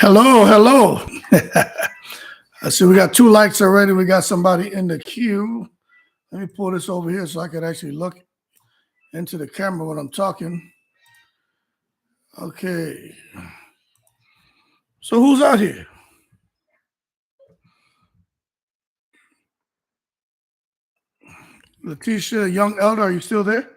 Hello, hello. I see we got 2 likes already. We got somebody in the queue. Let me pull this over here so I can actually look into the camera when I'm talking. Okay. So who's out here? Letitia, Young Elder, are you still there?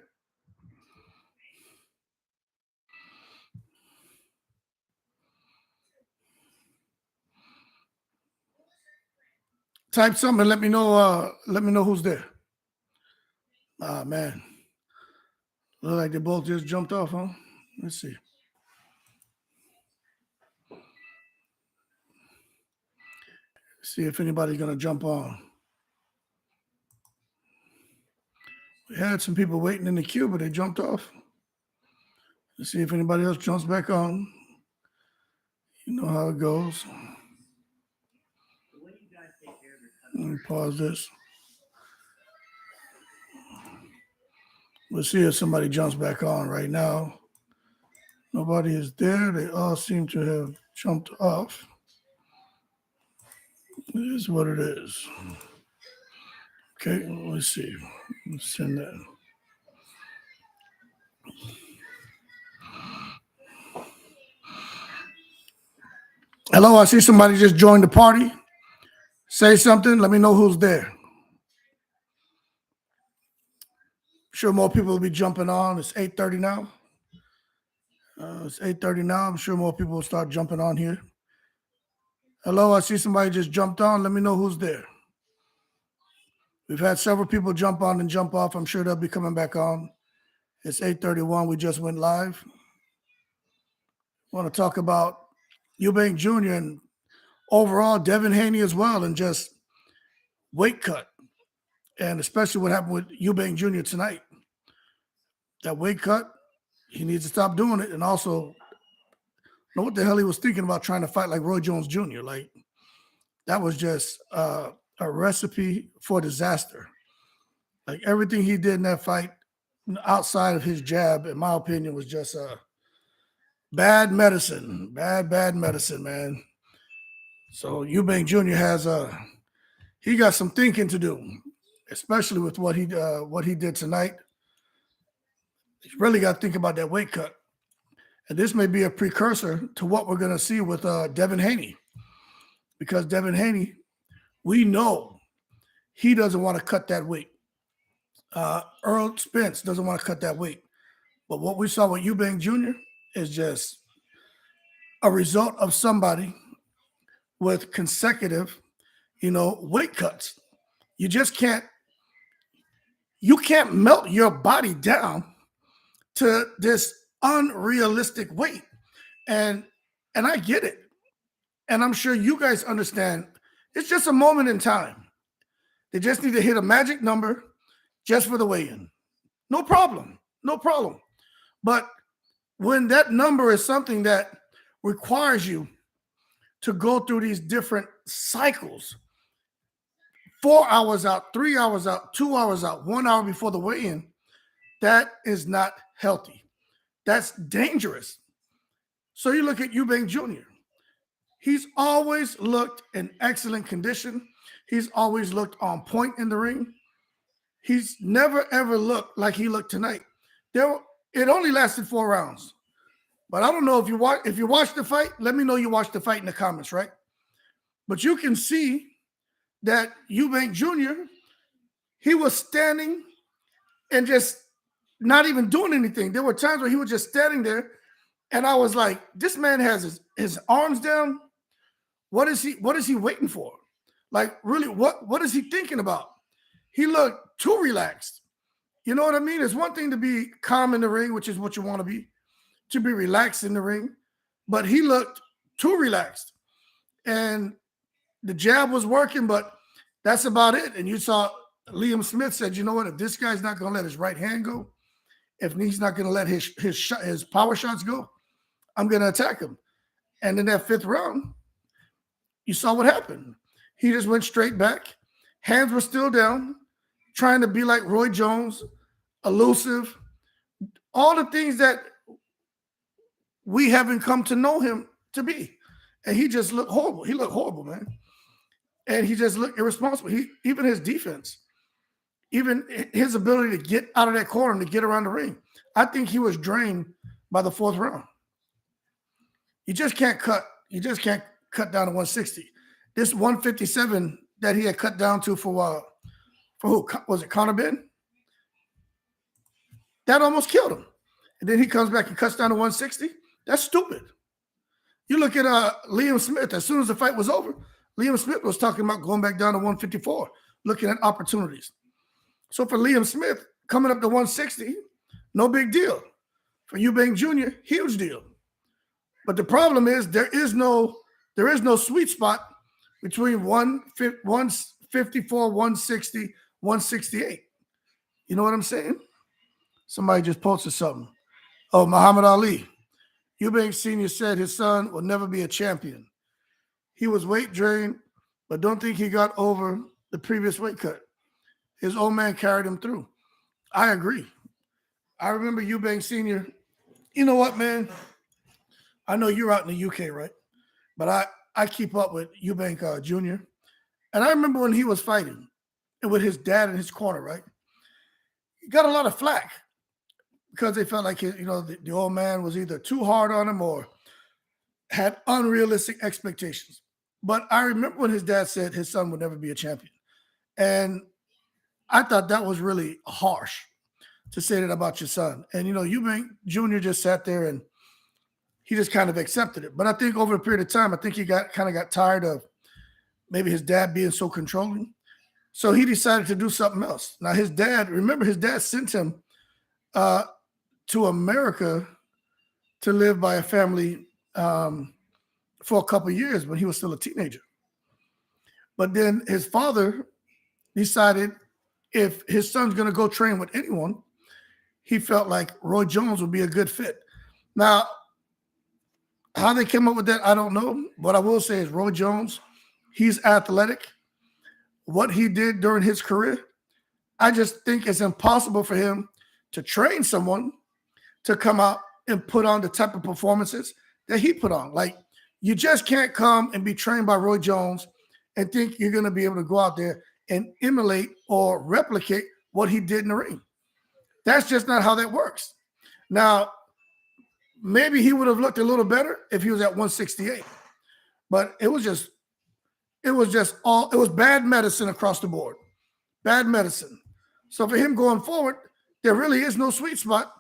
Type something and let me know who's there. Ah, man. Look like they both just jumped off, huh? Let's see. See if anybody's gonna jump on. We had some people waiting in the queue, but they jumped off. Let's see if anybody else jumps back on. You know how it goes. Let me pause this. We'll see if somebody jumps back on right now. Nobody is there. They all seem to have jumped off. It is what it is. Okay, let's see. Let's send that. Hello, I see somebody just joined the party. Say something. Let me know who's there. I'm sure more people will be jumping on. It's 8:30 now. It's 8:30 now. I'm sure more people will start jumping on here. Hello, I see somebody just jumped on. Let me know who's there. We've had several people jump on and jump off. I'm sure they'll be coming back on. It's 8:31. We just went live. I want to talk about Eubank Jr. and overall Devin Haney as well, and just weight cut, and especially what happened with Eubank Jr. tonight. That weight cut, he needs to stop doing it, and also know what the hell he was thinking about trying to fight like Roy Jones Jr. Like, that was just a recipe for disaster. Like, everything he did in that fight outside of his jab, in my opinion, was just bad medicine. Bad medicine, man. So Eubank Jr. has he got some thinking to do, especially with what he did tonight. He's really got to think about that weight cut. And this may be a precursor to what we're going to see with Devin Haney. Because Devin Haney, we know he doesn't want to cut that weight. Earl Spence doesn't want to cut that weight. But what we saw with Eubank Jr. is just a result of somebody with consecutive, weight cuts. You just can't melt your body down to this unrealistic weight. And I get it. And I'm sure you guys understand it's just a moment in time. They just need to hit a magic number just for the weigh-in. No problem. No problem. But when that number is something that requires you to go through these different cycles, 4 hours out, 3 hours out, 2 hours out, 1 hour before the weigh-in, that is not healthy. That's dangerous. So you look at Eubank Jr. He's always looked in excellent condition. He's always looked on point in the ring. He's never, ever looked like he looked tonight. It only lasted 4 rounds. But I don't know if you watched the fight, let me know you watched the fight in the comments, right? But you can see that Eubank Jr., he was standing and just not even doing anything. There were times where he was just standing there, and I was like, this man has his arms down. What is he waiting for? Like, really, what is he thinking about? He looked too relaxed. You know what I mean? It's one thing to be calm in the ring, which is what you want to be relaxed in the ring, but he looked too relaxed. And the jab was working, but that's about it. And you saw Liam Smith said, you know what, if this guy's not going to let his right hand go, if he's not going to let his power shots go, I'm going to attack him. And in that 5th round, you saw what happened. He just went straight back. Hands were still down, trying to be like Roy Jones, elusive, all the things that we haven't come to know him to be. and he just looked horrible. He looked horrible, man. And he just looked irresponsible. Even his defense, even his ability to get out of that corner and to get around the ring, I think he was drained by the fourth round. You just can't cut. You just can't cut down to 160. This 157 that he had cut down to for who? Was it Conor Ben? That almost killed him. And then he comes back and cuts down to 160. That's stupid. You look at Liam Smith. As soon as the fight was over, Liam Smith was talking about going back down to 154, looking at opportunities. So for Liam Smith, coming up to 160, no big deal. For Eubank Jr., huge deal. But the problem is there is no sweet spot between 154, 160, 168. You know what I'm saying? Somebody just posted something. Oh, Muhammad Ali. Eubank Sr. said his son will never be a champion. He was weight drained, but don't think he got over the previous weight cut. His old man carried him through. I agree. I remember Eubank Sr. You know what, man? I know you're out in the UK, right? But I keep up with Eubank Jr. And I remember when he was fighting and with his dad in his corner, right? He got a lot of flack because they felt like the old man was either too hard on him or had unrealistic expectations. But I remember when his dad said his son would never be a champion. And I thought that was really harsh to say that about your son. And, Eubank Jr. just sat there and he just kind of accepted it. But I think over a period of time, I think he got tired of maybe his dad being so controlling. So he decided to do something else. Now, his dad sent him to America to live by a family for a couple of years when he was still a teenager. But then his father decided if his son's going to go train with anyone, he felt like Roy Jones would be a good fit. Now, how they came up with that, I don't know. What I will say is Roy Jones, he's athletic. What he did during his career, I just think it's impossible for him to train someone to come out and put on the type of performances that he put on. Like, you just can't come and be trained by Roy Jones and think you're going to be able to go out there and emulate or replicate what he did in the ring. That's just not how that works. Now, maybe he would have looked a little better if he was at 168, but it was bad medicine across the board. Bad medicine. So for him going forward, there really is no sweet spot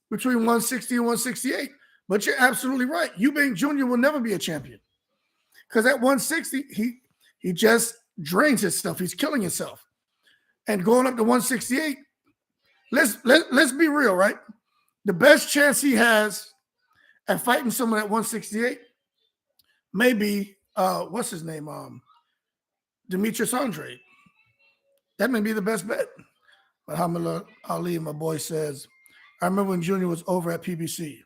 between 160 and 168. But you're absolutely right. Eubank Jr. will never be a champion because at 160, he just drains his stuff. He's killing himself. And going up to 168, let's be real, right? The best chance he has at fighting someone at 168 may be what's his name? Demetrius Andrade. That may be the best bet. But Muhammad Ali, my boy, says, I remember when Junior was over at PBC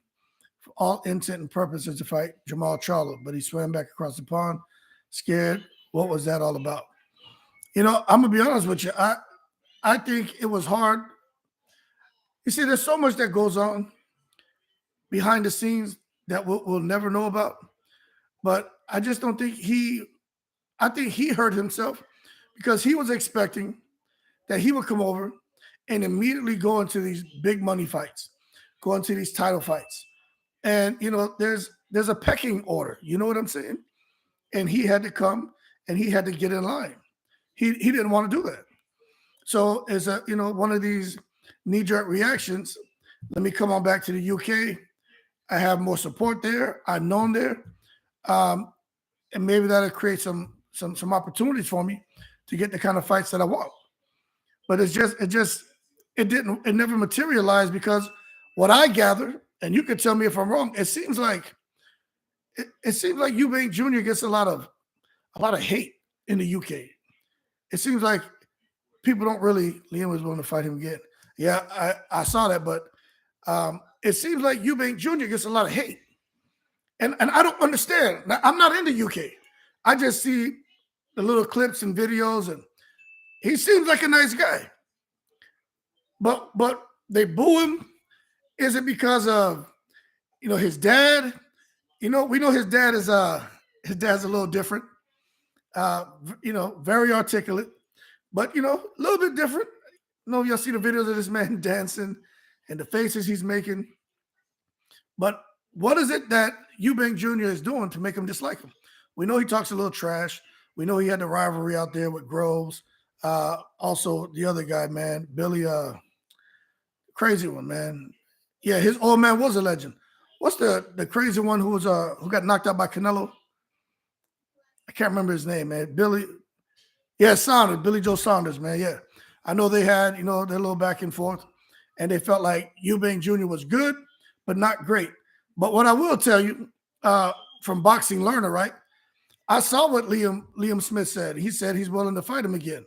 for all intent and purposes to fight Jamal Charlo, but he swam back across the pond, scared. What was that all about? I'm gonna be honest with you. I think it was hard. You see, there's so much that goes on behind the scenes that we'll never know about. But I just don't think I think he hurt himself because he was expecting that he would come over and immediately go into these big money fights, go into these title fights. And, there's a pecking order. You know what I'm saying? And he had to come and he had to get in line. He didn't want to do that. So as one of these knee-jerk reactions, let me come on back to the UK. I have more support there. I'm known there. And maybe that'll create some opportunities for me to get the kind of fights that I want. But it never materialized because what I gather, and you could tell me if I'm wrong, it seems like Eubank Jr. gets a lot of hate in the UK. It seems like people don't really. Liam was willing to fight him again. Yeah, I saw that, but it seems like Eubank Jr. gets a lot of hate, and I don't understand. Now, I'm not in the UK. I just see the little clips and videos, and he seems like a nice guy. But they boo him. Is it because of his dad? We know his dad is His dad's a little different. Very articulate, but a little bit different. Y'all see the videos of this man dancing and the faces he's making. But what is it that Eubank Jr. is doing to make him dislike him? We know he talks a little trash. We know he had the rivalry out there with Groves. Also, the other guy, man, Billy, crazy one, man. Yeah, his old man was a legend. What's the crazy one who got knocked out by Canelo? I can't remember his name, man. Saunders, Billy Joe Saunders, man. Yeah, I know they had their little back and forth, and they felt like Eubank Jr. was good, but not great. But what I will tell you, from Boxing Learner, right? I saw what Liam Smith said. He said he's willing to fight him again.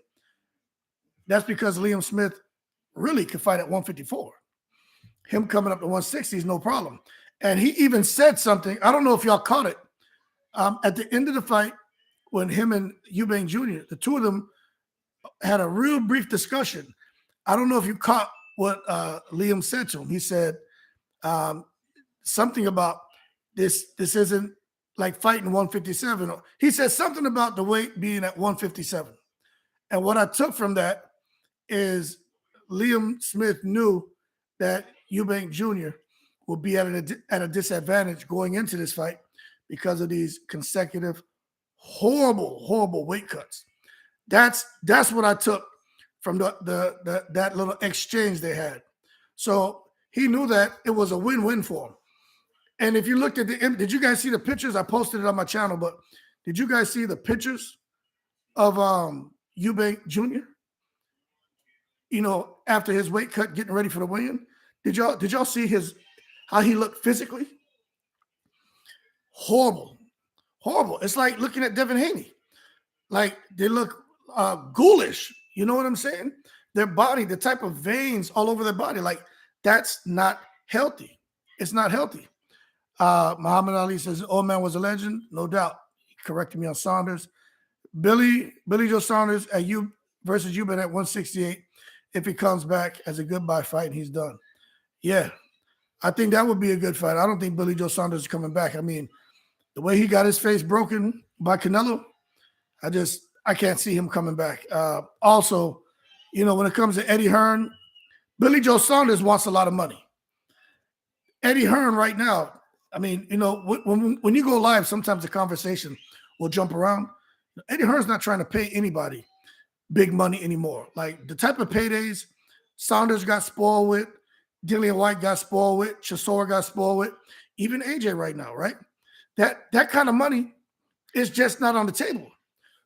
That's because Liam Smith really could fight at 154. Him coming up to 160 is no problem. And he even said something. I don't know if y'all caught it. At the end of the fight, when him and Eubank Jr., the two of them had a real brief discussion. I don't know if you caught what Liam said to him. He said something about this isn't like fighting 157. He said something about the weight being at 157. And what I took from that is Liam Smith knew that Eubank Jr. would be at a disadvantage going into this fight because of these consecutive horrible weight cuts. That's what I took from that little exchange they had. So he knew that it was a win-win for him. And if you looked at did you guys see the pictures? I posted it on my channel, but did you guys see the pictures of Eubank Jr.? After his weight cut, getting ready for the weigh-in? Did y'all see how he looked physically? Horrible. It's like looking at Devin Haney. Like they look ghoulish. You know what I'm saying? Their body, the type of veins all over their body, like that's not healthy. It's not healthy. Muhammad Ali says, old man was a legend. No doubt. He corrected me on Saunders. Billy Joe Saunders versus Eubank at 168. If he comes back as a goodbye fight and he's done. Yeah, I think that would be a good fight. I don't think Billy Joe Saunders is coming back. I mean, the way he got his face broken by Canelo, I can't see him coming back. Also, when it comes to Eddie Hearn, Billy Joe Saunders wants a lot of money. Eddie Hearn right now, I mean, when you go live, sometimes the conversation will jump around. Eddie Hearn's not trying to pay anybody big money anymore. Like the type of paydays Saunders got spoiled with, Dillian White got spoiled with, Chisora got spoiled with, even AJ right now, right? That kind of money is just not on the table.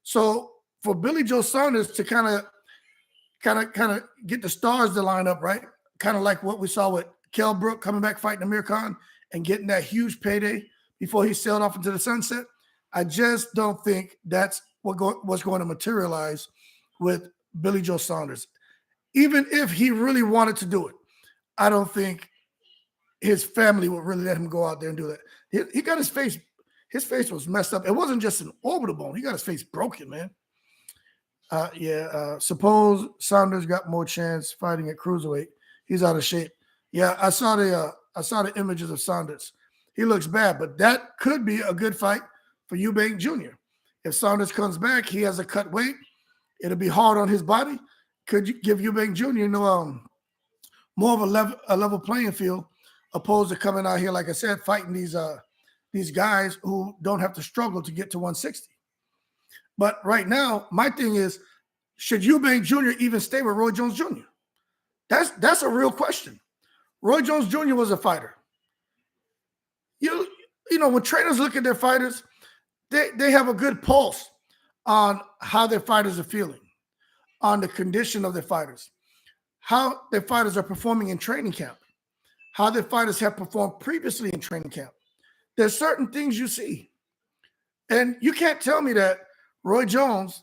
So for Billy Joe Saunders to kind of get the stars to line up, right? Kind of like what we saw with Kell Brook coming back fighting Amir Khan and getting that huge payday before he sailed off into the sunset. I just don't think that's what's going to materialize with Billy Joe Saunders. Even if he really wanted to do it, I don't think his family would really let him go out there and do that. He got his face was messed up. It wasn't just an orbital bone. He got his face broken, man. Suppose Saunders got more chance fighting at cruiserweight. He's out of shape. Yeah, I saw the images of Saunders. He looks bad, but that could be a good fight for Eubank Jr. If Saunders comes back, he has a cut weight. It'll be hard on his body. Could you give Eubank Jr. more of a level playing field, opposed to coming out here, like I said, fighting these guys who don't have to struggle to get to 160. But right now, my thing is, should Eubank Jr. even stay with Roy Jones Jr.? That's a real question. Roy Jones Jr. was a fighter. When trainers look at their fighters, they have a good pulse on how their fighters are feeling, on the condition of their fighters, how their fighters are performing in training camp, how their fighters have performed previously in training camp. There's certain things you see. And you can't tell me that Roy Jones,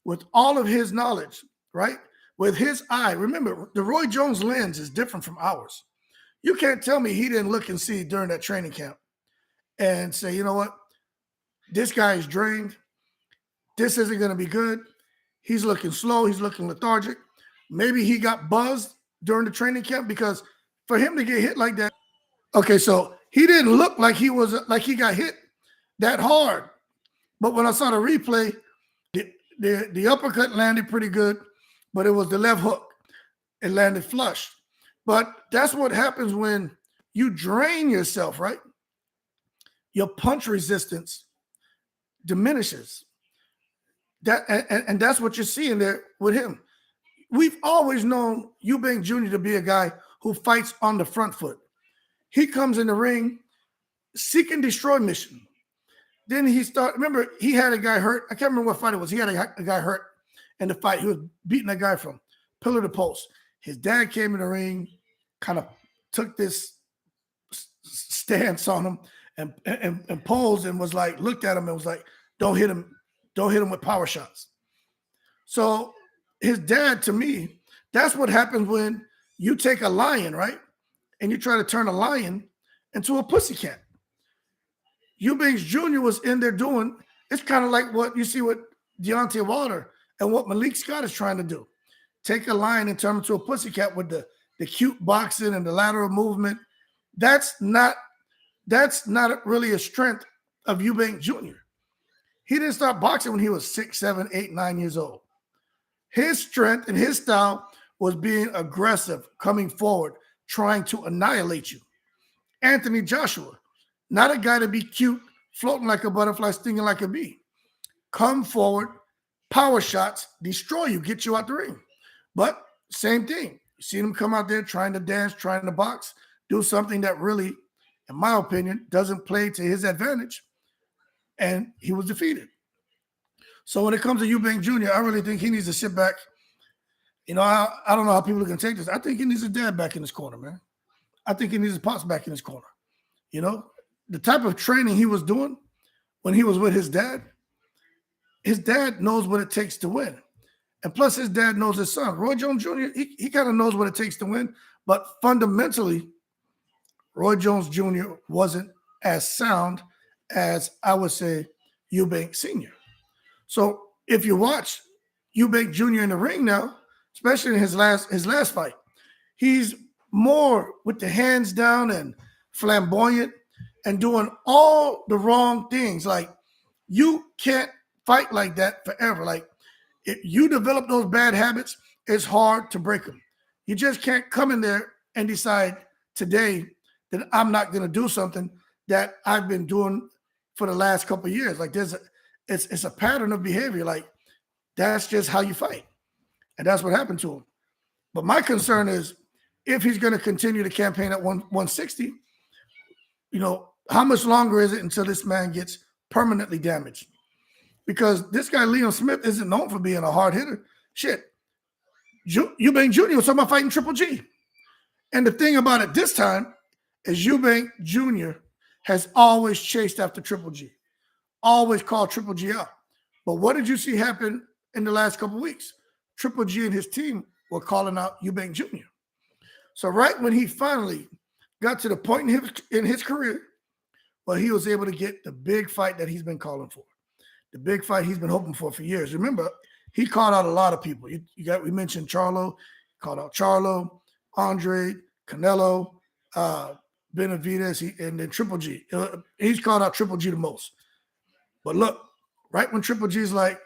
with all of his knowledge, right, with his eye, remember, the Roy Jones lens is different from ours. You can't tell me he didn't look and see during that training camp and say, you know what, this guy is drained. This isn't going to be good. He's looking slow. He's looking lethargic. Maybe he got buzzed during the training camp, because for him to get hit like that, okay, so he didn't look like he got hit that hard But when I saw the replay, the uppercut landed pretty good, but it was the left hook. It landed flush. But that's what happens when you drain yourself, right? Your punch resistance diminishes. And that's what you're seeing there with him. We've always known Eubank Jr. to be a guy who fights on the front foot. He comes in the ring, seek and destroy mission. Then remember, he had a guy hurt. I can't remember what fight it was. He had a guy hurt in the fight. He was beating a guy from pillar to post. His dad came in the ring, kind of took this stance on him and posed and was like, looked at him and was like, don't hit him with power shots. So his dad, to me, that's what happens when you take a lion, right? And you try to turn a lion into a pussycat. Eubank Jr. was in there doing, it's kind of like what you see with Deontay Wilder and what Malik Scott is trying to do. Take a lion and turn him into a pussycat with the cute boxing and the lateral movement. That's not really a strength of Eubank Jr. He didn't start boxing when he was 6, 7, 8, 9 years old. His strength and his style was being aggressive, coming forward, trying to annihilate you. Anthony Joshua, not a guy to be cute, floating like a butterfly, stinging like a bee. Come forward, power shots, destroy you, get you out the ring. But same thing. You see him come out there trying to dance, trying to box, do something that really, in my opinion, doesn't play to his advantage. And he was defeated. So when it comes to Eubank Jr., I really think he needs to sit back. You know, I don't know how people are going to take this. I think he needs his dad back in his corner, man. I think he needs his pops back in his corner. You know, the type of training he was doing when he was with his dad knows what it takes to win. And plus his dad knows his son. Roy Jones Jr., he kind of knows what it takes to win. But fundamentally, Roy Jones Jr. wasn't as sound as, I would say, Eubank Sr. So if you watch Eubank Jr. in the ring now, especially in his last fight, he's more with the hands down and flamboyant and doing all the wrong things. Like, you can't fight like that forever. Like, if you develop those bad habits, it's hard to break them. You just can't come in there and decide today that I'm not going to do something that I've been doing for the last couple of years. Like, it's a pattern of behavior. Like, that's just how you fight. And that's what happened to him. But my concern is, if he's going to continue to campaign at 160, you know, how much longer is it until this man gets permanently damaged? Because this guy, Liam Smith, isn't known for being a hard hitter. Shit. Eubank Jr. was talking about fighting Triple G. And the thing about it this time is Eubank Jr. has always chased after Triple G, always called Triple G out. But what did you see happen in the last couple of weeks? Triple G and his team were calling out Eubank Jr. So right when he finally got to the point in his career where he was able to get the big fight that he's been calling for, the big fight he's been hoping for years. Remember, he called out a lot of people. We mentioned Charlo, called out Charlo, Andre, Canelo, Benavidez, and then Triple G. He's called out Triple G the most. But look, right when Triple G's like,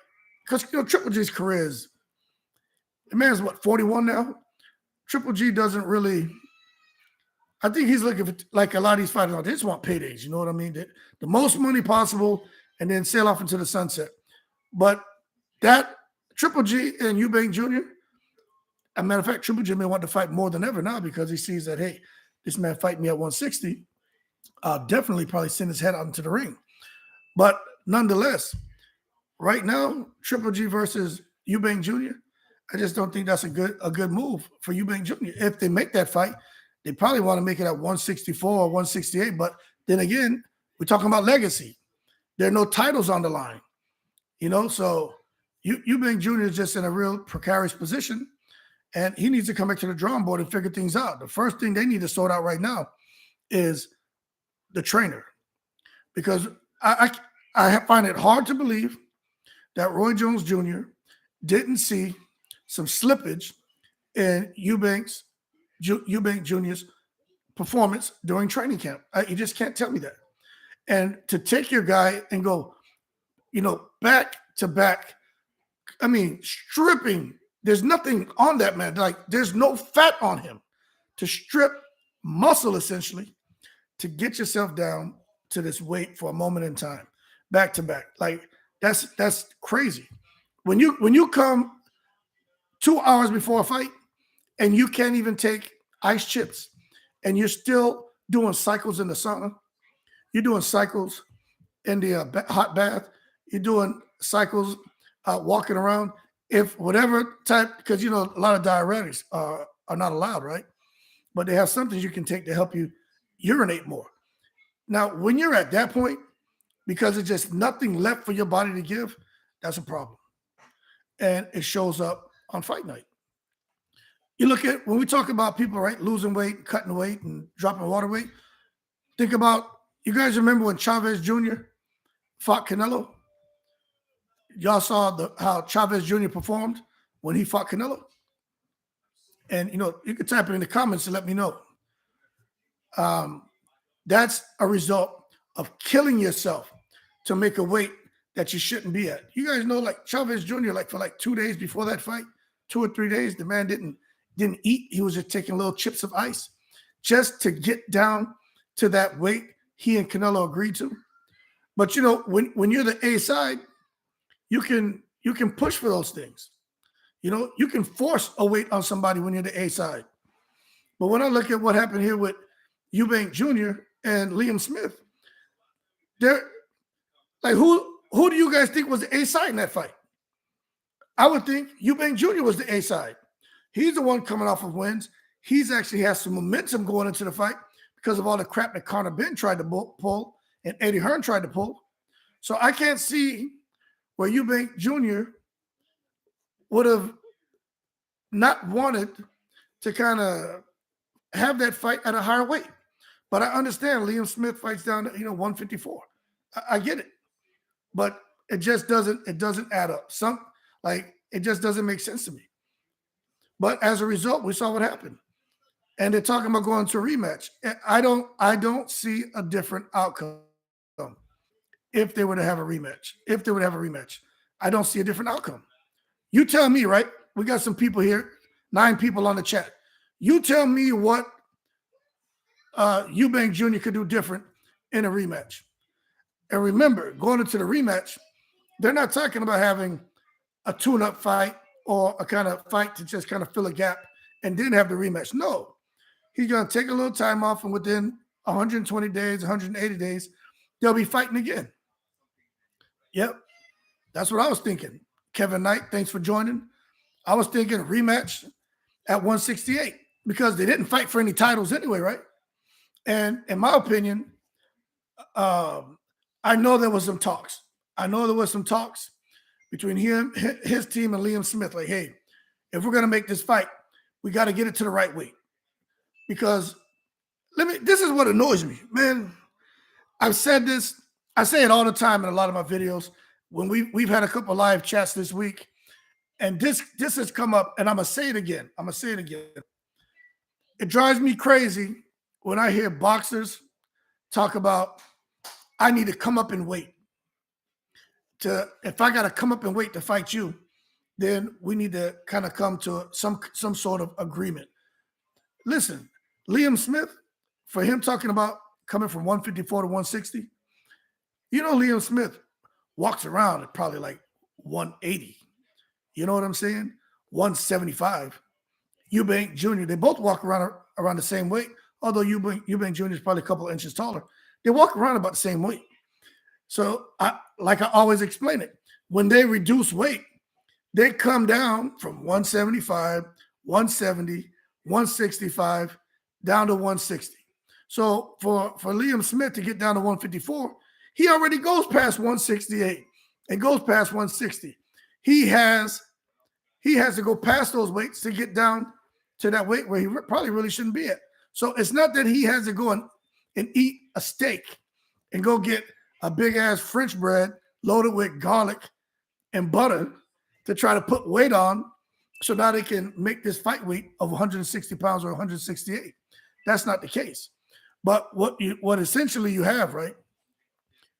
because Triple G's career is, the man's what, 41 now? Triple G doesn't really, I think he's looking for, like a lot of these fighters, they just want paydays, you know what I mean? The most money possible and then sail off into the sunset. But that Triple G and Eubank Jr., as a matter of fact, Triple G may want to fight more than ever now because he sees that, hey, this man fighting me at 160, I'll definitely probably send his head out into the ring. But nonetheless, right now, Triple G versus Eubank Jr., I just don't think that's a good move for Eubank Jr. If they make that fight, they probably want to make it at 164 or 168. But then again, we're talking about legacy. There are no titles on the line, you know. So Eubank Jr. is just in a real precarious position, and he needs to come back to the drawing board and figure things out. The first thing they need to sort out right now is the trainer, because I find it hard to believe that Roy Jones Jr. didn't see some slippage in Eubank Jr.'s performance during training camp. You just can't tell me that. And to take your guy and go, back to back. I mean, stripping. There's nothing on that man. Like, there's no fat on him to strip muscle, essentially, to get yourself down to this weight for a moment in time, back to back. Like, that's crazy. When you come 2 hours before a fight and you can't even take ice chips and you're still doing cycles in the sauna, you're doing cycles in the hot bath, you're doing cycles walking around, if whatever type, because a lot of diuretics are not allowed, right? But they have something you can take to help you urinate more. Now, when you're at that point, because there's just nothing left for your body to give, that's a problem. And it shows up on fight night. You look at, when we talk about people, right, losing weight, cutting weight, and dropping water weight, think about, you guys remember when Chavez Jr. fought Canelo? Y'all saw how Chavez Jr. performed when he fought Canelo? And, you can type it in the comments and let me know. That's a result of killing yourself to make a weight that you shouldn't be at. You guys know, like Chavez Jr., like for like 2 days before that fight, 2 or 3 days, the man didn't eat. He was just taking little chips of ice just to get down to that weight he and Canelo agreed to. But when you're the A side, you can push for those things. You can force a weight on somebody when you're the A side. But when I look at what happened here with Eubank Jr. and Liam Smith, they're like, who do you guys think was the A side in that fight? I would think Eubank Jr. was the A side. He's the one coming off of wins. He's actually has some momentum going into the fight because of all the crap that Conor Benn tried to pull and Eddie Hearn tried to pull. So I can't see where Eubank Jr. would have not wanted to kind of have that fight at a higher weight. But I understand Liam Smith fights down to 154. I get it. But it just doesn't add up. It just doesn't make sense to me. But as a result, we saw what happened. And they're talking about going to a rematch. I don't see a different outcome if they were to have a rematch. I don't see a different outcome. You tell me, right? We got some people here, 9 people on the chat. You tell me what Eubank Jr. could do different in a rematch. And remember, going into the rematch, they're not talking about having a tune-up fight or a kind of fight to just kind of fill a gap and then have the rematch. No. He's going to take a little time off, and within 120 days, 180 days, they'll be fighting again. Yep. That's what I was thinking. Kevin Knight, thanks for joining. I was thinking rematch at 168 because they didn't fight for any titles anyway, right? And in my opinion, I know there was some talks. Between him, his team, and Liam Smith. Like, hey, if we're going to make this fight, we got to get it to the right weight. Because this is what annoys me, man. I've said this. I say it all the time in a lot of my videos. When we've had a couple live chats this week, and this has come up, and I'm going to say it again. It drives me crazy when I hear boxers talk about, I need to come up in weight. If I got to come up in weight to fight you, then we need to kind of come to some sort of agreement. Listen, Liam Smith, for him talking about coming from 154 to 160, Liam Smith walks around at probably like 180. You know what I'm saying? 175. Eubank Jr., they both walk around the same weight, although Eubank Jr. is probably a couple of inches taller. They walk around about the same weight. So, I always explain it, when they reduce weight, they come down from 175, 170, 165, down to 160. So for Liam Smith to get down to 154, he already goes past 168 and goes past 160. He has to go past those weights to get down to that weight where he probably really shouldn't be at. So it's not that he has to go and eat a steak and go get a big-ass French bread loaded with garlic and butter to try to put weight on so now they can make this fight weight of 160 pounds or 168. That's not the case. But what essentially you have, right,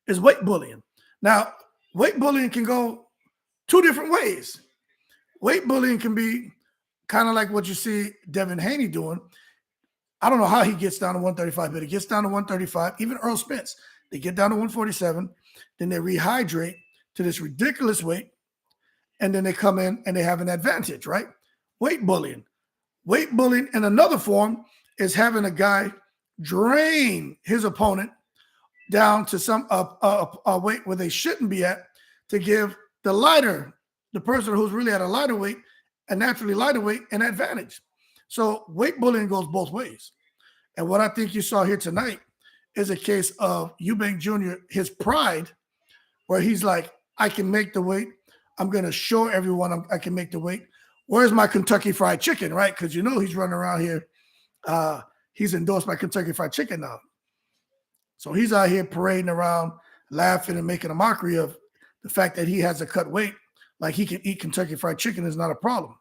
is weight bullying. Now, Weight bullying can go two different ways. Weight bullying can be kind of like what you see Devin Haney doing. I don't know how he gets down to 135, but he gets down to 135. Even Earl Spence, they get down to 147, then they rehydrate to this ridiculous weight, and then they come in and they have an advantage, right? Weight bullying. Weight bullying in another form is having a guy drain his opponent down to some weight where they shouldn't be at to give the person who's really at a lighter weight, a naturally lighter weight, an advantage. So weight bullying goes both ways. And what I think you saw here tonight is a case of Eubank Jr., his pride, where he's like, I can make the weight. I'm going to show everyone I can make the weight. Where's my Kentucky Fried Chicken, right? Because you know he's running around here. He's endorsed by Kentucky Fried Chicken now. So he's out here parading around, laughing and making a mockery of the fact that he has a cut weight. Like he can eat Kentucky Fried Chicken is not a problem.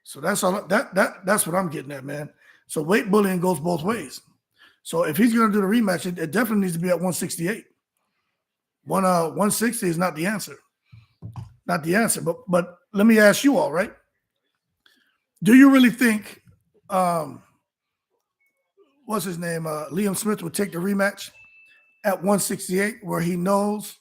So that's all. That's what I'm getting at, man. So weight bullying goes both ways. So if he's going to do the rematch, it definitely needs to be at 168. 160 is not the answer. Not the answer. But let me ask you all, right? Do you really think what's his name? Liam Smith would take the rematch at 168, where he knows,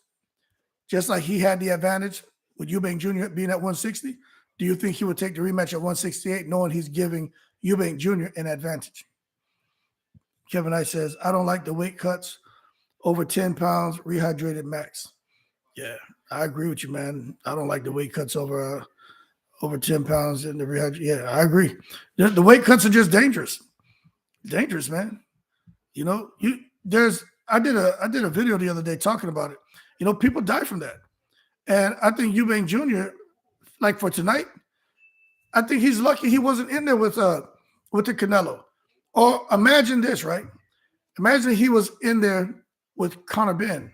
just like he had the advantage with Eubank Jr. being at 160? Do you think he would take the rematch at 168, knowing he's giving Eubank Jr. an advantage? Kevin Knight says, I don't like the weight cuts over 10 pounds, rehydrated max. Yeah, I agree with you, man. I don't like the weight cuts over 10 pounds in the rehydrated. Yeah, I agree. The weight cuts are just dangerous. Dangerous, man. You know, I did a video the other day talking about it. You know, people die from that. And I think Eubank Jr., like for tonight, I think he's lucky he wasn't in there with the Canelo. Or imagine this, right? Imagine he was in there with Conor Benn,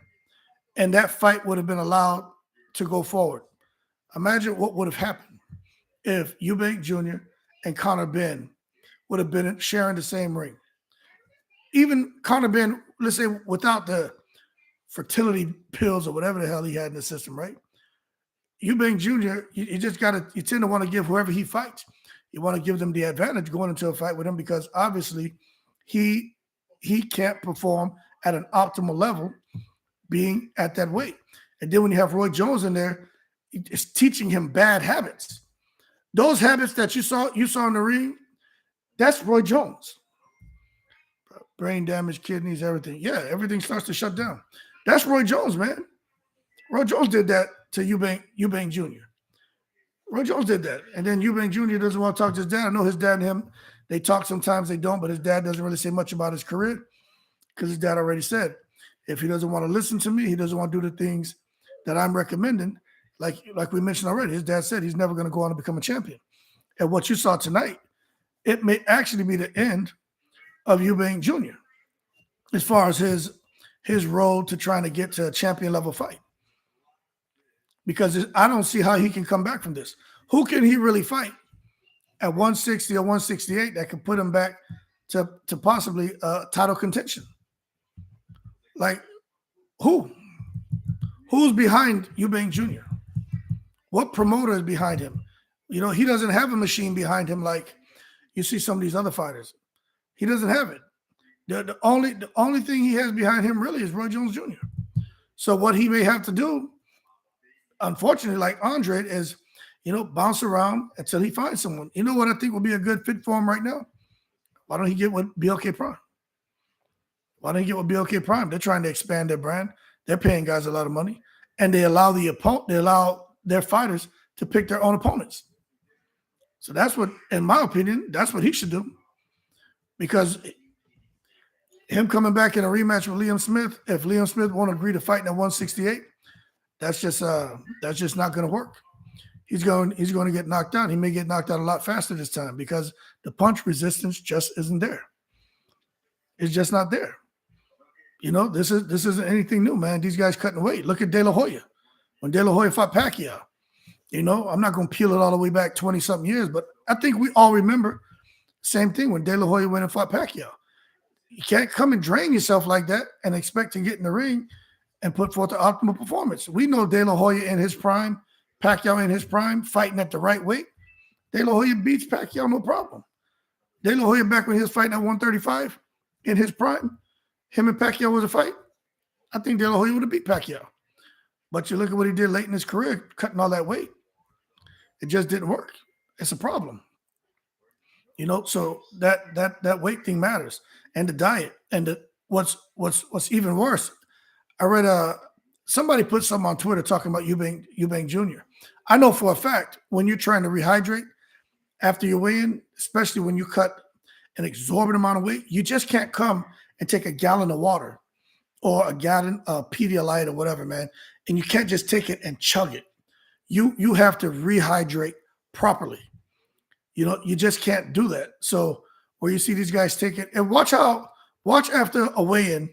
and that fight would have been allowed to go forward. Imagine what would have happened if Eubank Jr. and Conor Benn would have been sharing the same ring. Even Conor Benn, let's say without the fertility pills or whatever the hell he had in the system, right? Eubank Jr., you tend to want to give whoever he fights, you want to give them the advantage going into a fight with him, because obviously he can't perform at an optimal level being at that weight. And then when you have Roy Jones in there, it's teaching him bad habits. Those habits that you saw in the ring, that's Roy Jones. Brain damage, kidneys, everything. Yeah, everything starts to shut down. That's Roy Jones, man. Roy Jones did that to Eubank Jr. Roy Jones did that. And then Eubank Jr. doesn't want to talk to his dad. I know his dad and him, they talk sometimes, they don't, but his dad doesn't really say much about his career, because his dad already said, if he doesn't want to listen to me, he doesn't want to do the things that I'm recommending, like we mentioned already, his dad said he's never going to go on to become a champion. And what you saw tonight, it may actually be the end of Eubank Jr. as far as his road to trying to get to a champion level fight. Because I don't see how he can come back from this. Who can he really fight at 160 or 168 that could put him back to possibly title contention? Like, who? Who's behind Eubank Jr.? What promoter is behind him? You know, he doesn't have a machine behind him like you see some of these other fighters. He doesn't have it. The only thing he has behind him really is Roy Jones Jr. So what he may have to do, unfortunately, like Andre, is, you know, bounce around until he finds someone. You know what I think would be a good fit for him right now? Why don't he get with BLK Prime? Why don't he get with BLK Prime? They're trying to expand their brand. They're paying guys a lot of money, and they allow their fighters to pick their own opponents. So that's what, in my opinion, that's what he should do. Because him coming back in a rematch with Liam Smith, if Liam Smith won't agree to fight at 168, that's just not going to work. He's going to get knocked out. He may get knocked out a lot faster this time, because the punch resistance just isn't there. It's just not there. You know, this isn't anything new, man. These guys cutting weight. Look at De La Hoya. When De La Hoya fought Pacquiao, you know, I'm not going to peel it all the way back 20-something years, but I think we all remember the same thing when De La Hoya went and fought Pacquiao. You can't come and drain yourself like that and expect to get in the ring and put forth the optimal performance. We know De La Hoya in his prime, Pacquiao in his prime, fighting at the right weight. De La Hoya beats Pacquiao, no problem. De La Hoya back when he was fighting at 135 in his prime, him and Pacquiao was a fight. I think De La Hoya would have beat Pacquiao. But you look at what he did late in his career, cutting all that weight. It just didn't work. It's a problem. So that weight thing matters, and the diet, and what's even worse. I read somebody put something on Twitter talking about Eubank Jr. I know for a fact when you're trying to rehydrate after you weigh in, especially when you cut an exorbitant amount of weight, you just can't come and take a gallon of water or a gallon of Pedialyte or whatever, man, and you can't just take it and chug it. You have to rehydrate properly. You just can't do that. So where you see these guys take it, and watch after a weigh-in,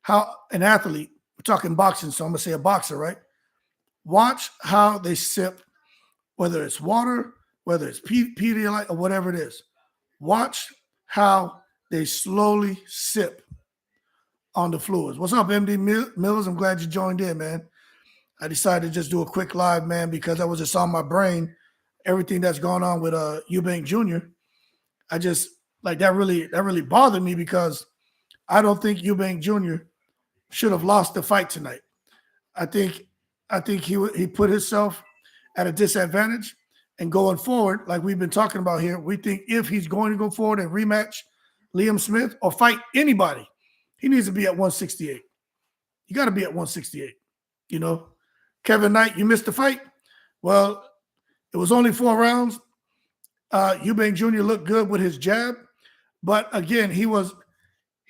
how an athlete, we're talking boxing, so I'm gonna say a boxer, right? Watch how they sip, whether it's water, whether it's Pedialyte or whatever it is. Watch how they slowly sip on the fluids. What's up, MD Mills? I'm glad you joined in, man. I decided to just do a quick live, man, because I was just on my brain, everything that's going on with Eubank Jr. I just that really bothered me, because I don't think Eubank Jr. should have lost the fight tonight. I think he put himself at a disadvantage, and going forward, like we've been talking about here, we think if he's going to go forward and rematch Liam Smith or fight anybody, he needs to be at 168. You got to be at 168. Kevin Knight, you missed the fight. Well, it was only 4 rounds. Eubank Jr. looked good with his jab, but again, he was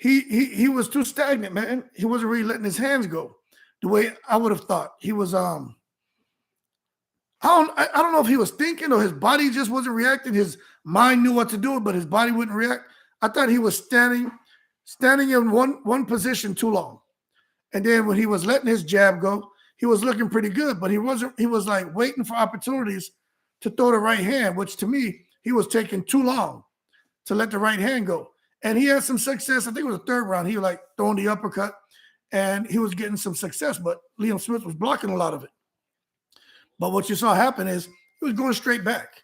too stagnant, man. He wasn't really letting his hands go the way I would have thought. He was I don't know if he was thinking or his body just wasn't reacting. His mind knew what to do, but his body wouldn't react. I thought he was standing in one position too long. And then when he was letting his jab go, he was looking pretty good, but he was like waiting for opportunities to throw the right hand, which to me, he was taking too long to let the right hand go. And he had some success. I think it was the 3rd round. He was like throwing the uppercut, and he was getting some success, but Liam Smith was blocking a lot of it. But what you saw happen is he was going straight back.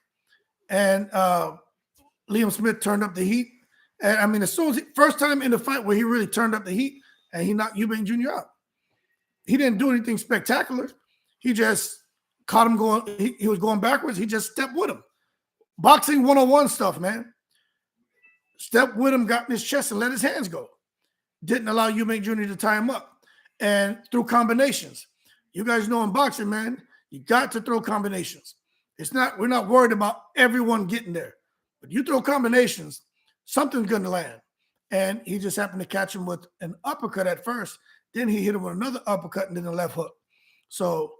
And Liam Smith turned up the heat. And I mean, as soon as first time in the fight where he really turned up the heat and he knocked Eubank Jr. out. He didn't do anything spectacular. He just caught him going. He was going backwards. He just stepped with him. Boxing 101 stuff, man. Stepped with him, got in his chest, and let his hands go. Didn't allow Eubank Jr. to tie him up. And through combinations. You guys know in boxing, man, you got to throw combinations. We're not worried about everyone getting there. But you throw combinations, something's going to land. And he just happened to catch him with an uppercut at first. Then he hit him with another uppercut and then a left hook. So,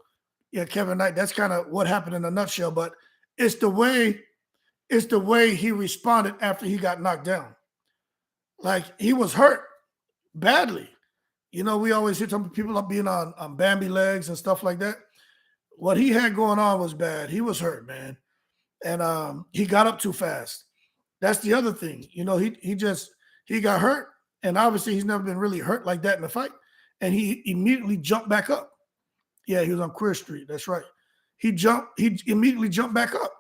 yeah, Kevin Knight, that's kind of what happened in a nutshell. But it's the way he responded after he got knocked down. Like, he was hurt badly. We always hear some people up being on Bambi legs and stuff like that. What he had going on was bad. He was hurt, man. And he got up too fast. That's the other thing. He got hurt, and obviously he's never been really hurt like that in a fight. And he immediately jumped back up. Yeah, he was on Queer Street. That's right. He immediately jumped back up.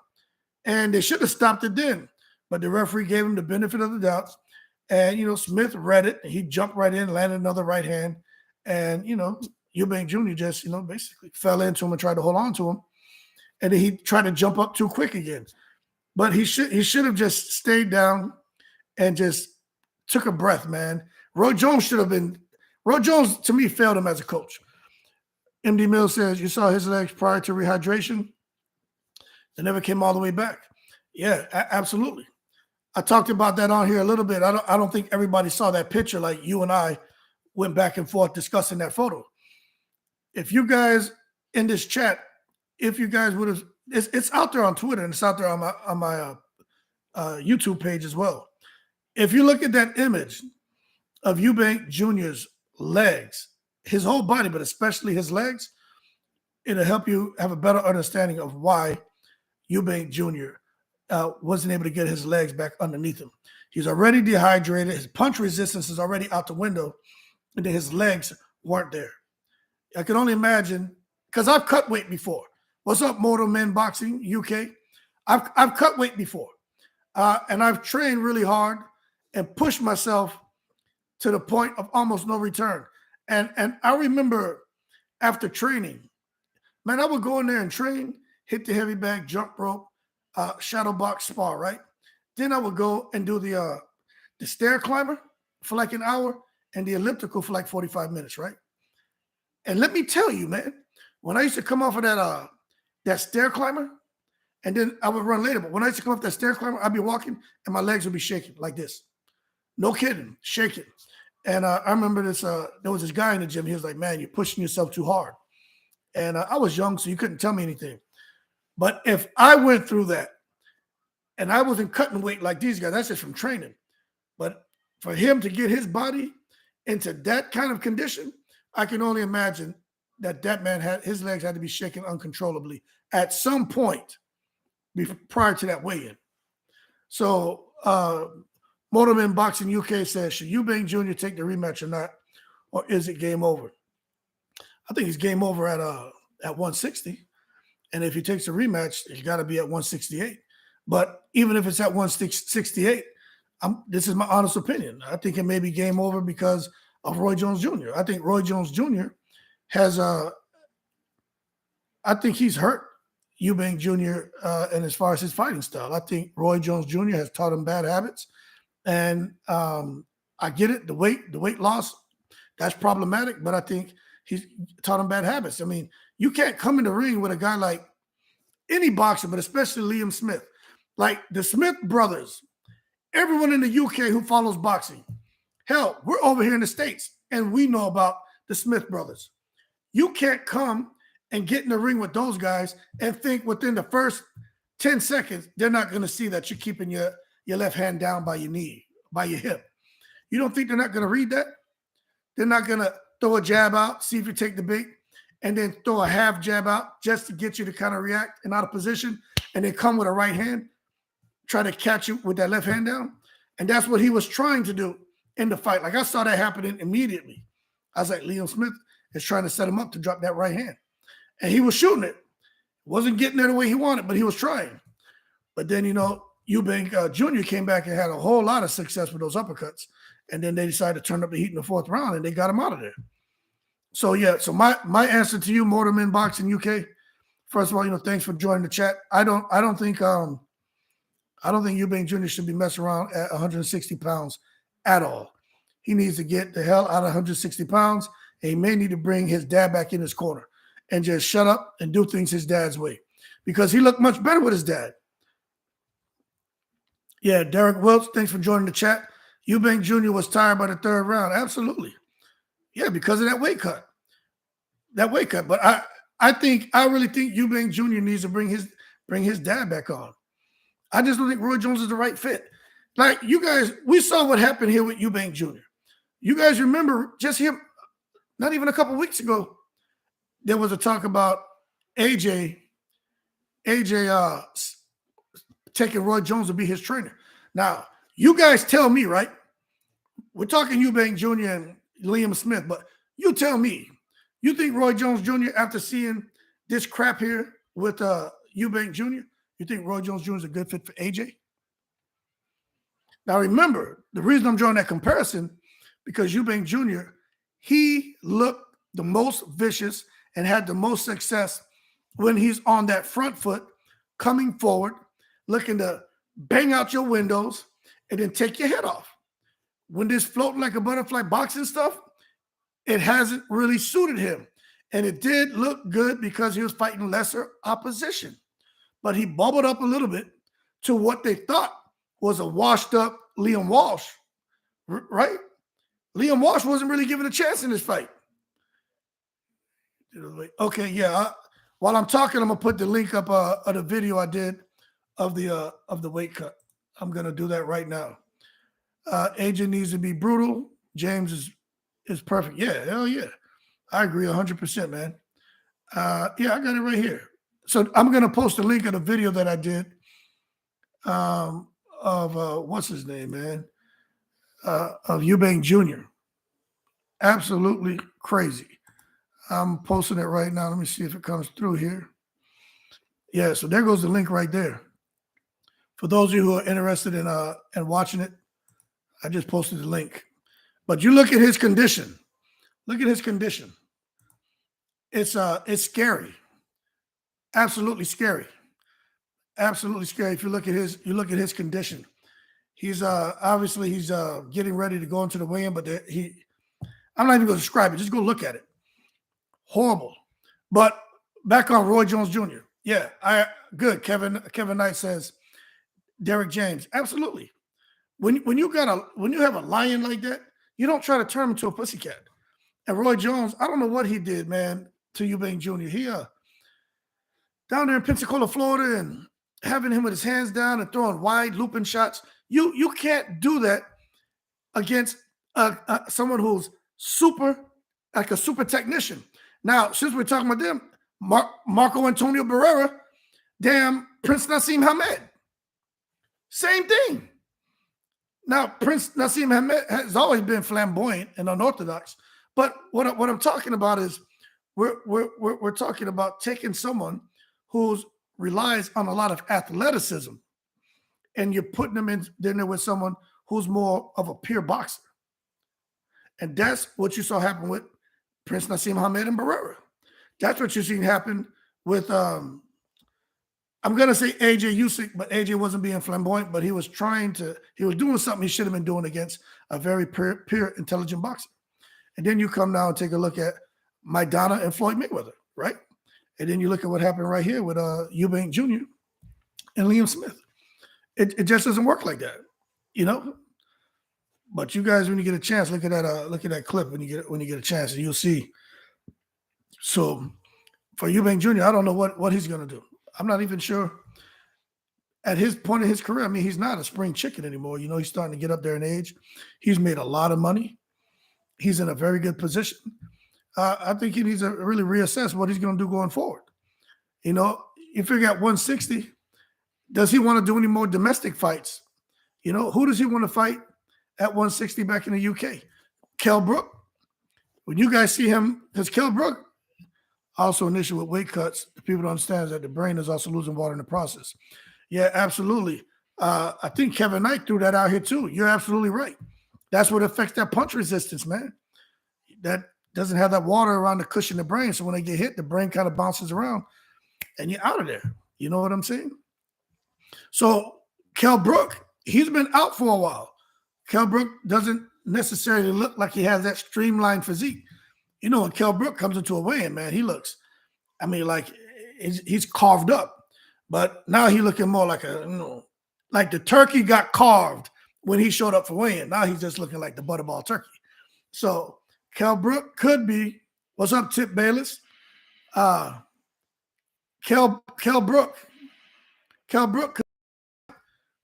And they should have stopped it then. But the referee gave him the benefit of the doubt. And, Smith read it, and he jumped right in, landed another right hand. And, Eubank Jr. just, basically fell into him and tried to hold on to him. And then he tried to jump up too quick again. But he should have just stayed down and just took a breath, man. Roy Jones, to me, failed him as a coach. MD Mills says, you saw his legs prior to rehydration. They never came all the way back. Yeah, absolutely. I talked about that on here a little bit. I don't think everybody saw that picture like you and I went back and forth discussing that photo. If you guys in this chat, if you guys would have, it's out there on Twitter and it's out there on my YouTube page as well. If you look at that image of Eubank Jr.'s legs, his whole body, but especially his legs, it'll help you have a better understanding of why Eubank Jr. Wasn't able to get his legs back underneath him. He's already dehydrated. His punch resistance is already out the window, and then his legs weren't there. I can only imagine, because I've cut weight before. What's up, Mortal Men Boxing UK? I've cut weight before, and I've trained really hard and pushed myself to the point of almost no return. And I remember after training, man, I would go in there and train, hit the heavy bag, jump rope, shadow box, spar, right? Then I would go and do the stair climber for like an hour and the elliptical for like 45 minutes, right? And let me tell you, man, when I used to come off of that stair climber, and then I would run later, but when I used to come off that stair climber, I'd be walking and my legs would be shaking like this. No kidding, shaking. And I remember this, there was this guy in the gym. He was like, man, you're pushing yourself too hard. And I was young, so you couldn't tell me anything. But if I went through that and I wasn't cutting weight like these guys, that's just from training. But for him to get his body into that kind of condition, I can only imagine that man his legs had to be shaking uncontrollably at some point prior to that weigh-in. So Motorman Boxing UK says, should Eubank Jr. take the rematch or not? Or is it game over? I think it's game over at 160. And if he takes a rematch, it's got to be at 168. But even if it's at 168, this is my honest opinion. I think it may be game over because of Roy Jones Jr. I think Roy Jones Jr. has I think he's hurt Eubank Jr. And as far as his fighting style, I think Roy Jones Jr. has taught him bad habits. And I get it, the weight loss, that's problematic, but I think he's taught him bad habits. I mean, you can't come in the ring with a guy like any boxer, but especially Liam Smith. Like the Smith brothers, everyone in the UK who follows boxing, hell, we're over here in the States, and we know about the Smith brothers. You can't come and get in the ring with those guys and think within the first 10 seconds, they're not going to see that you're keeping your left hand down by your knee, by your hip. You don't think they're not going to read that? They're not going to throw a jab out, see if you take the bait, and then throw a half jab out just to get you to kind of react and out of position, and then come with a right hand, try to catch you with that left hand down. And that's what he was trying to do in the fight. Like I saw that happening immediately. I was like, Liam Smith is trying to set him up to drop that right hand. And he was shooting it. Wasn't getting there the way he wanted, but he was trying. But then, Eubank Jr. came back and had a whole lot of success with those uppercuts. And then they decided to turn up the heat in the fourth round, and they got him out of there. So, yeah, so my answer to you, Motorman Boxing UK, first of all, thanks for joining the chat. I don't think Eubank Jr. should be messing around at 160 pounds at all. He needs to get the hell out of 160 pounds, and he may need to bring his dad back in his corner and just shut up and do things his dad's way, because he looked much better with his dad. Yeah, Derek Wilts, thanks for joining the chat. Eubank Jr. was tired by the third round. Absolutely. Yeah, because of that weight cut. But I really think Eubank Jr. needs to bring his dad back on. I just don't think Roy Jones is the right fit. Like you guys, we saw what happened here with Eubank Jr. You guys remember just him, not even a couple weeks ago, there was a talk about AJ taking Roy Jones to be his trainer. Now, you guys tell me, right? We're talking Eubank Jr. and Liam Smith, but you tell me, you think Roy Jones Jr., after seeing this crap here with Eubank Jr., you think Roy Jones Jr. is a good fit for AJ? Now, remember, the reason I'm drawing that comparison, because Eubank Jr., he looked the most vicious and had the most success when he's on that front foot, coming forward, looking to bang out your windows and then take your head off. When this floating like a butterfly boxing stuff, it hasn't really suited him. And it did look good because he was fighting lesser opposition. But he bubbled up a little bit to what they thought was a washed up Liam Walsh, right? Liam Walsh wasn't really given a chance in this fight. Okay, yeah. While I'm talking, I'm gonna put the link up of the video I did of the weight cut. I'm gonna do that right now. AJ needs to be brutal. James is perfect. Yeah, hell yeah. I agree 100%, man. Yeah, I got it right here. So I'm gonna post a link of the video that I did of what's his name, man? Of Eubank Jr. Absolutely crazy. I'm posting it right now. Let me see if it comes through here. Yeah, so there goes the link right there. For those of you who are interested in watching it, I just posted the link. But you look at his condition. Look at his condition. It's scary. Absolutely scary. Absolutely scary. If you look at his condition. He's obviously he's getting ready to go into the weigh-in, but I'm not even going to describe it. Just go look at it. Horrible. But back on Roy Jones Jr. Yeah, good. Kevin Knight says Derek James. Absolutely. When you have a lion like that, you don't try to turn him into a pussycat. And Roy Jones, I don't know what he did, man, to Eubank Jr. He down there in Pensacola, Florida, and having him with his hands down and throwing wide looping shots. You can't do that against someone who's like a super technician. Now, since we're talking about them, Marco Antonio Barrera, damn Prince Nassim Hamed. Same thing. Now, Prince Nassim Hamed has always been flamboyant and unorthodox. But what I'm talking about is we're talking about taking someone who relies on a lot of athleticism, and you're putting them in there with someone who's more of a pure boxer. And that's what you saw happen with Prince Nassim Hamed and Barrera. That's what you've seen happen with, I'm going to say AJ Usyk, but AJ wasn't being flamboyant, but he was doing something he should have been doing against a very pure intelligent boxer. And then you come now and take a look at Maidana and Floyd Mayweather, right? And then you look at what happened right here with Eubank Jr. and Liam Smith. It just doesn't work like that, you know. But you guys, when you get a chance, look at that clip when you get a chance, and you'll see. So for Eubank Jr., I don't know what he's going to do. I'm not even sure. At his point in his career, I mean, he's not a spring chicken anymore. You know, he's starting to get up there in age. He's made a lot of money. He's in a very good position. I think he needs to really reassess what he's going to do going forward. You know, you figure out 160. Does he want to do any more domestic fights? You know, who does he want to fight at 160 back in the UK? Kell Brook. When you guys see him, because Kell Brook also an issue with weight cuts. People don't understand that the brain is also losing water in the process. Yeah, absolutely. I think Kevin Knight threw that out here too. You're absolutely right. That's what affects that punch resistance, man. That doesn't have that water around the cushion of the brain. So when they get hit, the brain kind of bounces around and you're out of there. You know what I'm saying? So Kell Brook, he's been out for a while. Kell Brook doesn't necessarily look like he has that streamlined physique. You know, when Kell Brook comes into a weigh-in, man, he looks, I mean, like he's carved up. But now he's looking more like like the turkey got carved when he showed up for weigh-in. Now he's just looking like the butterball turkey. So Kell Brook could be, what's up, Tip Bayless? Kell Brook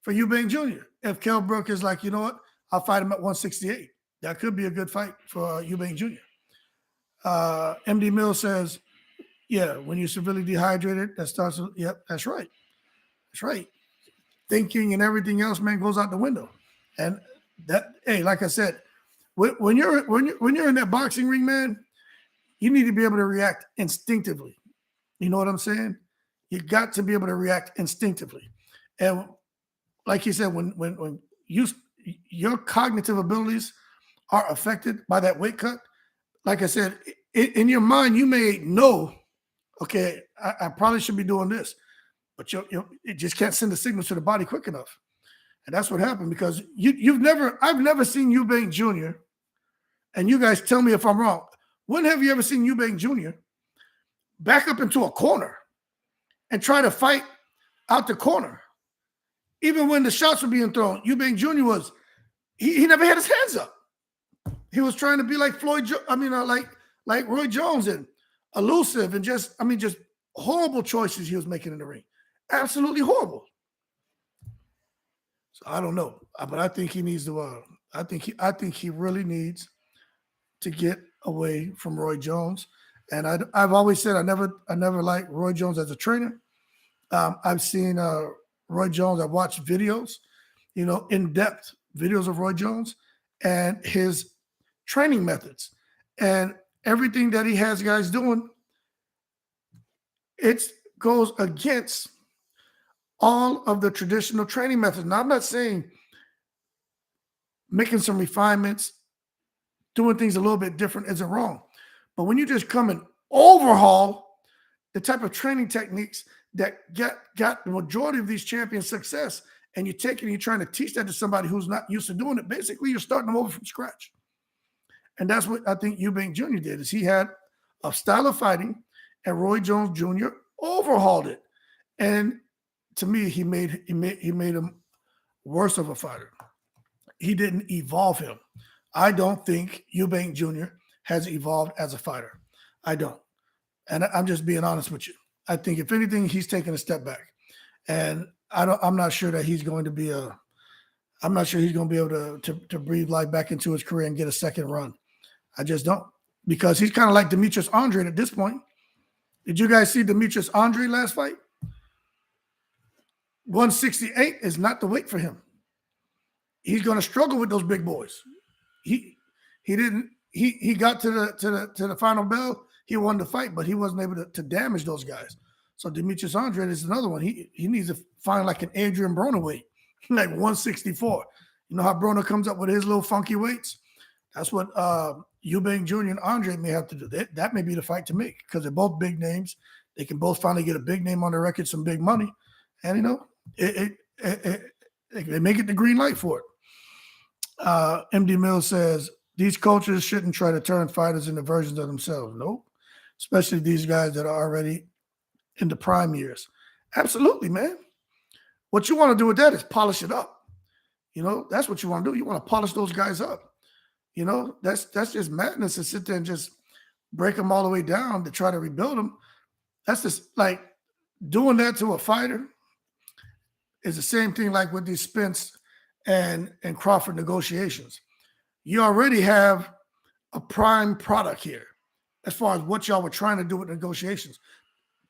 for Eubank Jr. If Kell Brook is like, you know what, I'll fight him at 168. That could be a good fight for Eubank Jr. MD Mill says, yeah, when you're severely dehydrated, that starts. Yep, that's right. That's right. Thinking and everything else, man, goes out the window. And that, hey, like I said, when you're in that boxing ring, man, you need to be able to react instinctively. You know what I'm saying? You got to be able to react instinctively. And like you said, when your cognitive abilities are affected by that weight cut, like I said, in your mind, you may know, okay, I probably should be doing this, but it just can't send the signal to the body quick enough. And that's what happened because I've never seen Eubank Jr., and you guys tell me if I'm wrong. When have you ever seen Eubank Jr. back up into a corner and try to fight out the corner? Even when the shots were being thrown, Eubank Jr. he never had his hands up. He was trying to be like like Roy Jones and elusive and just horrible choices he was making in the ring. Absolutely horrible. So I don't know, but I think he needs to. I think he really needs to get away from Roy Jones. And I've always said I never liked Roy Jones as a trainer. I've seen Roy Jones. I've watched videos, in-depth videos of Roy Jones and his training methods. And everything that he has guys doing, it goes against all of the traditional training methods. Now, I'm not saying making some refinements, doing things a little bit different isn't wrong. But when you just come and overhaul the type of training techniques that got the majority of these champions success, and you take it and you're trying to teach that to somebody who's not used to doing it, basically you're starting them over from scratch. And that's what I think Eubank Jr. did, is he had a style of fighting, and Roy Jones Jr. overhauled it. And to me, he made him worse of a fighter. He didn't evolve him. I don't think Eubank Jr. has evolved as a fighter. I don't. And I'm just being honest with you. I think if anything, he's taken a step back. And I'm not sure that he's going to be I'm not sure he's going to be able to breathe life back into his career and get a second run. I just don't. Because he's kind of like Demetrius Andre at this point. Did you guys see Demetrius Andre last fight? 168 is not the weight for him. He's going to struggle with those big boys. He got to the final bell. He won the fight, but he wasn't able to damage those guys. So Demetrius Andre is another one. He needs to find like an Adrian Broner weight, like 164. You know how Broner comes up with his little funky weights? That's what Eubank Jr. and Andre may have to do. That may be the fight to make, because they're both big names. They can both finally get a big name on their record, some big money. And, you know, they make it the green light for it. MD Mills says, these coaches shouldn't try to turn fighters into versions of themselves. Nope. Especially these guys that are already in the prime years. Absolutely, man. What you want to do with that is polish it up. You know, that's what you want to do. You want to polish those guys up. You know, that's just madness to sit there and just break them all the way down to try to rebuild them. That's just like doing that to a fighter is the same thing like with these Spence and Crawford negotiations. You already have a prime product here as far as what y'all were trying to do with negotiations.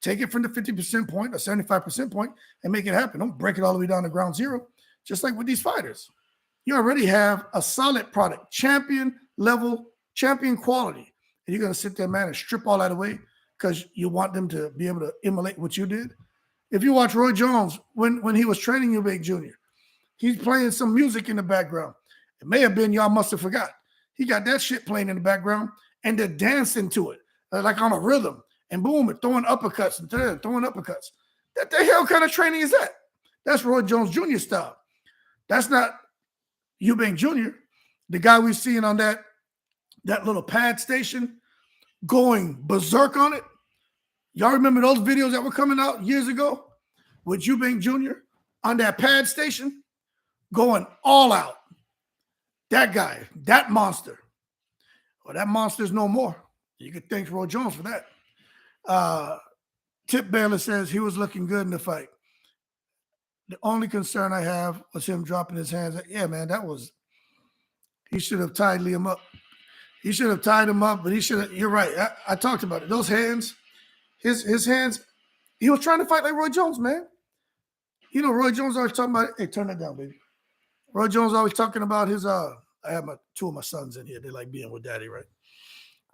Take it from the 50% point or 75% point and make it happen. Don't break it all the way down to ground zero, just like with these fighters. You already have a solid product, champion level, champion quality. And you're going to sit there, man, and strip all that away because you want them to be able to emulate what you did. If you watch Roy Jones, when he was training Eubank Jr., he's playing some music in the background. It may have been y'all must have forgot. He got that shit playing in the background, and they're dancing to it, like on a rhythm, and boom, and throwing uppercuts and throwing uppercuts. What the hell kind of training is that? That's Roy Jones Jr. style. That's not Eubank Jr., the guy we've seen on that little pad station going berserk on it. Y'all remember those videos that were coming out years ago with Eubank Jr. on that pad station going all out? That guy, that monster. Well, that monster's no more. You could thank Roy Jones for that. Tip Baylor says he was looking good in the fight. The only concern I have was him dropping his hands. Yeah, man, he should have tied Liam up. He should have tied him up, but he should have, you're right. I talked about it. Those hands, his hands, he was trying to fight like Roy Jones, man. You know, Roy Jones always talking about, hey, turn that down, baby. Roy Jones always talking about his, I have two of my sons in here. They like being with daddy, right?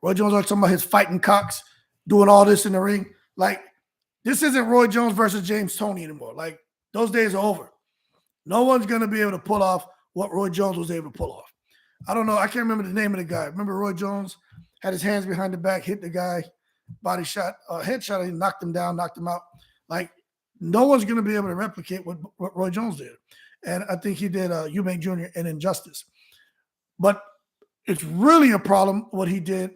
Roy Jones always talking about his fighting cocks, doing all this in the ring. Like, this isn't Roy Jones versus James Toney anymore. Like, those days are over. No one's going to be able to pull off what Roy Jones was able to pull off. I don't know. I can't remember the name of the guy. Remember Roy Jones had his hands behind the back, hit the guy, body shot, headshot, he knocked him down, knocked him out. Like, no one's going to be able to replicate what Roy Jones did. And I think he did Eubank Jr. an injustice. But it's really a problem what he did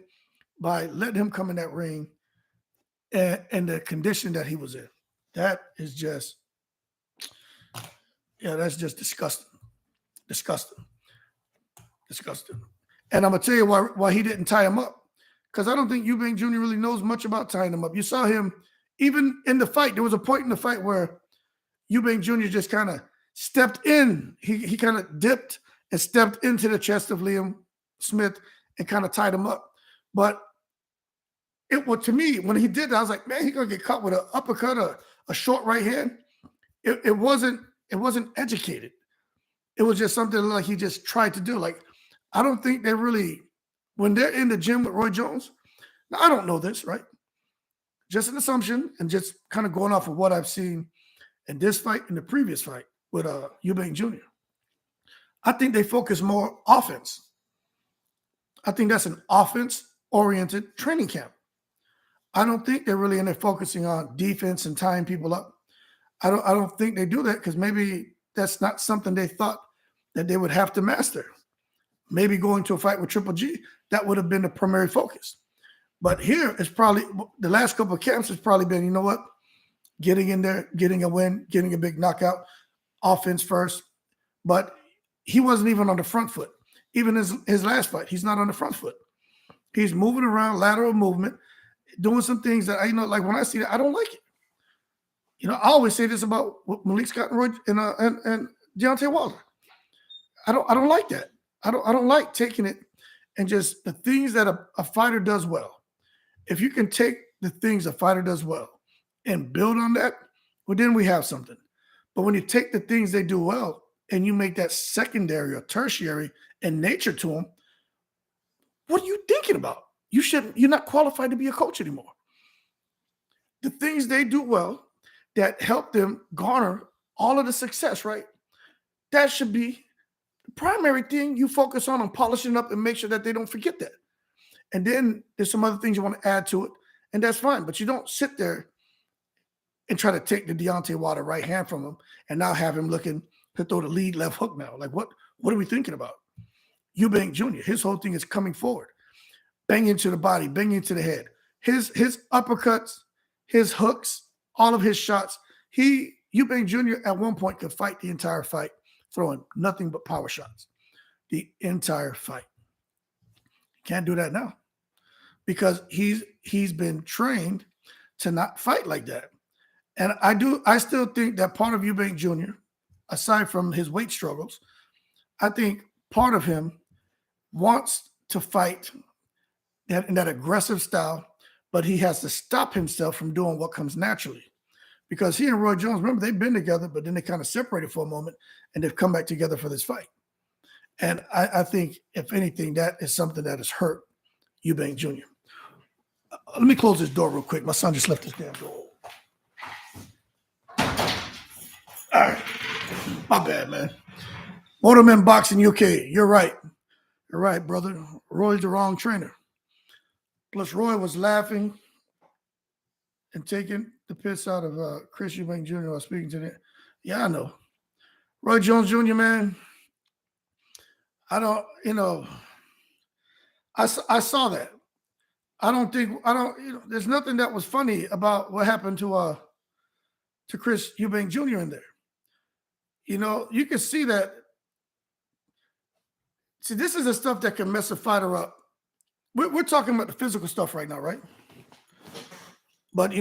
by letting him come in that ring and the condition that he was in. That is just, that's just disgusting. Disgusting. And I'm going to tell you why he didn't tie him up. Because I don't think Eubank Jr. really knows much about tying him up. You saw him, even in the fight, there was a point in the fight where Eubank Jr. just kind of stepped in. He kind of dipped and stepped into the chest of Liam Smith and kind of tied him up. But to me, when he did that, I was like, man, he's going to get caught with an uppercut or a short right hand. It wasn't educated. It was just something like he just tried to do. Like, I don't think they really, when they're in the gym with Roy Jones, Now, I don't know this, right? Just an assumption and just kind of going off of what I've seen in this fight and the previous fight with Eubank Jr. I think they focus more offense. I think that's an offense-oriented training camp. I don't think they're really in there focusing on defense and tying people up. I don't think they do that because maybe that's not something they thought that they would have to master. Maybe going to a fight with Triple G, that would have been the primary focus. But here, it's probably the last couple of camps has probably been, you know what, getting in there, getting a win, getting a big knockout, offense first. But he wasn't even on the front foot. Even his last fight, he's not on the front foot. He's moving around, lateral movement, doing some things that like when I see that, I don't like it. I always say this about Malik Scott and Deontay Wilder. I don't like that. I don't like taking it and just the things that a fighter does well. If you can take the things a fighter does well and build on that, well, then we have something. But when you take the things they do well and you make that secondary or tertiary in nature to them, what are you thinking about? You're not qualified to be a coach anymore. The things they do well that help them garner all of the success, right? That should be the primary thing you focus on polishing up and make sure that they don't forget that. And then there's some other things you want to add to it, and that's fine. But you don't sit there and try to take the Deontay Wilder right hand from him and now have him looking to throw the lead left hook now. Like, what are we thinking about? Eubank Jr., his whole thing is coming forward, banging to the body, banging to the head. His uppercuts, his hooks, all of his shots. Eubank Jr. at one point could fight the entire fight, throwing nothing but power shots. The entire fight. Can't do that now because he's been trained to not fight like that. And I still think that part of Eubank Jr., aside from his weight struggles, I think part of him wants to fight in that aggressive style, but he has to stop himself from doing what comes naturally. Because he and Roy Jones, remember, they've been together, but then they kind of separated for a moment, and they've come back together for this fight. And I think, if anything, that is something that has hurt Eubank Jr. Let me close this door real quick. My son just left this damn door. All right. My bad, man. Motorman Boxing UK. You're right. You're right, brother. Roy's the wrong trainer. Plus, Roy was laughing and taking the piss out of Chris Eubank Jr. while speaking to them. Yeah, I know. Roy Jones Jr., man. I saw that. There's nothing that was funny about what happened to Chris Eubank Jr. in there. You can see that. See, this is the stuff that can mess a fighter up. We're talking about the physical stuff right now, right? But,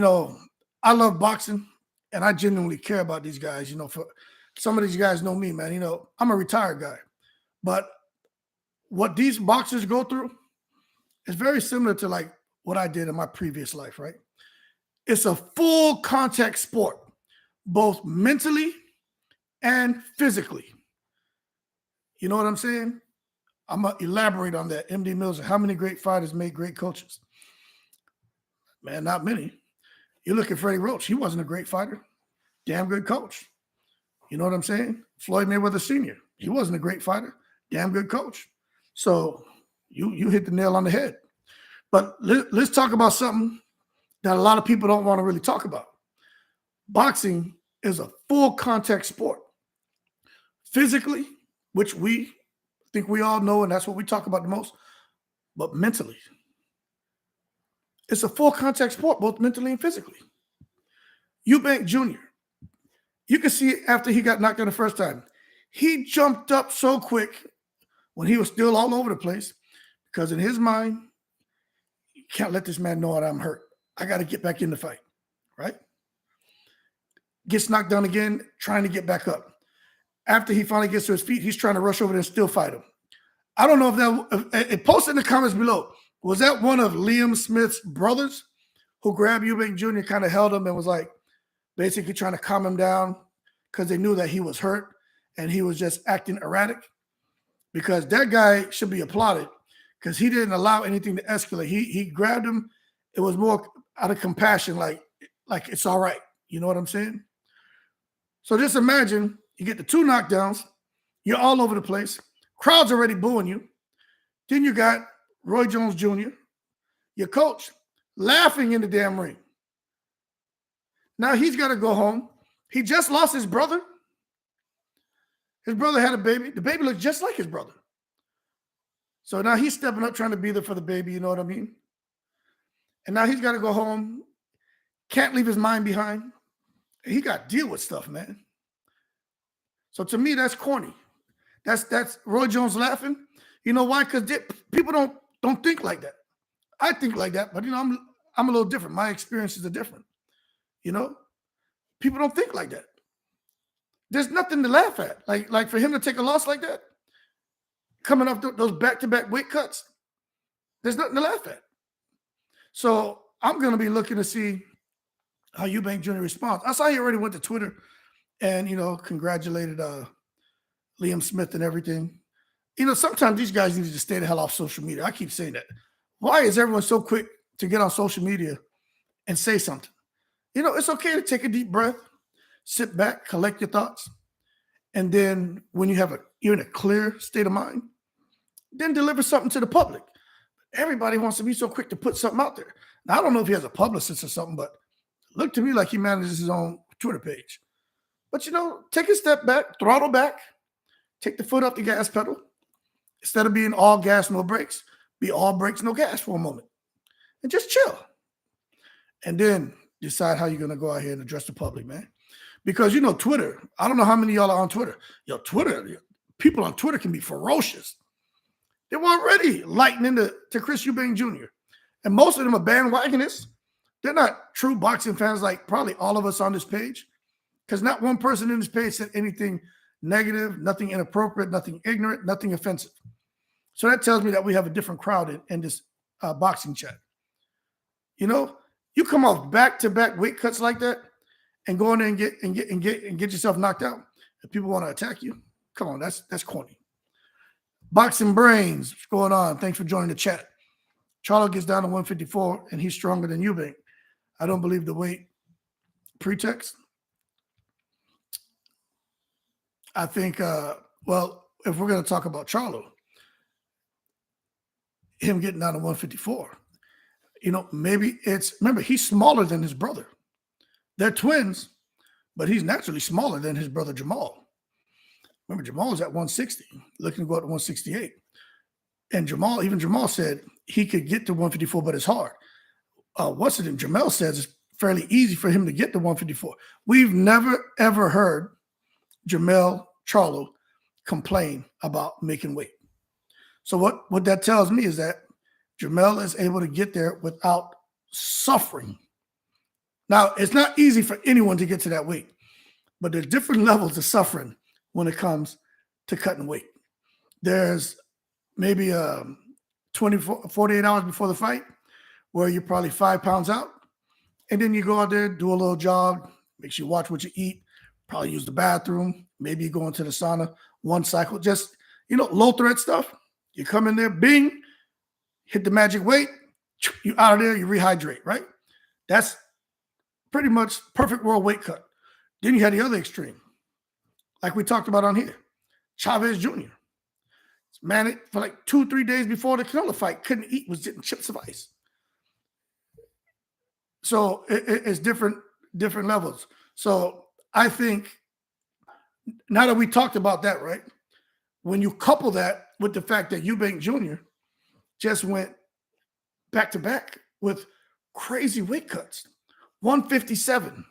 I love boxing, and I genuinely care about these guys. For some of these guys know me, man. I'm a retired guy. But what these boxers go through is very similar to like what I did in my previous life, right? It's a full contact sport, both mentally and physically. You know what I'm saying? I'm going to elaborate on that. MD Mills, how many great fighters made great coaches? Man, not many. You look at Freddie Roach. He wasn't a great fighter. Damn good coach. You know what I'm saying? Floyd Mayweather Sr. He wasn't a great fighter. Damn good coach. So you hit the nail on the head. But let's talk about something that a lot of people don't want to really talk about. Boxing is a full contact sport. Physically, which we think we all know, and that's what we talk about the most, but mentally. It's a full contact sport, both mentally and physically. Eubank Jr., you can see after he got knocked out the first time, he jumped up so quick when he was still all over the place because in his mind, you can't let this man know that I'm hurt. I got to get back in the fight, right? Gets knocked down again, trying to get back up. After he finally gets to his feet, he's trying to rush over there and still fight him. I don't know if post in the comments below, was that one of Liam Smith's brothers who grabbed Eubank Jr., kind of held him and was like basically trying to calm him down because they knew that he was hurt and he was just acting erratic? Because that guy should be applauded because he didn't allow anything to escalate. He grabbed him It was more out of compassion, like it's all right. You know what I'm saying? So just imagine you get the 2 knockdowns, you're all over the place, crowd's already booing you. Then you got Roy Jones Jr., your coach, laughing in the damn ring. Now he's got to go home. He just lost his brother. His brother had a baby. The baby looked just like his brother. So now he's stepping up, trying to be there for the baby. You know what I mean? And now he's got to go home. Can't leave his mind behind. He got to deal with stuff, man. So to me, that's corny. That's Roy Jones laughing. You know why? Because people don't think like that. I think like that, but I'm a little different. My experiences are different. You know, people don't think like that. There's nothing to laugh at. Like for him to take a loss like that, coming off those back-to-back weight cuts, there's nothing to laugh at. So I'm going to be looking to see how Eubank Jr. responds. I saw he already went to Twitter and, congratulated Liam Smith and everything. Sometimes these guys need to stay the hell off social media. I keep saying that. Why is everyone so quick to get on social media and say something? It's okay to take a deep breath, sit back, collect your thoughts, and then when you're in a clear state of mind, then deliver something to the public. Everybody wants to be so quick to put something out there. Now, I don't know if he has a publicist or something, but it looked to me like he manages his own Twitter page. But, take a step back, throttle back, take the foot off the gas pedal. Instead of being all gas, no brakes, be all brakes, no gas for a moment. And just chill. And then decide how you're going to go out here and address the public, man. Because, Twitter, I don't know how many of y'all are on Twitter. People on Twitter can be ferocious. They were already lighting into Chris Eubank Jr. And most of them are bandwagonists. They're not true boxing fans like probably all of us on this page. Because not one person in this page said anything negative, nothing inappropriate, nothing ignorant, nothing offensive. So that tells me that we have a different crowd in this boxing chat. You come off back-to-back weight cuts like that and go in there and get yourself knocked out. If people want to attack you, come on, that's corny. Boxing Brains, what's going on? Thanks for joining the chat. Charlo gets down to 154 and he's stronger than Eubank. I don't believe the weight pretext. I think, if we're going to talk about Charlo, him getting down to 154, maybe remember, he's smaller than his brother. They're twins, but he's naturally smaller than his brother Jamal. Remember, Jamal was at 160, looking to go up to 168. And Jamal said he could get to 154, but it's hard. Jamel says it's fairly easy for him to get to 154. We've never, ever heard Jamel Charlo complain about making weight. So what that tells me is that Jamel is able to get there without suffering. Now, it's not easy for anyone to get to that weight, but there's different levels of suffering when it comes to cutting weight. There's maybe 48 hours before the fight where you're probably 5 pounds out, and then you go out there, do a little jog, make sure you watch what you eat, probably use the bathroom, maybe you go into the sauna, one cycle, just, low threat stuff. You come in there, bing, hit the magic weight, you out of there, you rehydrate, right? That's pretty much perfect world weight cut. Then you had the other extreme, like we talked about on here, Chavez Jr. Man, for like 2-3 days before the Canelo fight, couldn't eat, was getting chips of ice. So it's different levels. So I think now that we talked about that, right? When you couple that with the fact that Eubank Jr. just went back-to-back with crazy weight cuts, 157.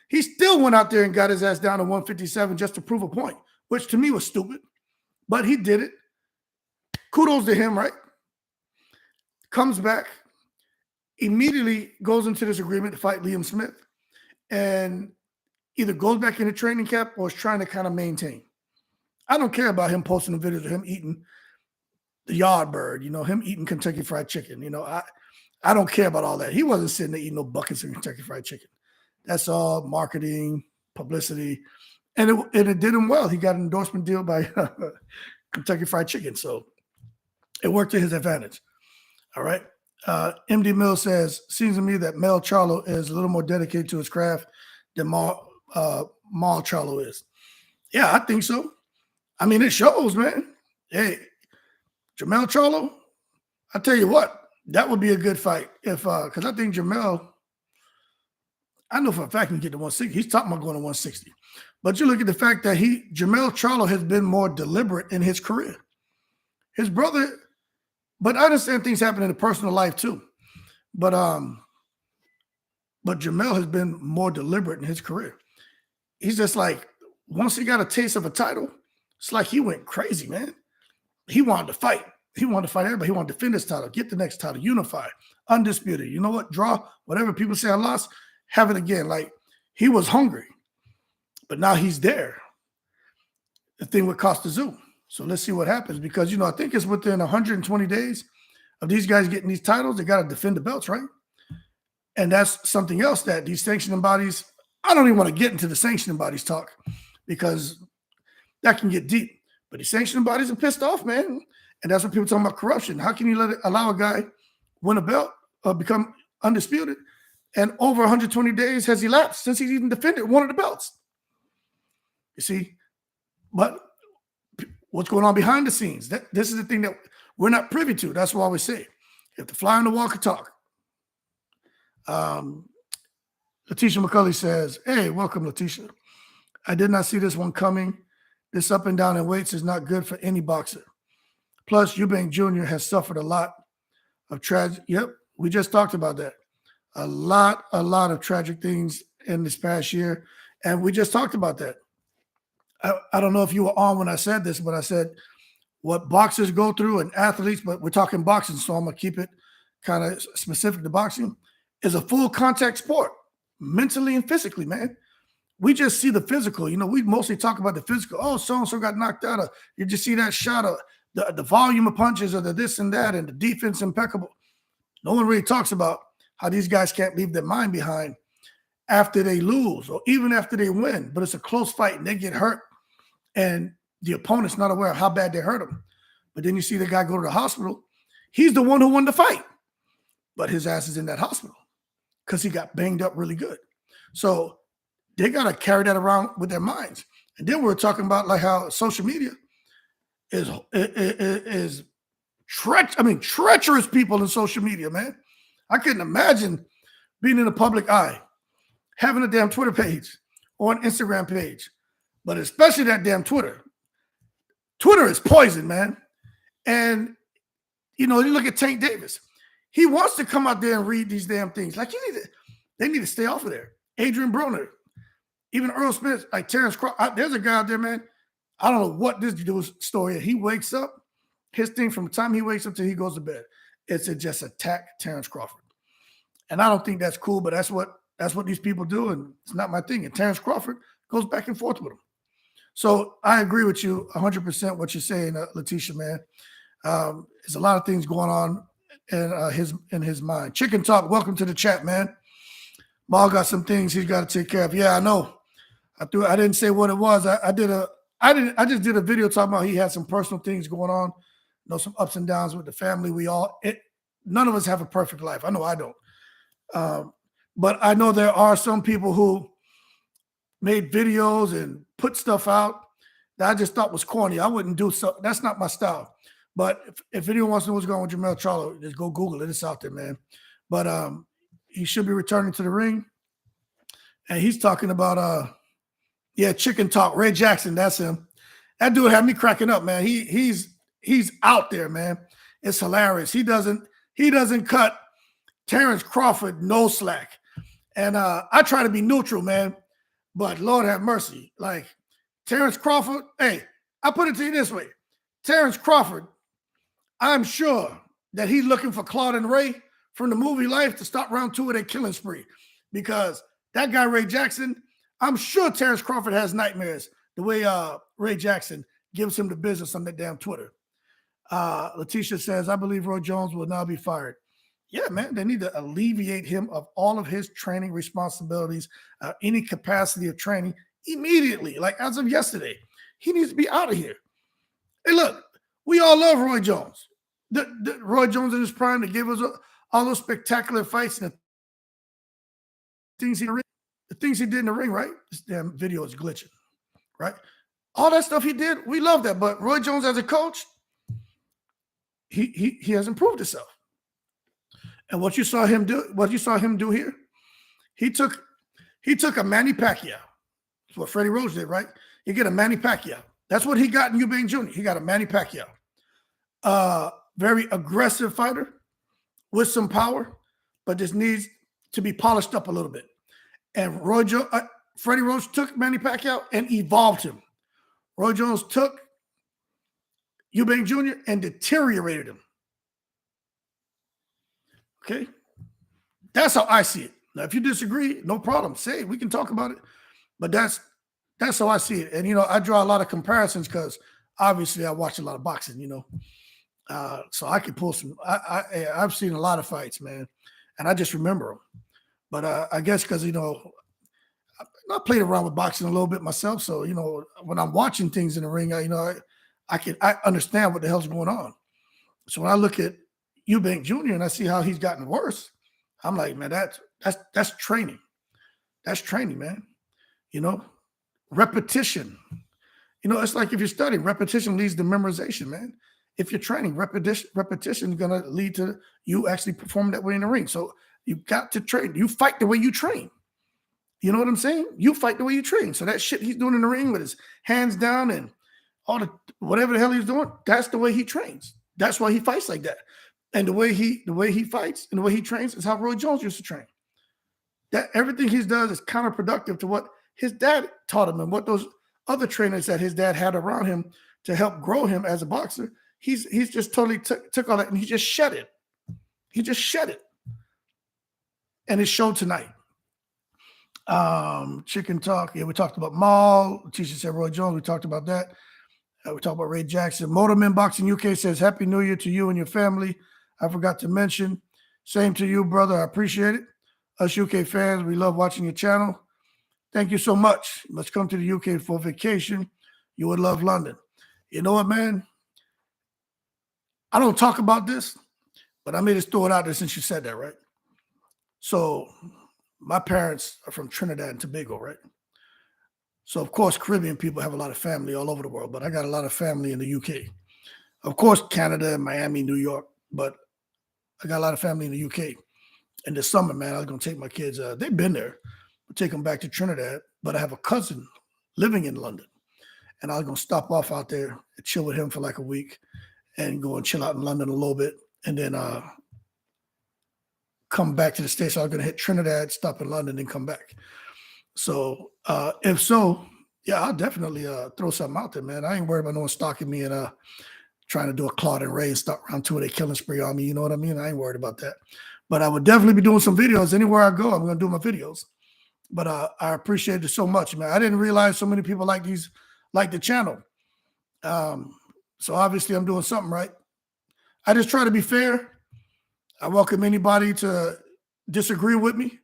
He still went out there and got his ass down to 157 just to prove a point, which to me was stupid. But he did it. Kudos to him, right? Comes back, immediately goes into this agreement to fight Liam Smith, and either goes back into training camp or is trying to kind of maintain. I don't care about him posting the videos of him eating the yard bird, him eating Kentucky Fried Chicken. I don't care about all that. He wasn't sitting there eating no buckets of Kentucky Fried Chicken. That's all marketing, publicity, and it did him well. He got an endorsement deal by Kentucky Fried Chicken, so it worked to his advantage. All right. MD Mill says, seems to me that Mel Charlo is a little more dedicated to his craft than Mal Charlo is. Yeah, I think so. I mean, it shows, man. Hey, Jamel Charlo, I tell you what, that would be a good fight if because I think Jamel, I know for a fact he can get to 160. He's talking about going to 160. But you look at the fact that Jamel Charlo has been more deliberate in his career. His brother, but I understand things happen in the personal life too. But Jamel has been more deliberate in his career. He's just like, once he got a taste of a title, it's like he went crazy, man. He wanted to fight. He wanted to fight everybody. He wanted to defend his title, get the next title, unify, undisputed. You know what? Draw, whatever people say I lost, have it again. Like, he was hungry. But now he's there. The thing with Costa Zoo. So let's see what happens. Because, I think it's within 120 days of these guys getting these titles, they got to defend the belts, right? And that's something else that these sanctioning bodies, I don't even want to get into the sanctioning bodies talk because that can get deep. But these sanctioning bodies are pissed off, man. And that's what people talking about corruption. How can you allow a guy win a belt or become undisputed? And over 120 days has elapsed since he's even defended one of the belts. You see? But what's going on behind the scenes? This is the thing that we're not privy to. That's why we say, if the fly on the wall could talk. Letitia McCulley says, hey, welcome, Letitia. I did not see this one coming. This up and down in weights is not good for any boxer. Plus, Eubank Jr. has suffered a lot of tragic. Yep, we just talked about that. A lot of tragic things in this past year. And we just talked about that. I don't know if you were on when I said this, but I said what boxers go through and athletes, but we're talking boxing, so I'm going to keep it kind of specific to boxing, is a full contact sport, mentally and physically, man. We just see the physical. We mostly talk about the physical. Oh, so-and-so got knocked out. Or you just see that shot of the volume of punches or the this and that and the defense impeccable. No one really talks about how these guys can't leave their mind behind after they lose or even after they win. But it's a close fight and they get hurt and the opponent's not aware of how bad they hurt him. But then you see the guy go to the hospital. He's the one who won the fight. But his ass is in that hospital because he got banged up really good. So they got to carry that around with their minds. And then we're talking about like how social media is treacherous people in social media, man. I couldn't imagine being in the public eye, having a damn Twitter page or an Instagram page, but especially that damn Twitter. Twitter is poison, man. And, you look at Tank Davis. He wants to come out there and read these damn things. Like, they need to stay off of there. Adrian Broner, even Earl Smith, like Terrence Crawford. There's a guy out there, man. I don't know what this dude's story is. He wakes up, his thing from the time he wakes up till he goes to bed, it's to just attack Terrence Crawford. And I don't think that's cool, but that's what these people do, and it's not my thing. And Terrence Crawford goes back and forth with him. So I agree with you 100% what you're saying, Letitia, man. There's a lot of things going on in his mind. Chicken Talk, welcome to the chat, man. Maul got some things he's got to take care of. Yeah, I know. I didn't say what it was. I just did a video talking about he had some personal things going on, some ups and downs with the family. None of us have a perfect life. I know I don't. But I know there are some people who made videos and put stuff out that I just thought was corny. I wouldn't do so. That's not my style. But if anyone wants to know what's going on with Jamel Charlo, just go Google it. It's out there, man. But he should be returning to the ring. And he's talking about Chicken Talk. Ray Jackson, that's him. That dude had me cracking up, man. He's out there, man. It's hilarious. He doesn't cut Terrence Crawford no slack. And I try to be neutral, man. But Lord have mercy. Like Terrence Crawford, hey, I put it to you this way. Terrence Crawford, I'm sure that he's looking for Claude and Ray from the movie Life to stop round 2 of their killing spree. Because that guy, Ray Jackson, I'm sure Terrence Crawford has nightmares the way Ray Jackson gives him the business on that damn Twitter. Letitia says, I believe Roy Jones will now be fired. Yeah, man, they need to alleviate him of all of his training responsibilities, any capacity of training immediately, like as of yesterday. He needs to be out of here. Hey, look, we all love Roy Jones. Roy Jones in his prime that gave us all those spectacular fights and the things he did in the ring, right? This damn video is glitching, right? All that stuff he did, we love that. But Roy Jones as a coach, he has improved himself. And what you saw him do here, he took a Manny Pacquiao. That's what Freddie Roach did, right? You get a Manny Pacquiao. That's what he got in Eubank Jr. He got a Manny Pacquiao. Very aggressive fighter with some power, but just needs to be polished up a little bit. And Freddie Roach took Manny Pacquiao and evolved him. Roy Jones took Eubank Jr. and deteriorated him. Okay? That's how I see it. Now, if you disagree, no problem. Say it. We can talk about it. But that's how I see it. And, I draw a lot of comparisons because obviously I watch a lot of boxing, so I can pull some. I've seen a lot of fights, man, and I just remember them. But I guess because, I played around with boxing a little bit myself. So, when I'm watching things in the ring, I understand what the hell's going on. So when I look at Eubank Jr. and I see how he's gotten worse, I'm like, man, that's training. That's training, man. Repetition. It's like if you're studying, repetition leads to memorization, man. If you're training, repetition is going to lead to you actually performing that way in the ring. So you got to train. You fight the way you train. You know what I'm saying? You fight the way you train. So that shit he's doing in the ring with his hands down and all the whatever the hell he's doing, that's the way he trains. That's why he fights like that. And the way he fights and the way he trains is how Roy Jones used to train. That everything he does is counterproductive to what his dad taught him and what those other trainers that his dad had around him to help grow him as a boxer. He's just totally took all that and he just shed it. He just shed it. And it showed tonight. Chicken Talk. Yeah, we talked about Maul. Teacher said Roy Jones. We talked about that. We talked about Ray Jackson. Motorman Boxing UK says, Happy New Year to you and your family. I forgot to mention. Same to you, brother. I appreciate it. Us UK fans, we love watching your channel. Thank you so much. Let's come to the UK for vacation. You would love London. You know what, man? I don't talk about this, but I may just throw it out there since you said that, right? So my parents are from Trinidad and Tobago, right? So, of course, Caribbean people have a lot of family all over the world, but I got a lot of family in the UK. Of course, Canada, Miami, New York, but I got a lot of family in the UK. In the summer, man, I was going to take my kids. They've been there. I'll take them back to Trinidad, but I have a cousin living in London, and I was going to stop off out there and chill with him for like a week and go and chill out in London a little bit, and then come back to the States. So I was going to hit Trinidad, stop in London, and come back. So if so, yeah, I'll definitely throw something out there, man. I ain't worried about no one stalking me and trying to do a Claude and Ray and start round two of their killing spree on me. You know what I mean? I ain't worried about that. But I would definitely be doing some videos. Anywhere I go, I'm going to do my videos. But I appreciate it so much, man. I didn't realize so many people like the channel. So obviously I'm doing something right. I just try to be fair. I welcome anybody to disagree with me.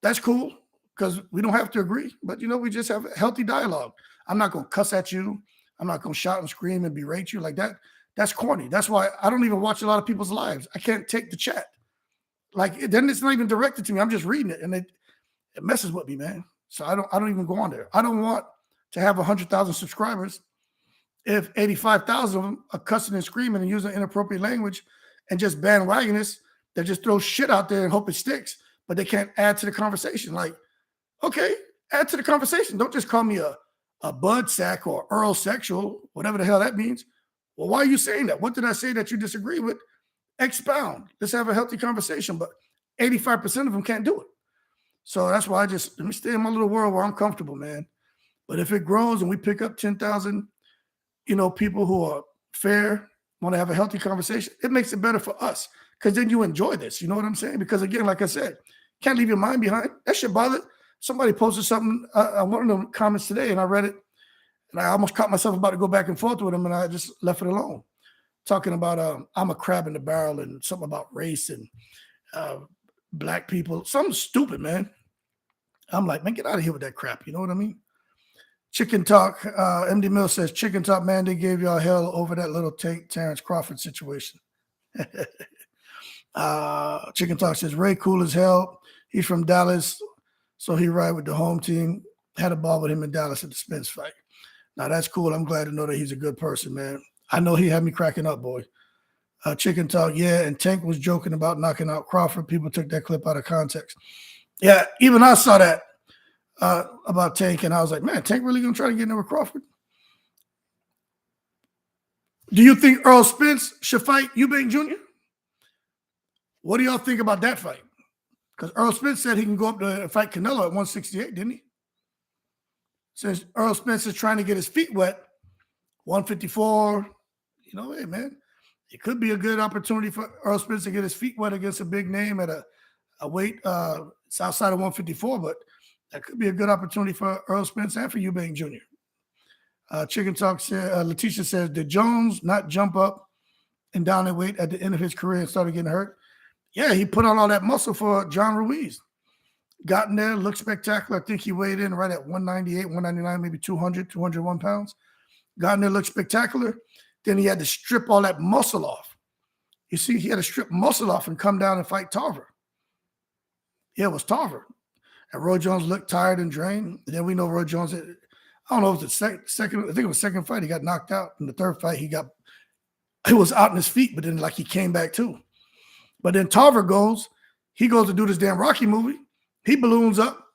That's cool because we don't have to agree. But, we just have a healthy dialogue. I'm not going to cuss at you. I'm not going to shout and scream and berate you like that. That's corny. That's why I don't even watch a lot of people's lives. I can't take the chat. Like, then it's not even directed to me. I'm just reading it, and it messes with me, man. So I don't even go on there. I don't want to have 100,000 subscribers if 85,000 of them are cussing and screaming and using inappropriate language and just bandwagonists that just throw shit out there and hope it sticks, but they can't add to the conversation. Like, okay, add to the conversation. Don't just call me a bud sack or Earl sexual, whatever the hell that means. Well, why are you saying that? What did I say that you disagree with? Expound. Let's have a healthy conversation. But 85% of them can't do it. So that's why let me stay in my little world where I'm comfortable, man. But if it grows and we pick up 10,000, people who are fair, want to have a healthy conversation, it makes it better for us because then you enjoy this. You know what I'm saying? Because again, like I said, can't leave your mind behind. That shit bothered. Somebody posted something on one of the comments today and I read it and I almost caught myself about to go back and forth with him and I just left it alone. Talking about I'm a crab in the barrel and something about race and black people. Something stupid, man. I'm like, man, get out of here with that crap. You know what I mean? Chicken Talk. MD Mill says, Chicken Talk, man, they gave y'all hell over that little Terrence Crawford situation. Chicken Talk says, Ray cool as hell. He's from Dallas, so he ride with the home team. Had a ball with him in Dallas at the Spence fight. Now, that's cool. I'm glad to know that he's a good person, man. I know he had me cracking up, boy. Chicken Talk, yeah, and Tank was joking about knocking out Crawford. People took that clip out of context. Yeah, even I saw that about Tank, and I was like, man, Tank really going to try to get in with Crawford? Do you think Earl Spence should fight Eubank Jr.? What do y'all think about that fight? Because Earl Spence said he can go up to fight Canelo at 168, didn't he? Since Earl Spence is trying to get his feet wet, 154, you know, hey, man, it could be a good opportunity for Earl Spence to get his feet wet against a big name at a weight it's outside of 154, but that could be a good opportunity for Earl Spence and for Eubank Jr. Chicken Talk said, Letitia says, did Jones not jump up and down in weight at the end of his career and started getting hurt? Yeah, he put on all that muscle for John Ruiz. Got in there, looked spectacular. I think he weighed in right at 198, 199, maybe 200, 201 pounds. Got in there, looked spectacular. Then he had to strip all that muscle off. You see, he had to strip muscle off and come down and fight Tarver. Yeah, it was Tarver. And Roy Jones looked tired and drained. And then we know Roy Jones, I don't know if it was the second, I think it was the second fight, he got knocked out. In the third fight, he was out in his feet, but then like he came back too. But then Tarver goes to do this damn Rocky movie. He balloons up.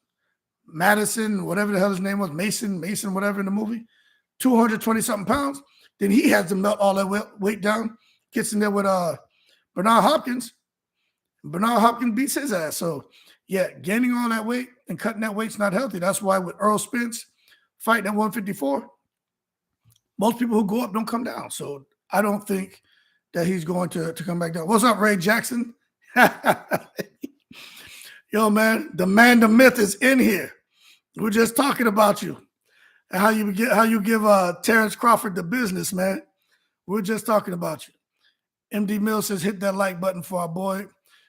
Madison, whatever the hell his name was, Mason, whatever in the movie, 220-something pounds. Then he has to melt all that weight down, gets in there with Bernard Hopkins. Bernard Hopkins beats his ass. So, yeah, gaining all that weight and cutting that weight's not healthy. That's why with Earl Spence fighting at 154, most people who go up don't come down. So I don't think that he's going to come back down. What's up, Ray Jackson? Yo, man, the myth is in here. We're just talking about you and how you give Terrence Crawford the business, man. We're just talking about you. MD Mills says, hit that like button for our boy.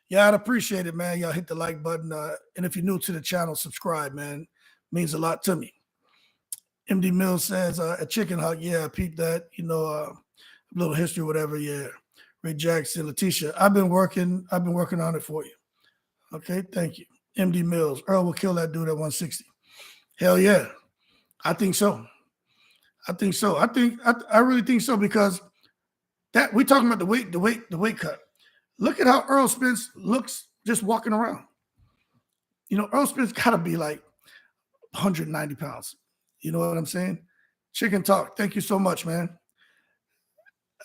Yeah, I'd appreciate it, man. Y'all hit the like button. And if you're new to the channel, subscribe, man. Means a lot to me. MD Mills says, a chicken hug. Yeah, peep that. You know, a little history, whatever. Yeah. Ray Jackson, Letitia. I've been working on it for you. Okay, thank you. MD Mills. Earl will kill that dude at 160. Hell yeah. I think so. I really think so, because that we're talking about the weight cut. Look at how Earl Spence looks just walking around. You know, Earl Spence gotta be like 190 pounds. You know what I'm saying? Chicken Talk. Thank you so much, man.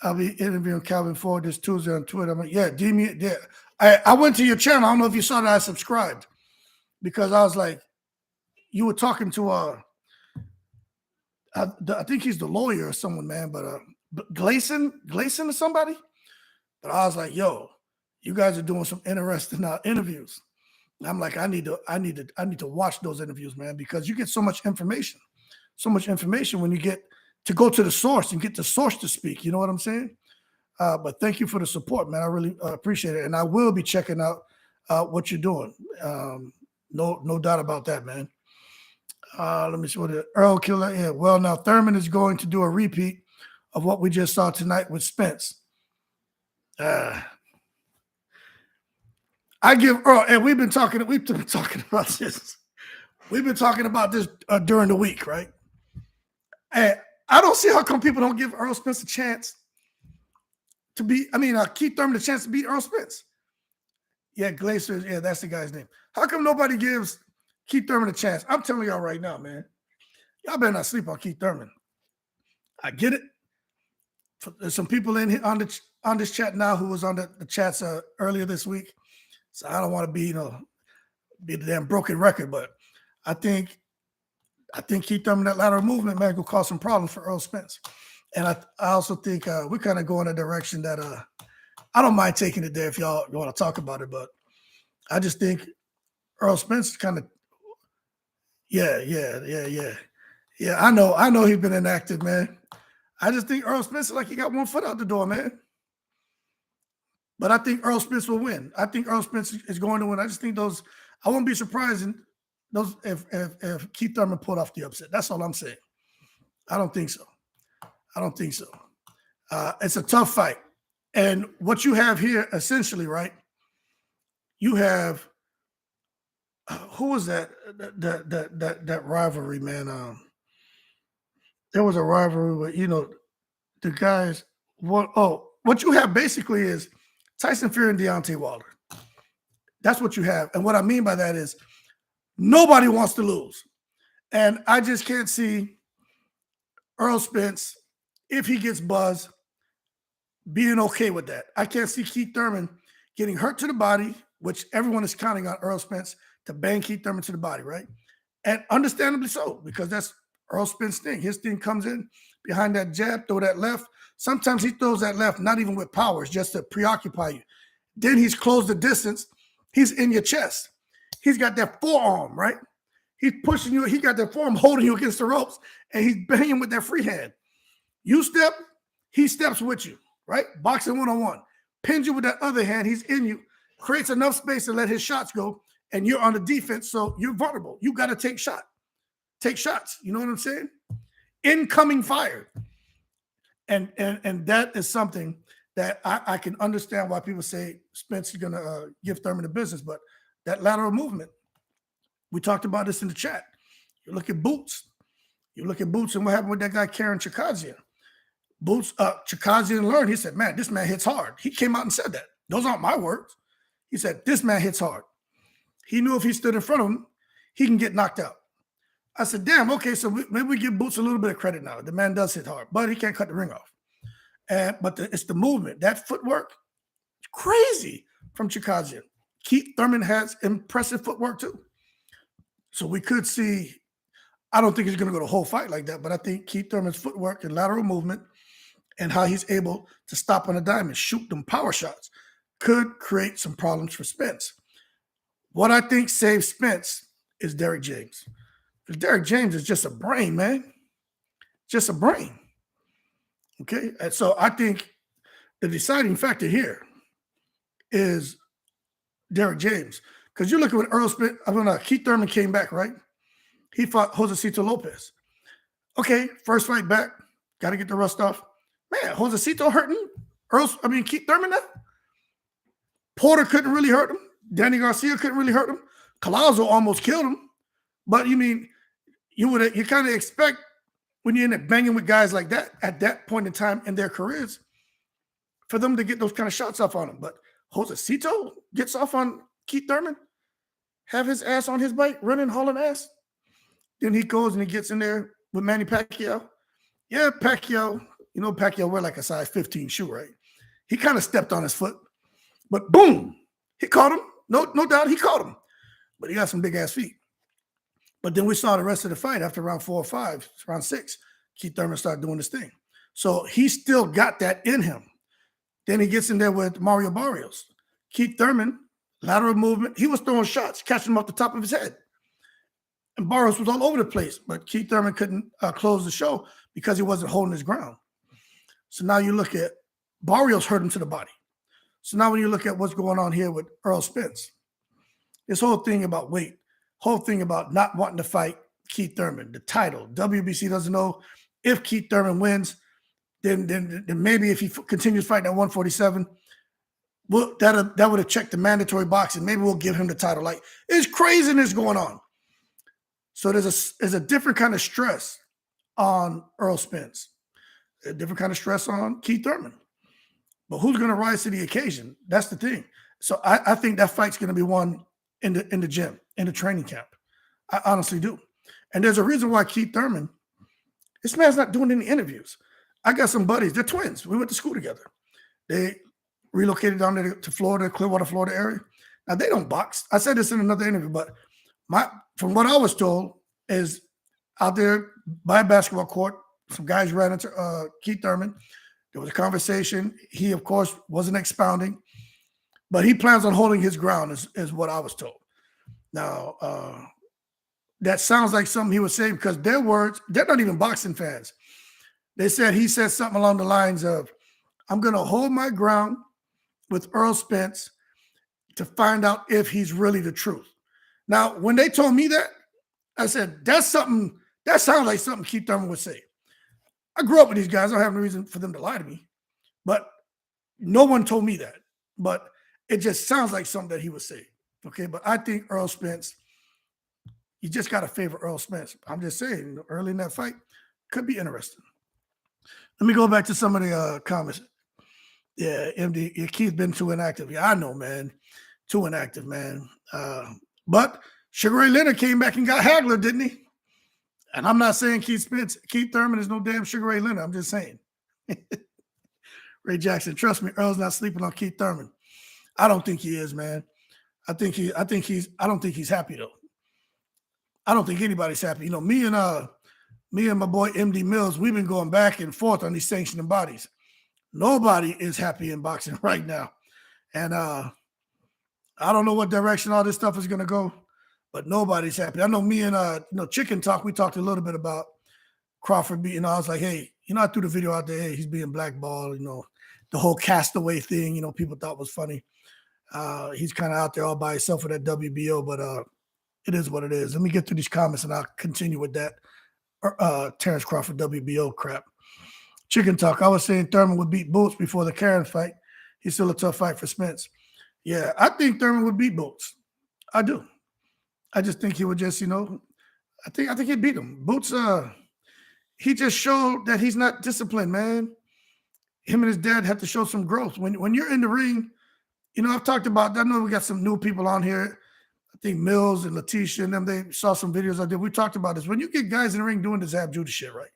I'll be interviewing Calvin Ford this Tuesday on Twitter. I'm like, yeah, DM, yeah. I went to your channel. I don't know if you saw that I subscribed, because I was like, you were talking to I think he's the lawyer or someone, man, but Gleason or somebody. But I was like, yo, you guys are doing some interesting interviews. And I'm like, I need to watch those interviews, man, because you get so much information when you get to go to the source and get the source to speak. You know what I'm saying? But thank you for the support, man. I really appreciate it. And I will be checking out what you're doing. No doubt about that, man. Let me see what Earl Killer. Yeah. Well, now Thurman is going to do a repeat of what we just saw tonight with Spence. I give Earl, and we've been talking about this. We've been talking about this during the week, right? And I don't see how come people don't give Earl Spence a chance to beat. Keith Thurman a chance to beat Earl Spence. Yeah, Glacier. Yeah, that's the guy's name. How come nobody gives Keith Thurman a chance? I'm telling y'all right now, man. Y'all better not sleep on Keith Thurman. I get it. There's some people in here on this chat now who was on the chats earlier this week. So I don't want to be the damn broken record, but I think Keith Thurman, that lateral movement, man, could cause some problems for Earl Spence. And I also think we kind of go in a direction that I don't mind taking it there if y'all want to talk about it, but I just think Earl Spence kind of, yeah. I know he's been inactive, man. I just think Earl Spence is like he got one foot out the door, man. But I think Earl Spence will win. I think Earl Spence is going to win. I just think I won't be surprised if Keith Thurman pulled off the upset. That's all I'm saying. I don't think so. It's a tough fight. And what you have here, essentially, right, you have who was that that rivalry, man? There was a rivalry with the guys. What you have basically is Tyson Fury and Deontay Wilder. That's what you have, and what I mean by that is nobody wants to lose, and I just can't see Earl Spence, if he gets buzzed, being okay with that. I can't see Keith Thurman getting hurt to the body, which everyone is counting on Earl Spence to bang Keith Thurman to the body, right? And understandably so, because that's Earl Spence's thing. His thing comes in behind that jab, throw that left. Sometimes he throws that left, not even with power, it's just to preoccupy you. Then he's closed the distance. He's in your chest. He's got that forearm, right? He's pushing you. He got that forearm holding you against the ropes, and he's banging with that free hand. You step, he steps with you, right? Boxing one-on-one. Pins you with that other hand. He's in you. Creates enough space to let his shots go, and you're on the defense, so you're vulnerable. You got to take shots. You know what I'm saying? Incoming fire. And that is something that I can understand why people say Spence is going to give Thurman the business, but that lateral movement, we talked about this in the chat. You look at Boots. You look at Boots and what happened with that guy, Karen Chikazian. Boots, Chikazian learned. He said, man, this man hits hard. He came out and said that. Those aren't my words. He said, this man hits hard. He knew if he stood in front of him, he can get knocked out. I said, damn, okay, so maybe we give Boots a little bit of credit now. The man does hit hard, but he can't cut the ring off. But it's the movement, that footwork, crazy from Chikazian. Keith Thurman has impressive footwork too. So we could see, I don't think he's going to go the whole fight like that, but I think Keith Thurman's footwork and lateral movement and how he's able to stop on a dime and shoot them power shots could create some problems for Spence. What I think saves Spence is Derrick James. Because Derrick James is just a brain, man. Just a brain. Okay? And so I think the deciding factor here is Derrick James. Because you look at when Keith Thurman came back, right? He fought Josecito Lopez. Okay, first fight back. Got to get the rust off. Man, Josecito hurting Keith Thurman now? Porter couldn't really hurt him. Danny Garcia couldn't really hurt him. Collazo almost killed him. But you kind of expect when you end up banging with guys like that at that point in time in their careers for them to get those kind of shots off on him. But Josecito gets off on Keith Thurman, have his ass on his bike, running, hauling ass. Then he goes and he gets in there with Manny Pacquiao. Yeah, Pacquiao, Pacquiao wear like a size 15 shoe, right? He kind of stepped on his foot, but boom, he caught him. No doubt he caught him, but he got some big ass feet. But then we saw the rest of the fight after round 4 or 5, round 6, Keith Thurman started doing this thing. So he still got that in him. Then he gets in there with Mario Barrios. Keith Thurman, lateral movement, he was throwing shots, catching them off the top of his head. And Barrios was all over the place, but Keith Thurman couldn't close the show because he wasn't holding his ground. So now you look at Barrios hurt him to the body. So now when you look at what's going on here with Earl Spence, this whole thing about weight, whole thing about not wanting to fight Keith Thurman, the title, WBC doesn't know if Keith Thurman wins, then maybe if he continues fighting at 147, that would have checked the mandatory boxing. Maybe we'll give him the title. Like, it's craziness going on. So there's a different kind of stress on Earl Spence, a different kind of stress on Keith Thurman. But who's going to rise to the occasion? That's the thing. So I think that fight's going to be won in the gym, in the training camp. I honestly do. And there's a reason why Keith Thurman, this man's not doing any interviews. I got some buddies. They're twins. We went to school together. They relocated down there to Florida, Clearwater, Florida area. Now, they don't box. I said this in another interview, but from what I was told is out there by a basketball court, some guys ran into Keith Thurman. There was a conversation. He, of course, wasn't expounding, but he plans on holding his ground is what I was told. Now, that sounds like something he would say because their words, they're not even boxing fans. He said something along the lines of, I'm going to hold my ground with Earl Spence to find out if he's really the truth. Now, when they told me that, I said, that sounds like something Keith Thurman would say. I grew up with these guys. I don't have no reason for them to lie to me, but no one told me that. But It just sounds like something that he would say. Okay, but I think Earl Spence, you just got to favor Earl Spence. I'm just saying, early in that fight, could be interesting. Let me go back to some of the comments. Yeah, MD, your key's been too inactive. Yeah, I know, man. Too inactive, man. But Sugar Ray Leonard came back and got Hagler, didn't he? And I'm not saying Keith Thurman is no damn Sugar Ray Leonard. I'm just saying. Ray Jackson, trust me, Earl's not sleeping on Keith Thurman. I don't think he is, man. I don't think he's happy though. I don't think anybody's happy. You know, me and my boy MD Mills, we've been going back and forth on these sanctioning bodies. Nobody is happy in boxing right now. And I don't know what direction all this stuff is going to go, but nobody's happy. I know me and Chicken Talk, we talked a little bit about Crawford beating. I was like, hey, I threw the video out there. Hey, he's being blackballed. The whole castaway thing. People thought was funny. He's kind of out there all by himself with that WBO, but it is what it is. Let me get through these comments and I'll continue with that Terrence Crawford WBO crap. Chicken Talk. I was saying Thurman would beat Boots before the Karen fight. He's still a tough fight for Spence. Yeah, I think Thurman would beat Boots. I do. I just think he would just, I think he'd beat him. Boots, he just showed that he's not disciplined, man. Him and his dad had to show some growth. When you're in the ring, I've talked about, I know we got some new people on here. I think Mills and Letitia and them, they saw some videos I did. We talked about this. When you get guys in the ring doing this Ab Judah shit, right?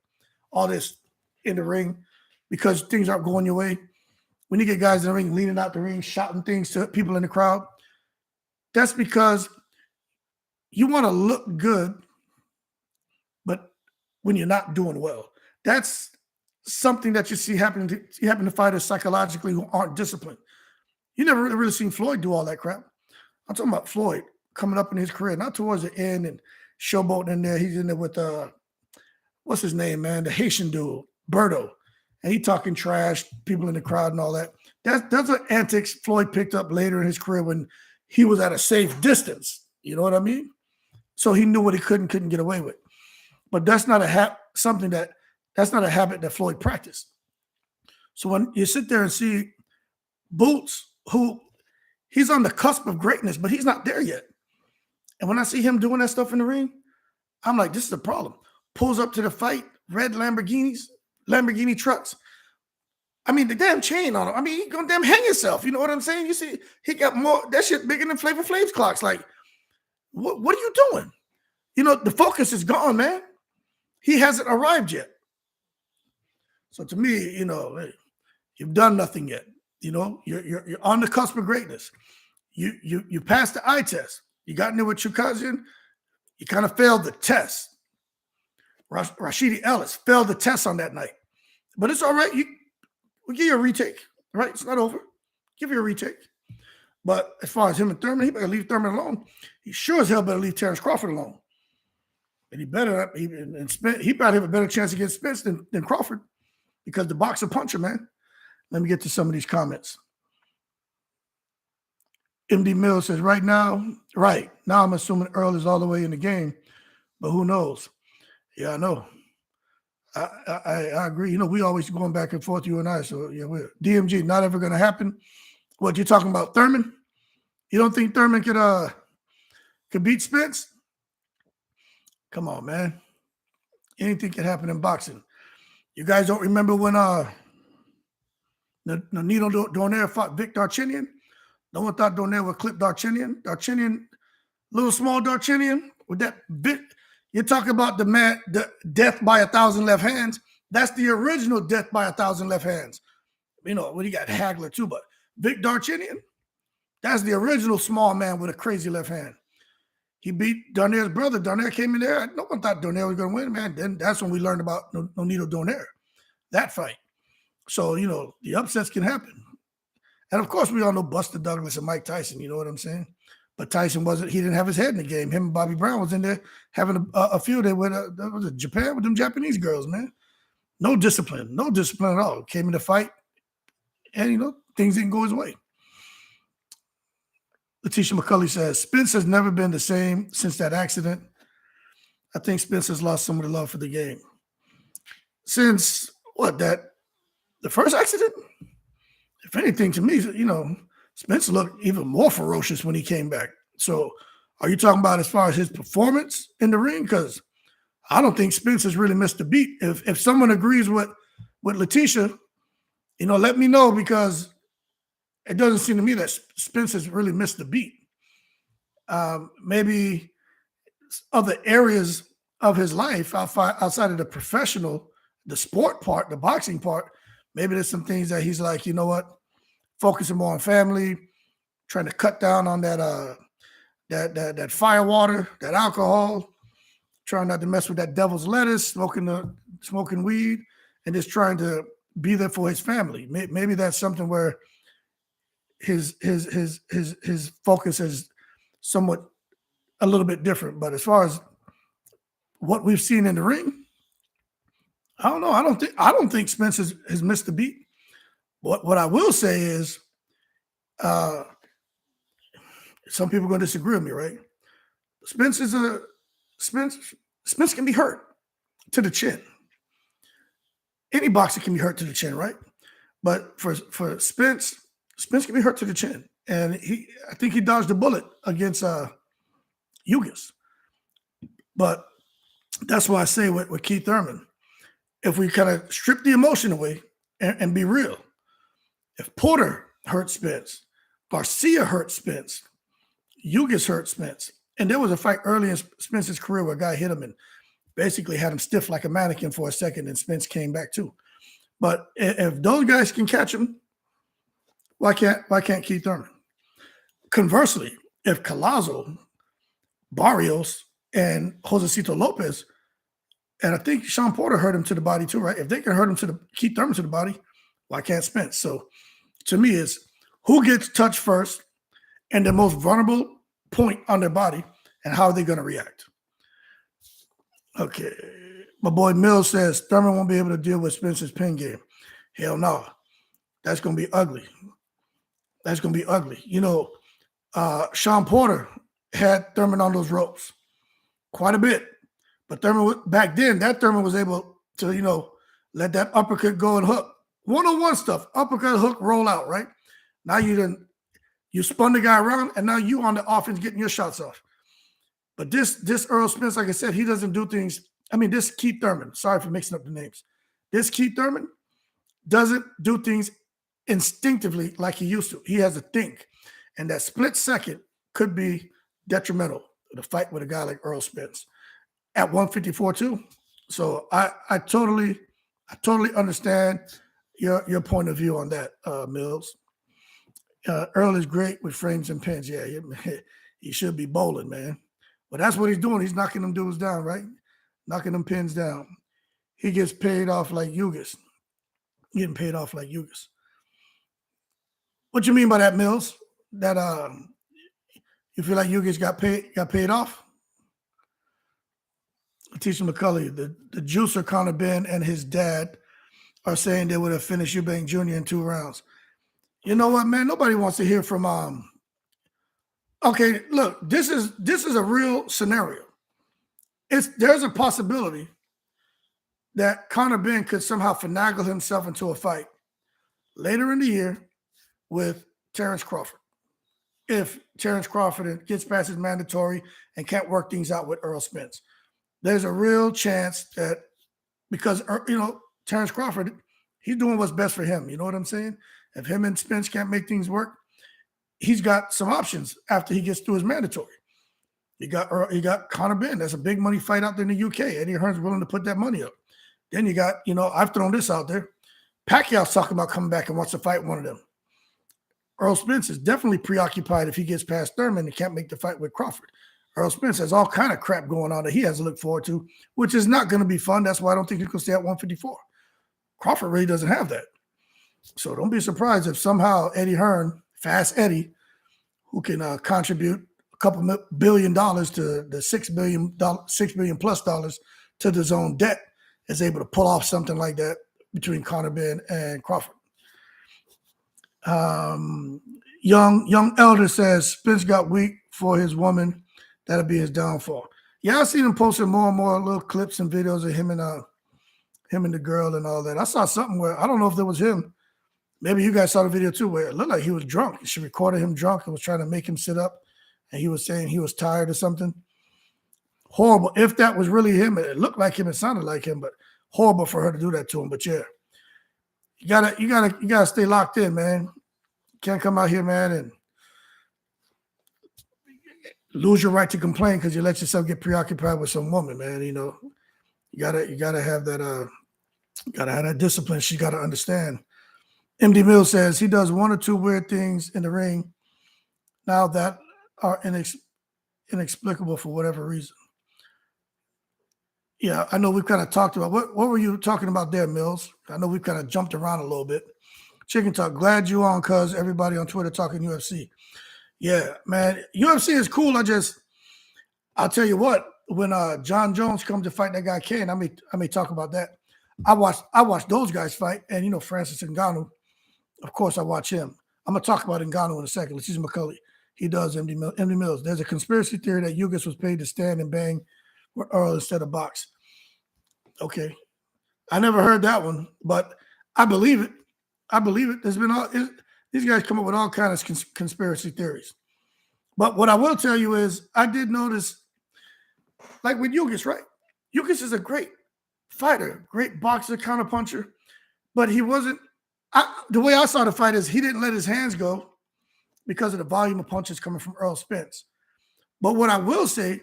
All this in the ring because things aren't going your way. When you get guys in the ring, leaning out the ring, shouting things to people in the crowd, that's because you want to look good, but when you're not doing well. That's something that you see happen to fighters psychologically who aren't disciplined. You never really seen Floyd do all that crap. I'm talking about Floyd coming up in his career, not towards the end and showboating in there. He's in there with, what's his name, man? The Haitian dude, Berto. And he talking trash, people in the crowd and all that. That's what antics Floyd picked up later in his career when he was at a safe distance. You know what I mean? So he knew what he couldn't get away with. But that's not that's not a habit that Floyd practiced. So when you sit there and see Boots, who he's on the cusp of greatness, but he's not there yet. And when I see him doing that stuff in the ring, I'm like, this is a problem. Pulls up to the fight, red Lamborghini trucks. I mean, the damn chain on him. I mean, he gonna damn hang himself. You know what I'm saying? You see, he got more, that shit bigger than Flavor Flav's clocks. Like, what are you doing? The focus is gone, man. He hasn't arrived yet. So to me, hey, you've done nothing yet. You're on the cusp of greatness. You passed the eye test. You got in there with your cousin. You kind of failed the test. Rashidi Ellis failed the test on that night. But it's all right. We'll give you a retake, right? It's not over. Give you a retake. But as far as him and Thurman, he better leave Thurman alone. He sure as hell better leave Terrence Crawford alone. And he probably have a better chance against Spence than Crawford because the boxer puncher, man. Let me get to some of these comments. MD Mills says, right now I'm assuming Earl is all the way in the game, but who knows? Yeah, I know. I agree. We always going back and forth, you and I. So yeah, we're DMG, not ever going to happen. What, you're talking about Thurman? You don't think Thurman could beat Spence? Come on, man. Anything can happen in boxing. You guys don't remember when Nonito Donaire fought Vic Darchinyan? No one thought Donaire would clip Darchinyan. Little small Darchinyan with that Vic. You're talking about the death by 1,000 left hands. That's the original death by 1,000 left hands. When he got Hagler too, but Vic Darchinyan, that's the original small man with a crazy left hand. He beat Donaire's brother. Donaire came in there. No one thought Donaire was going to win, man. Then that's when we learned about Nonito Donaire, that fight. So, the upsets can happen. And, of course, we all know Buster Douglas and Mike Tyson. You know what I'm saying? But Tyson he didn't have his head in the game. Him and Bobby Brown was in there having a feud there with Japan with them Japanese girls, man. No discipline at all. Came in the fight, and, things didn't go his way. Letitia McCulley says, Spence has never been the same since that accident. I think Spence has lost some of the love for the game. Since, the first accident? If anything, to me, Spence looked even more ferocious when he came back. So are you talking about as far as his performance in the ring? Because I don't think Spence has really missed a beat. If someone agrees with Letitia, let me know, because it doesn't seem to me that Spence has really missed a beat. Maybe other areas of his life outside of the professional, the sport part, the boxing part, maybe there's some things that he's like, you know what, focusing more on family, trying to cut down on that fire water, that alcohol, trying not to mess with that devil's lettuce, smoking weed, and just trying to be there for his family. Maybe that's something where his focus is somewhat a little bit different. But as far as what we've seen in the ring, I don't know. I don't think Spence has missed a beat. What I will say is, some people are going to disagree with me, right? Spence can be hurt to the chin. Any boxer can be hurt to the chin, right? But for Spence can be hurt to the chin. And I think he dodged a bullet against Ugas. But that's why I say with Keith Thurman, if we kind of strip the emotion away and be real, if Porter hurt Spence, Garcia hurt Spence, Ugas hurt Spence, and there was a fight early in Spence's career where a guy hit him and basically had him stiff like a mannequin for a second, and Spence came back too. But if those guys can catch him, why can't Keith Thurman? Conversely, if Collazo, Barrios, and Josecito Lopez, and I think Sean Porter hurt him to the body too, right? If they can hurt him Keith Thurman to the body, why can't Spence? So to me, it's who gets touched first and the most vulnerable point on their body, and how are they going to react? Okay. My boy Mills says Thurman won't be able to deal with Spence's pin game. Hell no. That's going to be ugly. That's going to be ugly. Sean Porter had Thurman on those ropes quite a bit. But Thurman, back then, Thurman was able to, let that uppercut go and hook. One-on-one stuff, uppercut, hook, roll out, right? Now you spun the guy around, and now you on the offense getting your shots off. But this Earl Spence, like I said, he doesn't do things. I mean, this Keith Thurman, sorry for mixing up the names. This Keith Thurman doesn't do things instinctively like he used to. He has to think. And that split second could be detrimental to the fight with a guy like Earl Spence at 154 too. So I totally understand your point of view on that, Mills. Earl is great with frames and pins. Yeah, he should be bowling, man. But that's what he's doing. He's knocking them dudes down, right? Knocking them pins down. He gets paid off like Ugas. Getting paid off like Ugas. What you mean by that, Mills? That you feel like Ugas got paid off? Letitia McCulley, the juicer Conor Ben and his dad are saying they would have finished Eubank Jr. in 2 rounds. You know what, man? Nobody wants to hear from okay, look, this is a real scenario. There's a possibility that Conor Ben could somehow finagle himself into a fight later in the year with Terrence Crawford. If Terrence Crawford gets past his mandatory and can't work things out with Earl Spence, there's a real chance that, because Terrence Crawford, he's doing what's best for him. You know what I'm saying? If him and Spence can't make things work, he's got some options after he gets through his mandatory. He got Conor Ben. That's a big money fight out there in the UK. Eddie Hearn's willing to put that money up. Then you got, I've thrown this out there. Pacquiao's talking about coming back and wants to fight one of them. Earl Spence is definitely preoccupied if he gets past Thurman and can't make the fight with Crawford. Earl Spence has all kind of crap going on that he has to look forward to, which is not going to be fun. That's why I don't think he can stay at 154. Crawford really doesn't have that. So don't be surprised if somehow Eddie Hearn, Fast Eddie, who can contribute a couple $1 billion to the $6 billion plus to the zone debt, is able to pull off something like that between Conor Ben and Crawford. Young Elder says Spence got weak for his woman. That'll be his downfall. Yeah, I've seen him posting more and more little clips and videos of him and the girl and all that. I saw something where, I don't know if it was him, Maybe you guys saw the video too, where it looked like he was drunk. She recorded him drunk and was trying to make him sit up, and he was saying he was tired or something. Horrible. If that was really him, it looked like him, it sounded like him, but horrible for her to do that to him. But yeah, you gotta stay locked in, man. You can't come out here, man, and lose your right to complain because you let yourself get preoccupied with some woman, man. You know, you gotta have that discipline. She gotta understand. MD Mills says he does one or two weird things in the ring now that are inexplicable for whatever reason. Yeah, I know we've kind of talked about what were you talking about there, Mills? I know we've kind of jumped around a little bit. Chicken Talk, glad you on, cuz everybody on Twitter talking UFC. Yeah, man, UFC is cool. I'll tell you what, when John Jones comes to fight that guy Kane, I may talk about that. I watched those guys fight, and you know Francis Ngannou, of course I watch him. I'm gonna talk about Ngannou in a second. Let's use McCulley. He does MD Mills. There's a conspiracy theory that Ugas was paid to stand and bang with Earl instead of box. Okay, I never heard that one, but I believe it. There's been these guys come up with all kinds of conspiracy theories. But what I will tell you is I did notice, like with Ugas, right? Ugas is a great fighter, great boxer, counterpuncher, but he wasn't. The way I saw the fight is he didn't let his hands go because of the volume of punches coming from Earl Spence. But what I will say,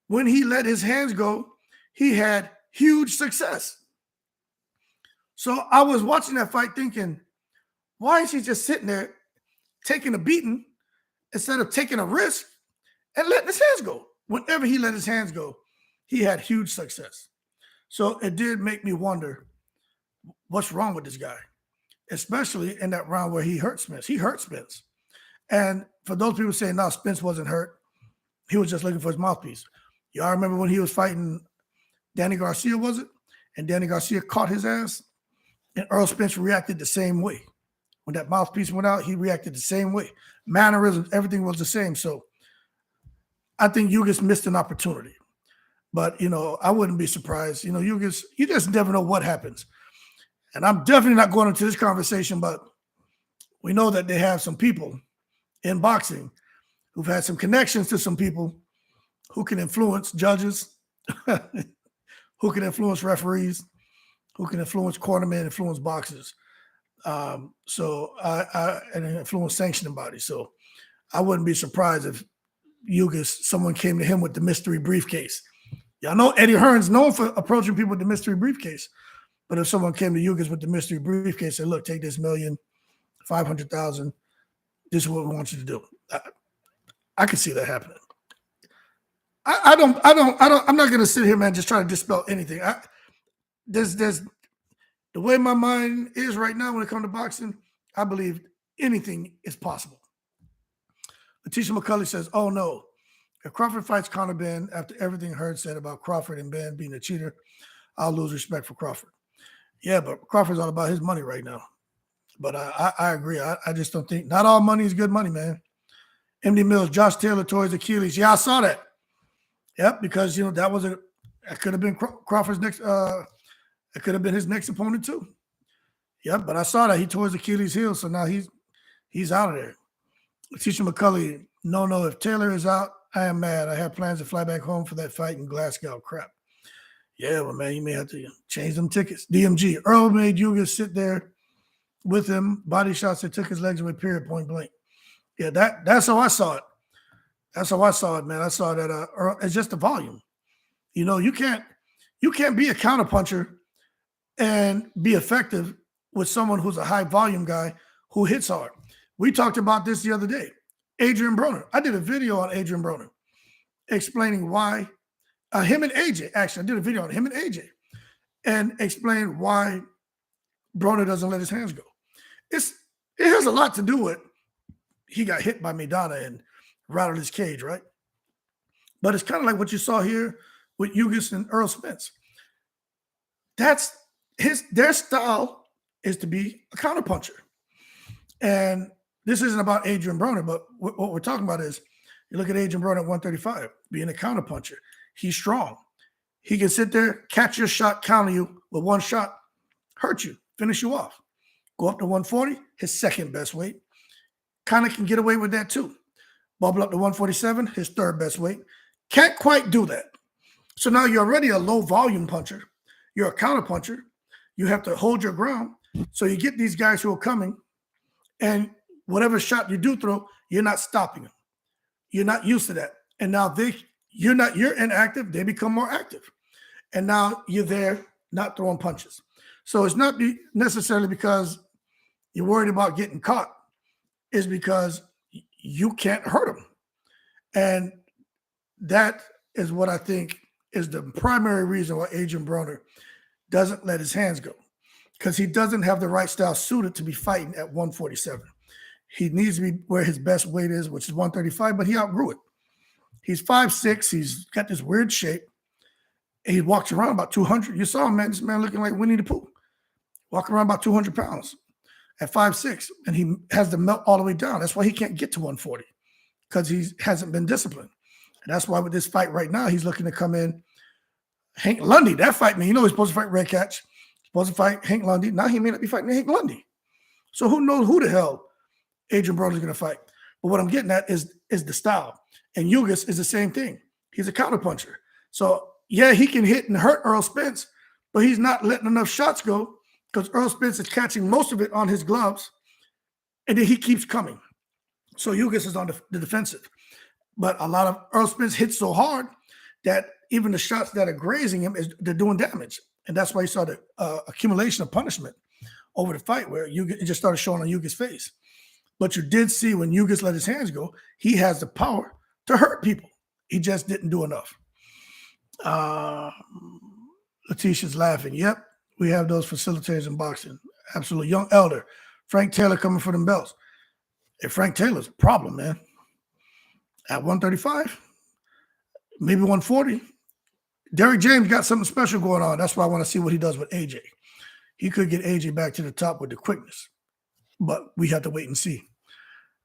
when he let his hands go, he had huge success. So I was watching that fight thinking, why is he just sitting there taking a beating instead of taking a risk and letting his hands go? Whenever he let his hands go, he had huge success. So it did make me wonder, what's wrong with this guy? Especially in that round where he hurt Spence. He hurt Spence. And for those people saying, no, Spence wasn't hurt, he was just looking for his mouthpiece. Y'all remember when he was fighting Danny Garcia, was it? And Danny Garcia caught his ass, and Earl Spence reacted the same way. When that mouthpiece went out, he reacted the same way. Mannerisms, everything was the same. So I think Ugas missed an opportunity. But, you know, I wouldn't be surprised. You know, Ugas, you just never know what happens. And I'm definitely not going into this conversation, but we know that they have some people in boxing who've had some connections to some people who can influence judges, who can influence referees, who can influence cornermen, influence boxers. And influence sanctioning bodies. So I wouldn't be surprised if Ugas, someone came to him with the mystery briefcase. Y'all know Eddie Hearn's known for approaching people with the mystery briefcase. But if someone came to Ugas with the mystery briefcase and said, look, take this $1,500,000, this is what we want you to do. I can see that happening. I'm not going to sit here, man, just try to dispel anything. There's the way my mind is right now when it comes to boxing, I believe anything is possible. Letitia McCulley says, oh no, if Crawford fights Conor Ben after everything Heard said about Crawford and Ben being a cheater, I'll lose respect for Crawford. Yeah, but Crawford's all about his money right now. But I agree. I just don't think, not all money is good money, man. MD Mills, Josh Taylor tore his Achilles. Yeah, I saw that. Yep, because, you know, that could have been Crawford's next, it could have been his next opponent too. Yep, but I saw that he tore his Achilles heel, so now he's out of there. Letitia McCulley, no, if Taylor is out, I am mad. I have plans to fly back home for that fight in Glasgow. Crap. Yeah, well, man, you may have to change them tickets. DMG, Earl made Ugas sit there with him, body shots that took his legs away, period, point blank. Yeah, that's how I saw it. That's how I saw it, man. I saw that Earl, it's just the volume. You know, you can't be a counterpuncher and be effective with someone who's a high volume guy who hits hard. We talked about this the other day. Adrian Broner. I did a video on Adrian Broner explaining why him and AJ. Actually, I did a video on him and AJ and explained why Broner doesn't let his hands go. It has a lot to do with he got hit by Maidana and rattled his cage, right? But it's kind of like what you saw here with Ugas and Earl Spence. Their style is to be a counterpuncher. And this isn't about Adrian Broner, but what we're talking about is you look at Adrian Broner at 135, being a counterpuncher. He's strong. He can sit there, catch your shot, counter you with one shot, hurt you, finish you off. Go up to 140, his second best weight. Kind of can get away with that too. Bubble up to 147, his third best weight. Can't quite do that. So now you're already a low volume puncher. You're a counter puncher. You have to hold your ground. So you get these guys who are coming, and whatever shot you do throw, you're not stopping them. You're not used to that. And now you're inactive, they become more active. And now you're there not throwing punches. So it's not necessarily because you're worried about getting caught. It's because you can't hurt them. And that is what I think is the primary reason why Adrian Broner doesn't let his hands go, because he doesn't have the right style suited to be fighting at 147. He needs to be where his best weight is, which is 135, but he outgrew it. He's 5'6". He's got this weird shape. He walks around about 200. You saw him, man. This man looking like Winnie the Pooh. Walking around about 200 pounds at 5'6", and he has to melt all the way down. That's why he can't get to 140, because he hasn't been disciplined. And that's why with this fight right now, he's looking to come in. Hank Lundy, that fight, man, he's supposed to fight Red Catch. Supposed to fight Hank Lundy. Now he may not be fighting Hank Lundy. So who knows who the hell Adrian Broner is going to fight. But what I'm getting at is the style. And Ugas is the same thing. He's a counterpuncher. So, yeah, he can hit and hurt Earl Spence, but he's not letting enough shots go because Earl Spence is catching most of it on his gloves, and then he keeps coming. So Ugas is on the defensive. But a lot of Earl Spence hits so hard that even the shots that are grazing him, they're doing damage. And that's why you saw the accumulation of punishment over the fight where it just started showing on Ugas' face. But you did see when Ugas let his hands go, he has the power to hurt people. He just didn't do enough. Letitia's laughing. Yep, we have those facilitators in boxing. Absolutely. Young Elder. Frank Taylor coming for them belts. Hey, Frank Taylor's a problem, man. At 135, maybe 140. Derrick James got something special going on. That's why I want to see what he does with AJ. He could get AJ back to the top with the quickness, but we have to wait and see.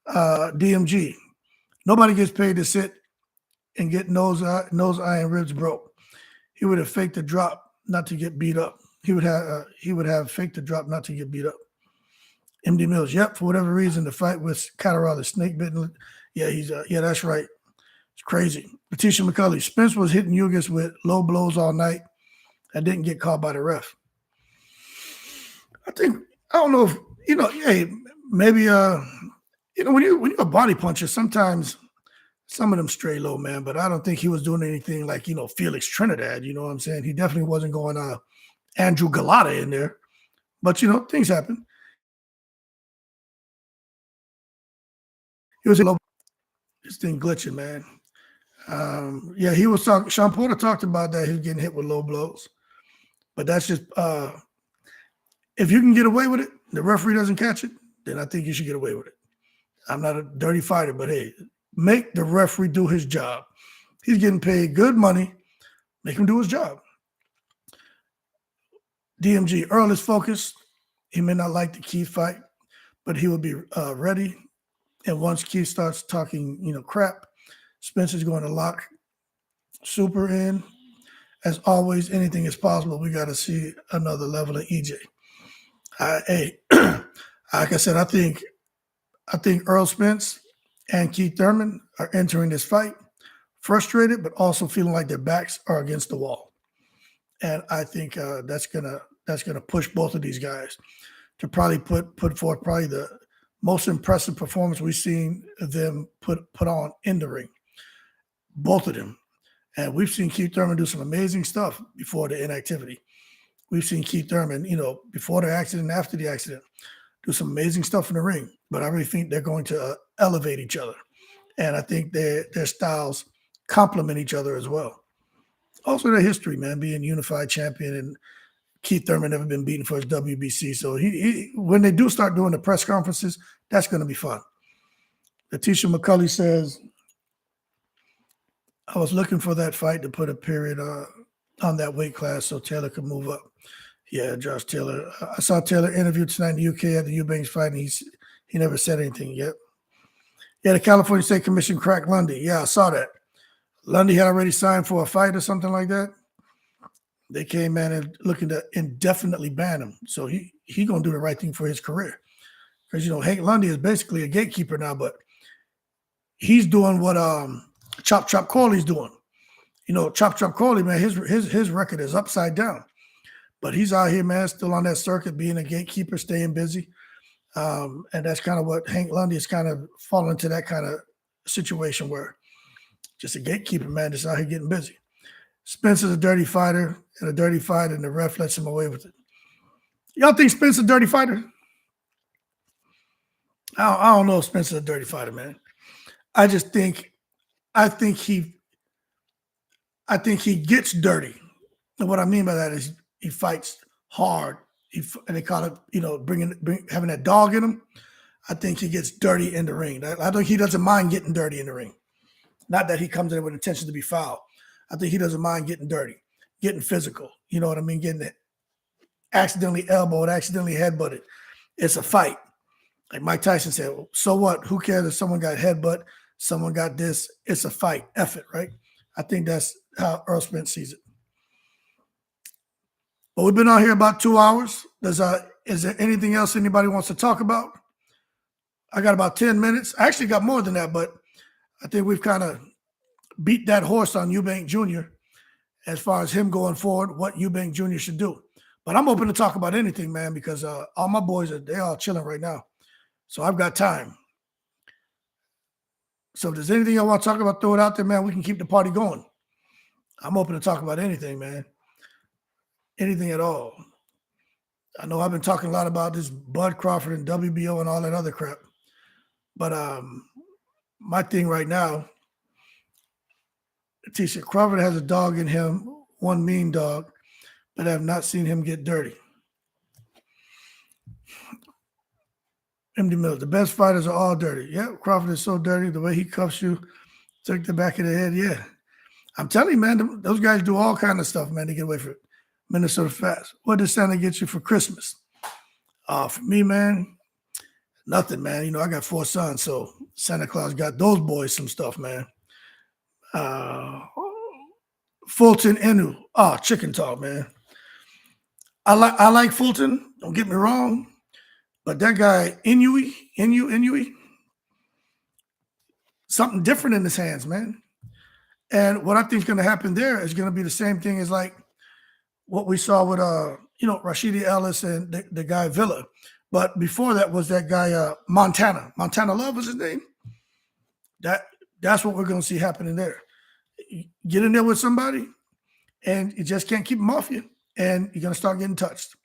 DMG. Nobody gets paid to sit and get nose, eye, and ribs broke. He would have faked the drop not to get beat up. He would have faked the drop not to get beat up. MD Mills. Yep, for whatever reason, the fight with Catterall is snake bitten. Yeah, that's right. It's crazy. Letitia McCulley. Spence was hitting Ugas with low blows all night. That didn't get caught by the ref. I don't know if, hey, maybe, when you're a body puncher, sometimes some of them stray low, man, but I don't think he was doing anything like, Felix Trinidad, you know what I'm saying? He definitely wasn't going Andrew Galata in there, but, things happen. He was low. This thing glitching, man. He was talking. Sean Porter talked about that. He was getting hit with low blows, but that's just if you can get away with it, the referee doesn't catch it, then I think you should get away with it. I'm not a dirty fighter, but hey, make the referee do his job. He's getting paid good money. Make him do his job. DMG, Earl is focused. He may not like the Keith fight, but he will be ready. And once Keith starts talking, crap, Spencer's going to lock Super in. As always, anything is possible. We got to see another level of EJ. Hey, like I said, I think Earl Spence and Keith Thurman are entering this fight frustrated, but also feeling like their backs are against the wall. And I think that's gonna push both of these guys to probably put forth probably the most impressive performance we've seen them put on in the ring. Both of them. And we've seen Keith Thurman do some amazing stuff before the inactivity. We've seen Keith Thurman, before the accident and after the accident, do some amazing stuff in the ring. But I really think they're going to elevate each other. And I think their styles complement each other as well. Also their history, man, being unified champion, and Keith Thurman never been beaten for his WBC. So he when they do start doing the press conferences, that's going to be fun. Letitia McCulley says, I was looking for that fight to put a period on that weight class so Taylor could move up. Yeah, Josh Taylor. I saw Taylor interviewed tonight in the UK at the Eubank fight, and he never said anything yet. Yeah, the California State Commission cracked Lundy. Yeah, I saw that. Lundy had already signed for a fight or something like that. They came in and looking to indefinitely ban him. So he gonna do the right thing for his career. Because Hank Lundy is basically a gatekeeper now, but he's doing what Chop Chop Corley's doing. Chop Chop Corley, man, his record is upside down. But he's out here, man, still on that circuit, being a gatekeeper, staying busy. And that's kind of what Hank Lundy is kind of falling into, that kind of situation where just a gatekeeper, man, that's out here getting busy. Spencer's a dirty fighter and a dirty fight, and the ref lets him away with it. Y'all think Spencer's a dirty fighter? I don't know if Spencer's a dirty fighter, man. I think he gets dirty. And what I mean by that is he fights hard. And they call it, having that dog in him. I think he gets dirty in the ring. I think he doesn't mind getting dirty in the ring. Not that he comes in with intention to be foul. I think he doesn't mind getting dirty, getting physical. You know what I mean? Getting it accidentally elbowed, accidentally headbutted. It's a fight. Like Mike Tyson said, so what? Who cares if someone got headbutt, someone got this? It's a fight. F it, right? I think that's how Earl Spence sees it. But we've been on here about 2 hours. Is there anything else anybody wants to talk about? I got about 10 minutes. I actually got more than that, but I think we've kind of beat that horse on Eubank Jr. as far as him going forward, what Eubank Jr. should do. But I'm open to talk about anything, man, because all my boys, they're all chilling right now. So I've got time. So if there's anything I want to talk about, throw it out there, man. We can keep the party going. I'm open to talk about anything, man. Anything at all. I know I've been talking a lot about this Bud Crawford and WBO and all that other crap. But my thing right now, Tisha Crawford has a dog in him, one mean dog, but I have not seen him get dirty. MD Mills, the best fighters are all dirty. Yeah, Crawford is so dirty. The way he cuffs you, took the back of the head. Yeah. I'm telling you, man, those guys do all kind of stuff, man, to get away from Minnesota Fast. What does Santa get you for Christmas? For me, man, nothing, man. I got 4 sons, so Santa Claus got those boys some stuff, man. Fulton Inu. Chicken talk, man. I like Fulton. Don't get me wrong. But that guy, Inu, something different in his hands, man. And what I think is going to happen there is going to be the same thing as like what we saw with, Rashidi Ellis and the guy Villa. But before that was that guy, Montana. Montana Love was his name. That's what we're going to see happening there. You get in there with somebody, and you just can't keep them off you, and you're going to start getting touched.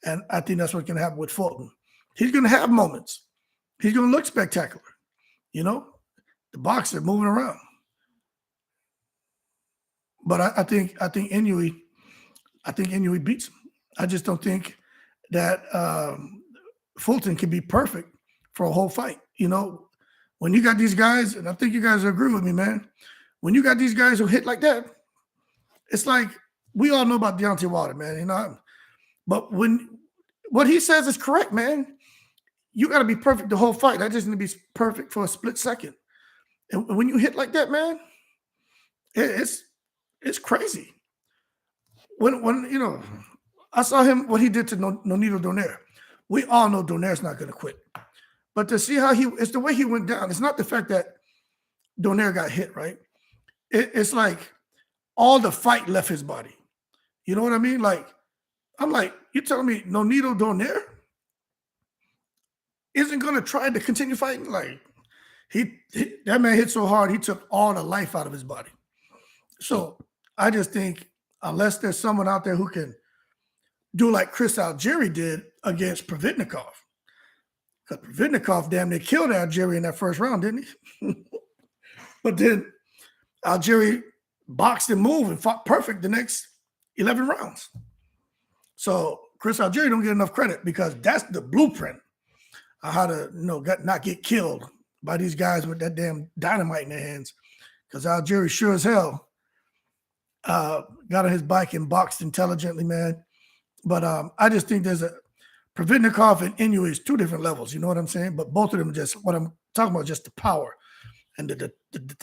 And I think that's what's going to happen with Fulton. He's going to have moments. He's going to look spectacular. The boxer moving around. But I think Inoue beats him. I just don't think that Fulton can be perfect for a whole fight. When you got these guys, and I think you guys agree with me, man. When you got these guys who hit like that, it's like we all know about Deontay Wilder, man. But when what he says is correct, man. You got to be perfect the whole fight. That doesn't need to be perfect for a split second. And when you hit like that, man, it's crazy. When I saw him, what he did to Nonito Donaire. We all know Donaire's not going to quit. But to see how it's the way he went down. It's not the fact that Donaire got hit, right? It's like all the fight left his body. You know what I mean? Like, I'm like, you're telling me Nonito Donaire isn't going to try to continue fighting? Like, that man hit so hard, he took all the life out of his body. So I just think unless there's someone out there who can do like Chris Algieri did against Providnikov, because Providnikov damn near killed Algieri in that first round, didn't he? But then Algieri boxed and moved and fought perfect the next 11 rounds. So Chris Algieri don't get enough credit because that's the blueprint of how to not get killed by these guys with that damn dynamite in their hands. Because Algieri sure as hell got on his bike and boxed intelligently, man. But I just think there's Providnikov and Inoue is 2 different levels. You know what I'm saying? But both of them what I'm talking about, just the power and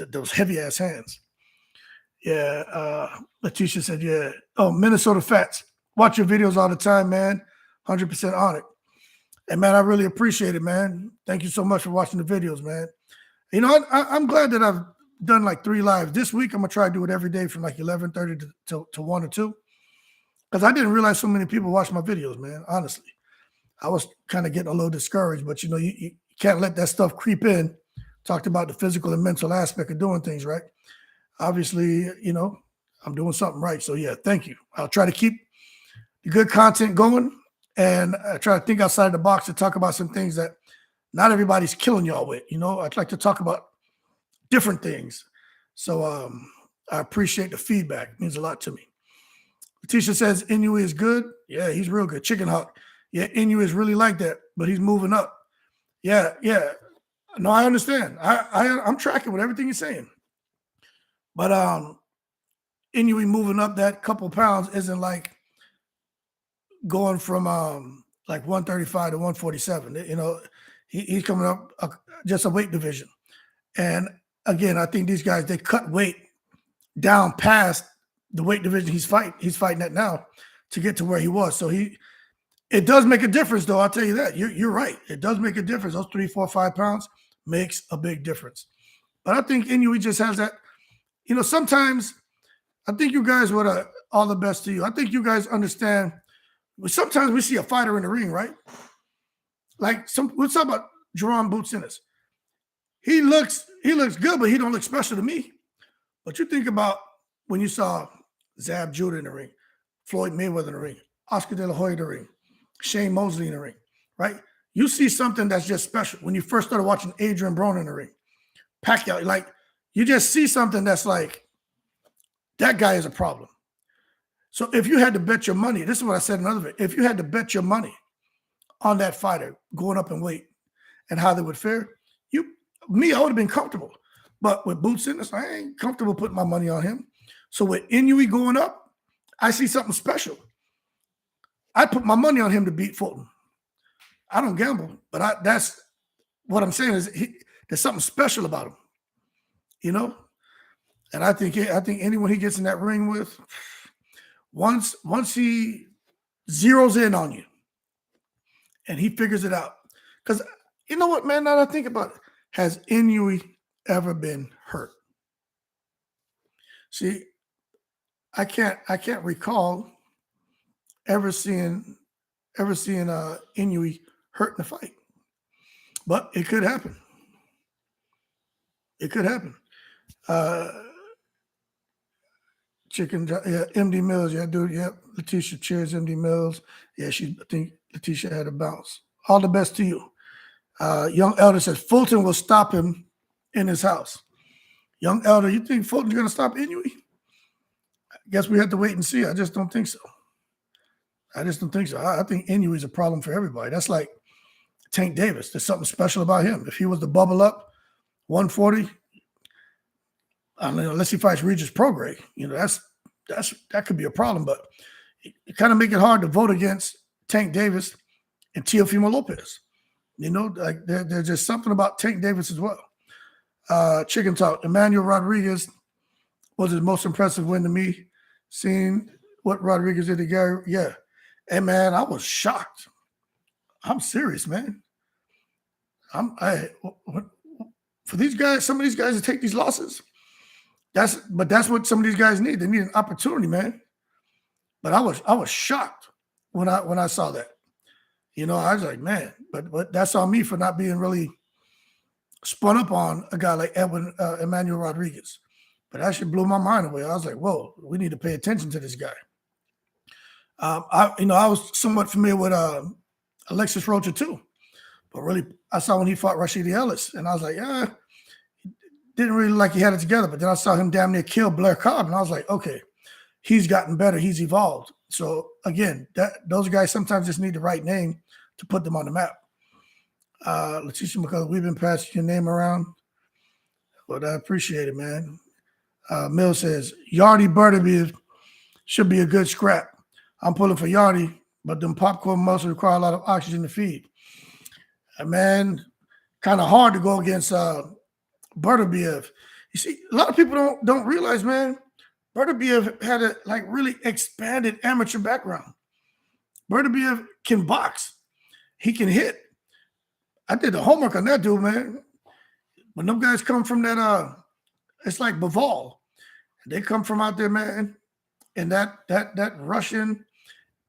those heavy ass hands. Yeah, Letitia said, yeah. Oh, Minnesota Fats. Watch your videos all the time, man. 100% on it. And, man, I really appreciate it, man. Thank you so much for watching the videos, man. You know, I'm glad that I've done like 3 lives. This week, I'm going to try to do it every day from like 11:30 to 1 or 2. Because I didn't realize so many people watch my videos, man, honestly. I was kind of getting a little discouraged, but, you know, you can't let that stuff creep in. Talked about the physical and mental aspect of doing things, right? Obviously, you know, I'm doing something right. So, yeah, thank you. I'll try to keep the good content going, and I try to think outside the box to talk about some things that not everybody's killing y'all with. You know, I'd like to talk about different things. So I appreciate the feedback. It means a lot to me. Letitia says Inoue is good. Yeah, he's real good. Chicken Hawk. Yeah, Inoue is really like that, but he's moving up. Yeah. No, I understand. I'm tracking with everything you're saying. But Inoue moving up that couple pounds isn't like going from like 135 to 147. You know, he's coming up just a weight division. And again, I think these guys, they cut weight down past the weight division he's fighting at now to get to where he was. So it does make a difference, though. I'll tell you that. You're right. It does make a difference. Those 3, 4, 5 pounds makes a big difference. But I think Inoue just has that. You know, sometimes I think you guys would all the best to you. I think you guys understand. Sometimes we see a fighter in the ring, right? Like let's talk about Jerome Boots Ennis. He looks good, but he don't look special to me. But you think about when you saw Zab Judah in the ring, Floyd Mayweather in the ring, Oscar De La Hoya in the ring, Shane Mosley in the ring, right? You see something that's just special. When you first started watching Adrian Broner in the ring, Pacquiao, like you just see something that's like, that guy is a problem. So if you had to bet your money, this is what I said in another video, if you had to bet your money on that fighter going up in weight and how they would fare, I would have been comfortable. But with Boots Ennis, I ain't comfortable putting my money on him. So with Inoue going up, I see something special. I put my money on him to beat Fulton. I don't gamble, but that's what I'm saying is there's something special about him, you know? And I think anyone he gets in that ring with, once he zeroes in on you and he figures it out. Because you know what, man, now that I think about it, has Inoue ever been hurt? See, I can't recall ever seeing Inoue hurt in a fight. But it could happen. It could happen. Chicken, yeah, MD Mills, yeah, dude, yeah. Letitia cheers MD Mills. Yeah, I think Letitia had a bounce. All the best to you. Young Elder says Fulton will stop him in his house. Young Elder, you think Fulton's going to stop Inoue? I guess we have to wait and see. I just don't think so. I think Inoue is a problem for everybody. That's like Tank Davis. There's something special about him. If he was to bubble up 140, I mean, unless he fights Regis Prograis, you know, that could be a problem. But it kind of make it hard to vote against Tank Davis and Teofimo Lopez. You know, like there's just something about Tank Davis as well. Chicken Talk. Emmanuel Rodriguez was his most impressive win to me. Seeing what Rodriguez did to Gary, yeah. Hey, man, I was shocked. I'm serious, man. For these guys, some of these guys to take these losses, that's what some of these guys need. They need an opportunity, man. But I was shocked when I saw that. You know, I was like, man, but that's on me for not being really spun up on a guy like Emmanuel Rodriguez. But that shit blew my mind away. I was like, whoa, we need to pay attention to this guy. I was somewhat familiar with Alexis Rocha too, but really I saw when he fought Rashidi Ellis, and I was like, yeah, didn't really like he had it together. But then I saw him damn near kill Blair Cobb, and I was like, okay, he's gotten better, he's evolved. So again, those guys sometimes just need the right name to put them on the map. Letitia McCullough, we've been passing your name around, but I appreciate it, man. Mill says Yardy Burnaby should be a good scrap. I'm pulling for Yardy, but them popcorn muscles require a lot of oxygen to feed. Man, kind of hard to go against Burnaby. You see, a lot of people don't realize, man, Bertabiev had a really expanded amateur background. Bertabiev can box. He can hit. I did the homework on that dude, man. When them guys come from that, it's like Baval. They come from out there, man, in that Russian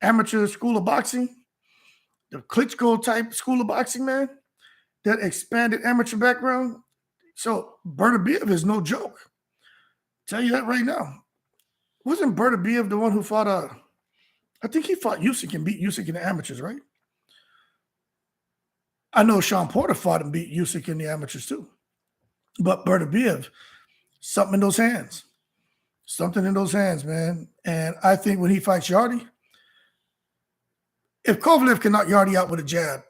amateur school of boxing, the Klitschko type school of boxing, man, that expanded amateur background. So Bertabiev is no joke. Tell you that right now. Wasn't Bertabiev the one who fought I think he fought Usyk and beat Usyk in the amateurs, right? I know Sean Porter fought and beat Usyk in the amateurs too. But Bertabiev, something in those hands. Something in those hands, man. And I think when he fights Yarde, if Kovalev can knock Yarde out with a jab,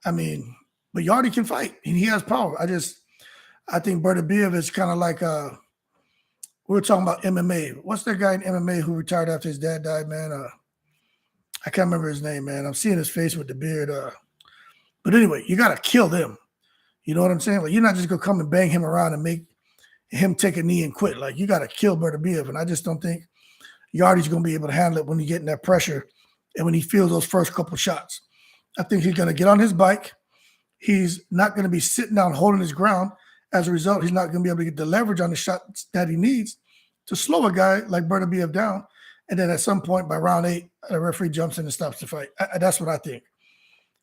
I mean, but Yarde can fight and he has power. I think Bertabiev is kind of like we were talking about MMA. What's that guy in MMA who retired after his dad died, man? I can't remember his name, man. I'm seeing his face with the beard. But anyway, you got to kill them. You know what I'm saying? Like, you're not just going to come and bang him around and make him take a knee and quit. Like, you got to kill Bertabiev. And I just don't think Yarde's going to be able to handle it when he's getting that pressure and when he feels those first couple shots. I think he's going to get on his bike. He's not going to be sitting down holding his ground. As a result, he's not going to be able to get the leverage on the shots that he needs to slow a guy like Bertabiev down. And then at some point by round 8, the referee jumps in and stops the fight. That's what I think.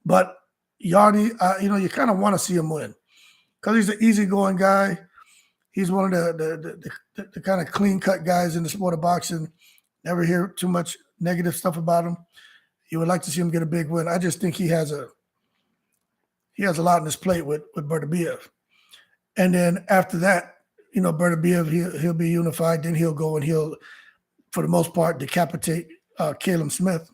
But Yarde, you kind of want to see him win because he's an easygoing guy. He's one of the kind of clean-cut guys in the sport of boxing. Never hear too much negative stuff about him. You would like to see him get a big win. I just think he has a lot on his plate with Bertabiev. And then after that, Bertabiev, he'll be unified. Then he'll go and he'll, for the most part, decapitate Caleb Smith.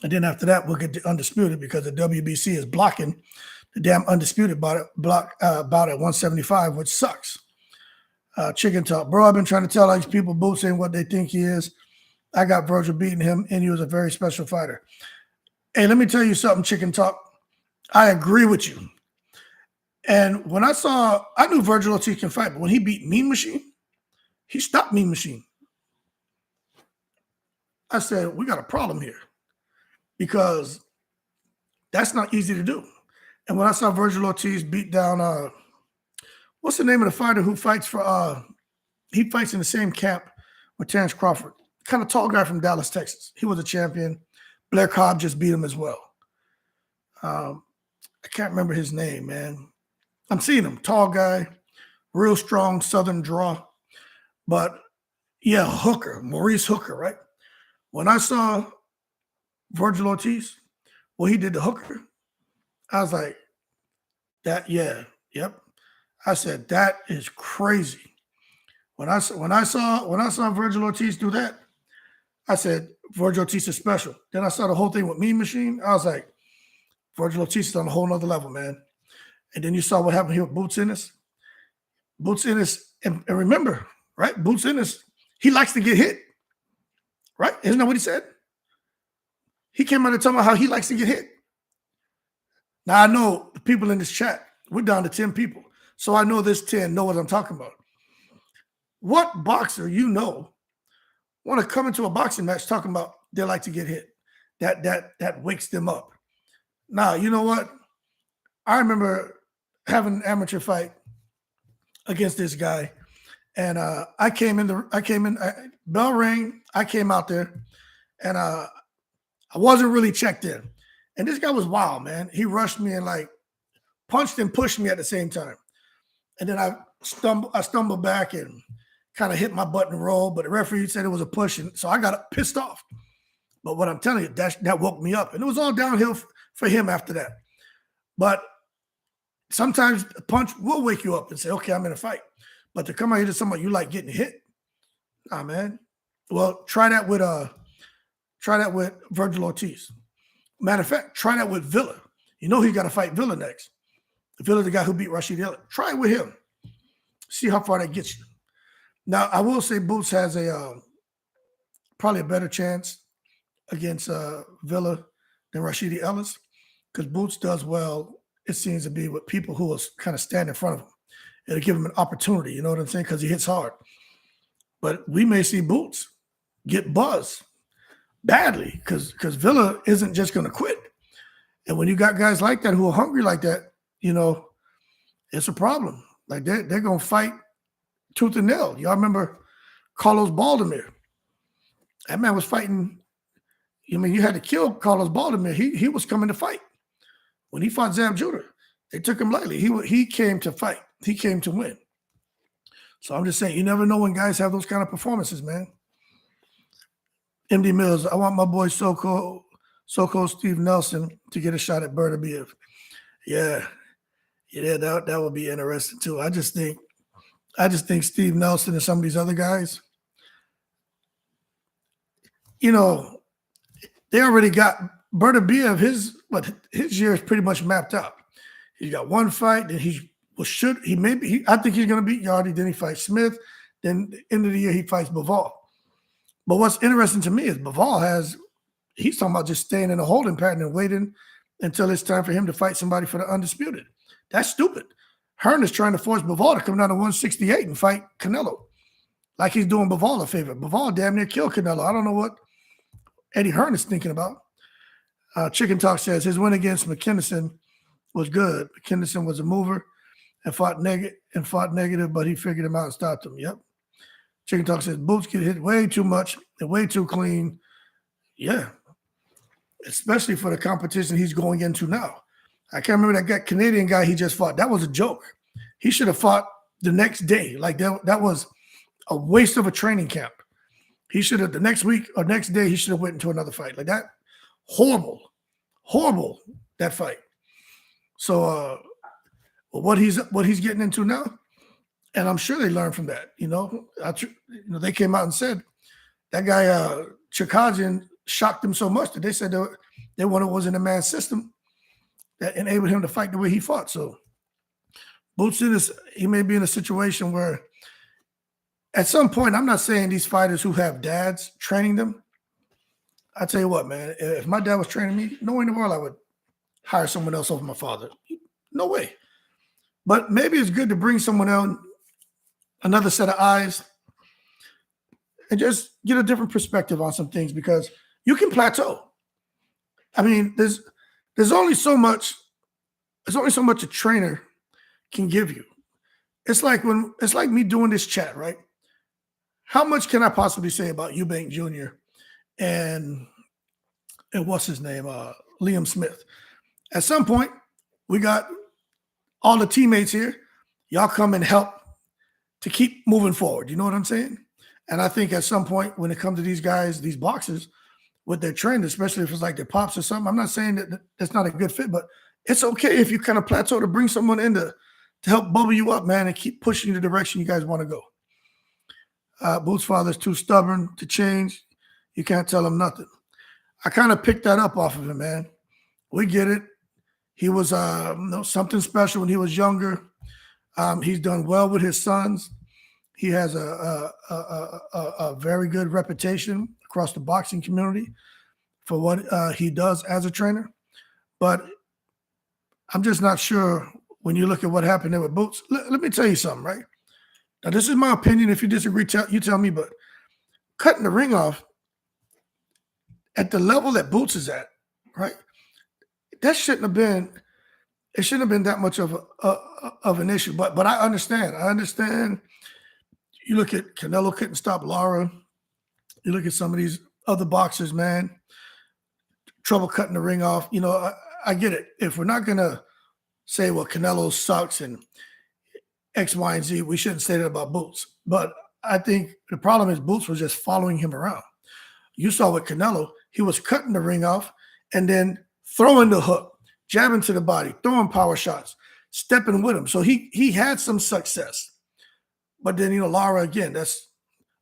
And then after that, we'll get the Undisputed because the WBC is blocking the damn Undisputed bout at 175, which sucks. Chicken talk. Bro, I've been trying to tell all these people Boots ain't what they think he is. I got Virgil beating him, and he was a very special fighter. Hey, let me tell you something, Chicken talk. I agree with you. And when I knew Virgil Ortiz can fight, but when he beat Mean Machine, he stopped Mean Machine. I said, we got a problem here because that's not easy to do. And when I saw Virgil Ortiz beat down, what's the name of the fighter who fights for, he fights in the same camp with Terrence Crawford, kind of tall guy from Dallas, Texas. He was a champion. Blair Cobb just beat him as well. I can't remember his name, man. I'm seeing him, tall guy, real strong Southern draw. But yeah, Hooker, Maurice Hooker, right? When I saw Virgil Ortiz, he did the Hooker, I was like, yep. I said, that is crazy. When I saw Virgil Ortiz do that, I said, Virgil Ortiz is special. Then I saw the whole thing with Mean Machine. I was like, Virgil Ortiz is on a whole nother level, man. And then you saw what happened here with Boots Ennis. Boots Ennis, and remember, right? Boots Ennis, he likes to get hit, right? Isn't that what he said? He came out and talking about how he likes to get hit. Now, I know the people in this chat, we're down to 10 people. So I know this 10 know what I'm talking about. What boxer want to come into a boxing match talking about they like to get hit? That wakes them up. Now, you know what? I remember having an amateur fight against this guy, and bell rang, I came out there, and I wasn't really checked in. And this guy was wild, man. He rushed me and like punched and pushed me at the same time. And then I stumbled back and kind of hit my butt and roll, but the referee said it was a push, and so I got pissed off. But what I'm telling you, that woke me up, and it was all downhill for him after that. But sometimes a punch will wake you up and say, okay, I'm in a fight. But to come out here to somebody you like getting hit, nah, man. Well, try that with Virgil Ortiz. Matter of fact, try that with Villa. You know he's got to fight Villa next. Villa, the guy who beat Rashid Elliott. Try it with him. See how far that gets you. Now, I will say Boots has probably a better chance against Villa than Rashidi Ellis because Boots does well, it seems to be, with people who will kind of stand in front of him. It'll give him an opportunity, you know what I'm saying, because he hits hard. But we may see Boots get buzzed badly because Villa isn't just going to quit. And when you got guys like that who are hungry like that, it's a problem. Like they're going to fight tooth and nail. Y'all remember Carlos Baldomir? That man was fighting. You had to kill Carlos Baldomir. He was coming to fight. When he fought Zab Judah, they took him lightly. He came to fight. He came to win. So I'm just saying, you never know when guys have those kind of performances, man. MD Mills, I want my boy So-Called Steve Nelson to get a shot at Bertabiev. Yeah, that would be interesting too. I just think Steve Nelson and some of these other guys, they already got Bertabiev. His year is pretty much mapped out. He's got one fight, then I think he's going to beat Yardy. Then he fights Smith. Then end of the year he fights Bivol. But what's interesting to me is Bivol he's talking about just staying in a holding pattern and waiting until it's time for him to fight somebody for the undisputed. That's stupid. Hearn is trying to force Bivol to come down to 168 and fight Canelo. Like he's doing Bivol a favor. Bivol damn near killed Canelo. I don't know what Eddie Hearn is thinking about. Chicken Talk says his win against McKinnison was good. McKinnison was a mover and fought negative, but he figured him out and stopped him. Yep. Chicken Talk says Boots get hit way too much and way too clean. Yeah. Especially for the competition he's going into now. I can't remember that Canadian guy he just fought. That was a joke. He should have fought the next day. Like that was a waste of a training camp. He should have the next week or next day he should have went into another fight. Like that. Horrible that fight. So what he's getting into now, and I'm sure they learned from that. They came out and said that guy Chikajian shocked them so much that they said they wanted was in a man's system that enabled him to fight the way he fought. So Boots he may be in a situation where at some point, I'm not saying these fighters who have dads training them. I tell you what, man, if my dad was training me, no way in the world I would hire someone else over my father. No way. But maybe it's good to bring someone else, another set of eyes, and just get a different perspective on some things because you can plateau. I mean, there's only so much a trainer can give you. It's like me doing this chat, right? How much can I possibly say about Eubank Jr. and what's his name, Liam Smith? At some point, we got all the teammates here. Y'all come and help to keep moving forward. You know what I'm saying? And I think at some point when it comes to these guys, these boxers, with their trainers, especially if it's like their pops or something, I'm not saying that that's not a good fit, but it's okay if you kind of plateau to bring someone in to help bubble you up, man, and keep pushing you the direction you guys want to go. Boots' father's too stubborn to change. You can't tell him nothing. I kind of picked that up off of him, man. We get it. He was something special when he was younger. He's done well with his sons. He has a very good reputation across the boxing community for what he does as a trainer. But I'm just not sure when you look at what happened there with Boots. Let me tell you something, right? Now, this is my opinion. If you disagree, you tell me, but cutting the ring off at the level that Boots is at, right? It shouldn't have been that much of an issue. But I understand. You look at Canelo couldn't stop Lara. You look at some of these other boxers, man, trouble cutting the ring off. I get it. If we're not going to say, well, Canelo sucks and X, Y, and Z, we shouldn't say that about Boots. But I think the problem is Boots was just following him around. You saw with Canelo, he was cutting the ring off and then throwing the hook, jabbing to the body, throwing power shots, stepping with him. So he had some success. But then, Lara, again, that's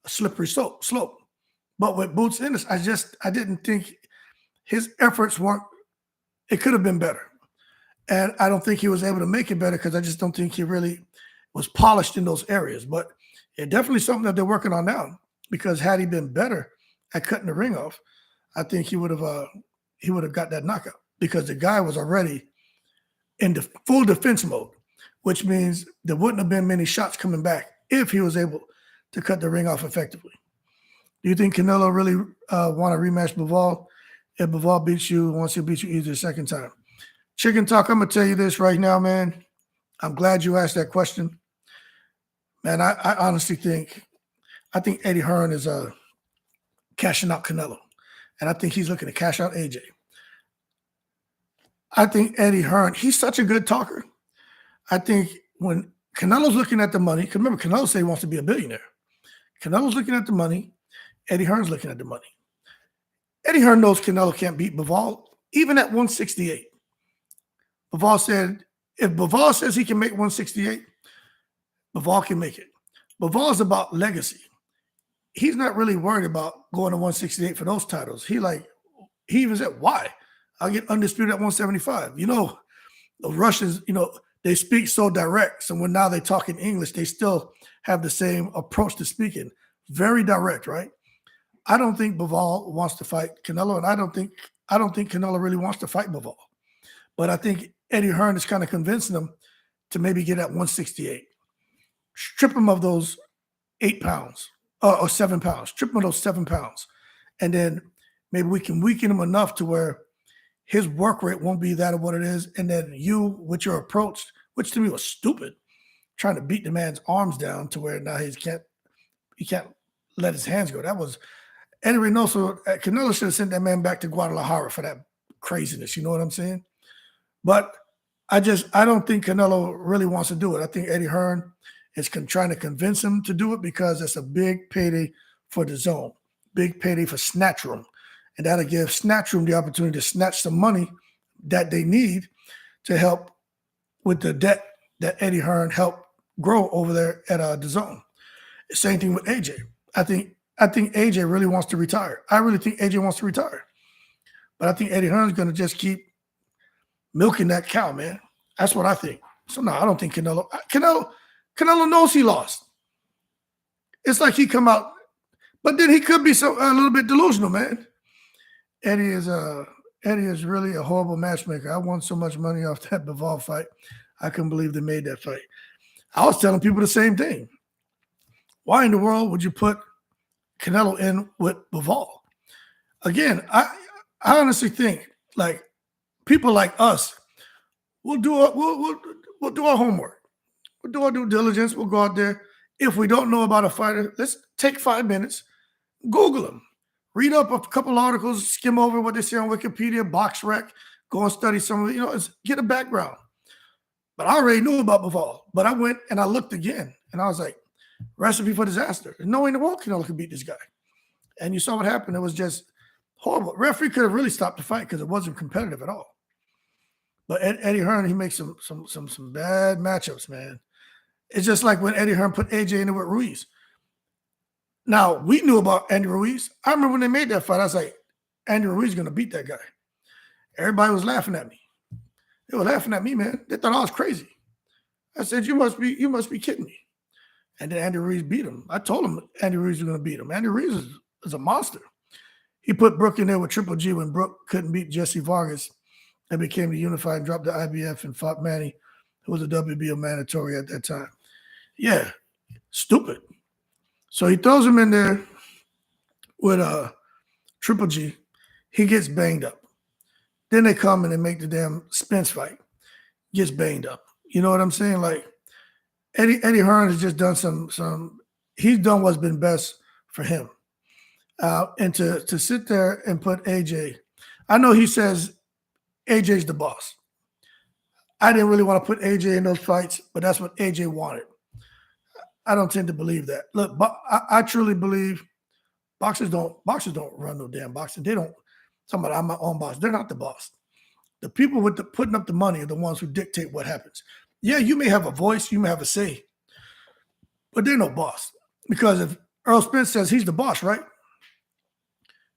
a slippery slope. But with Boots Ennis, I didn't think his efforts it could have been better. And I don't think he was able to make it better because I just don't think he really was polished in those areas. But it's definitely something that they're working on now because had he been better at cutting the ring off, I think he would have got that knockout because the guy was already in the full defense mode, which means there wouldn't have been many shots coming back if he was able to cut the ring off effectively. Do you think Canelo really want to rematch Bivol? If Bivol beats you, wants to beat you either the second time. Chicken Talk, I'm going to tell you this right now, man. I'm glad you asked that question. Man, I honestly think Eddie Hearn is cashing out Canelo. And I think he's looking to cash out AJ. I think Eddie Hearn, he's such a good talker. I think when Canelo's looking at the money, because remember, Canelo said he wants to be a billionaire. Canelo's looking at the money. Eddie Hearn's looking at the money. Eddie Hearn knows Canelo can't beat Bivol, even at 168. Bivol said, if Bivol says he can make 168, Bivol can make it. Bivol is about legacy. He's not really worried about going to 168 for those titles. He even said, why? I'll get undisputed at 175. You know, the Russians, they speak so direct. So when now they talk in English, they still have the same approach to speaking. Very direct, right? I don't think Bivol wants to fight Canelo, and I don't think Canelo really wants to fight Bivol. But I think Eddie Hearn is kind of convincing him to maybe get at 168. Strip him of those 8 pounds or 7 pounds. Strip him of those 7 pounds. And then maybe we can weaken him enough to where his work rate won't be that of what it is. And then you, with your approach, which to me was stupid, trying to beat the man's arms down to where now he can't let his hands go. That was Eddie Reynoso. Canelo should have sent that man back to Guadalajara for that craziness. You know what I'm saying? But I don't think Canelo really wants to do it. I think Eddie Hearn is trying to convince him to do it because it's a big payday for the zone, big payday for Snatch Room. And that'll give Snatch Room the opportunity to snatch some money that they need to help with the debt that Eddie Hearn helped grow over there at the zone. Same thing with AJ. I think AJ really wants to retire. I really think AJ wants to retire. But I think Eddie Hearn's going to just keep milking that cow, man. That's what I think. So, no, I don't think Canelo knows he lost. It's like he come out, but then he could be a little bit delusional, man. Eddie is really a horrible matchmaker. I won so much money off that Bivol fight. I couldn't believe they made that fight. I was telling people the same thing. Why in the world would you put Canelo in with Bivol? Again, I honestly think like people like us, we'll do our homework. We'll do our due diligence. We'll go out there. If we don't know about a fighter, let's take 5 minutes, Google him, read up a couple articles, skim over what they say on Wikipedia, BoxRec, go and study some of it, get a background. But I already knew about Bivol. But I went and I looked again, and I was like, recipe for disaster. There's no way in the world Canelo could beat this guy. And you saw what happened. It was just horrible. Referee could have really stopped the fight because it wasn't competitive at all. But Eddie Hearn, he makes some bad matchups, man. It's just like when Eddie Hearn put AJ in it with Ruiz. Now, we knew about Andy Ruiz. I remember when they made that fight, I was like, Andy Ruiz is going to beat that guy. Everybody was laughing at me. They were laughing at me, man. They thought I was crazy. I said, you must be kidding me. And then Andy Ruiz beat him. I told him Andy Ruiz was going to beat him. Andy Ruiz is a monster. He put Brooke in there with Triple G when Brooke couldn't beat Jesse Vargas and became the unified and dropped the IBF and fought Manny, who was a WBO mandatory at that time. Yeah, stupid. So he throws him in there with Triple G. He gets banged up. Then they come and they make the damn Spence fight. Gets banged up. You know what I'm saying? Like, Eddie Hearn has just done he's done what's been best for him. And to sit there and put AJ, I know he says AJ's the boss. I didn't really want to put AJ in those fights, but that's what AJ wanted. I don't tend to believe that. Look, I truly believe boxers don't run no damn boxing. They don't. Somebody, I'm my own boss. They're not the boss. The people with the putting up the money are the ones who dictate what happens. Yeah, you may have a voice, you may have a say, but they're no boss. Because if Earl Spence says he's the boss, right?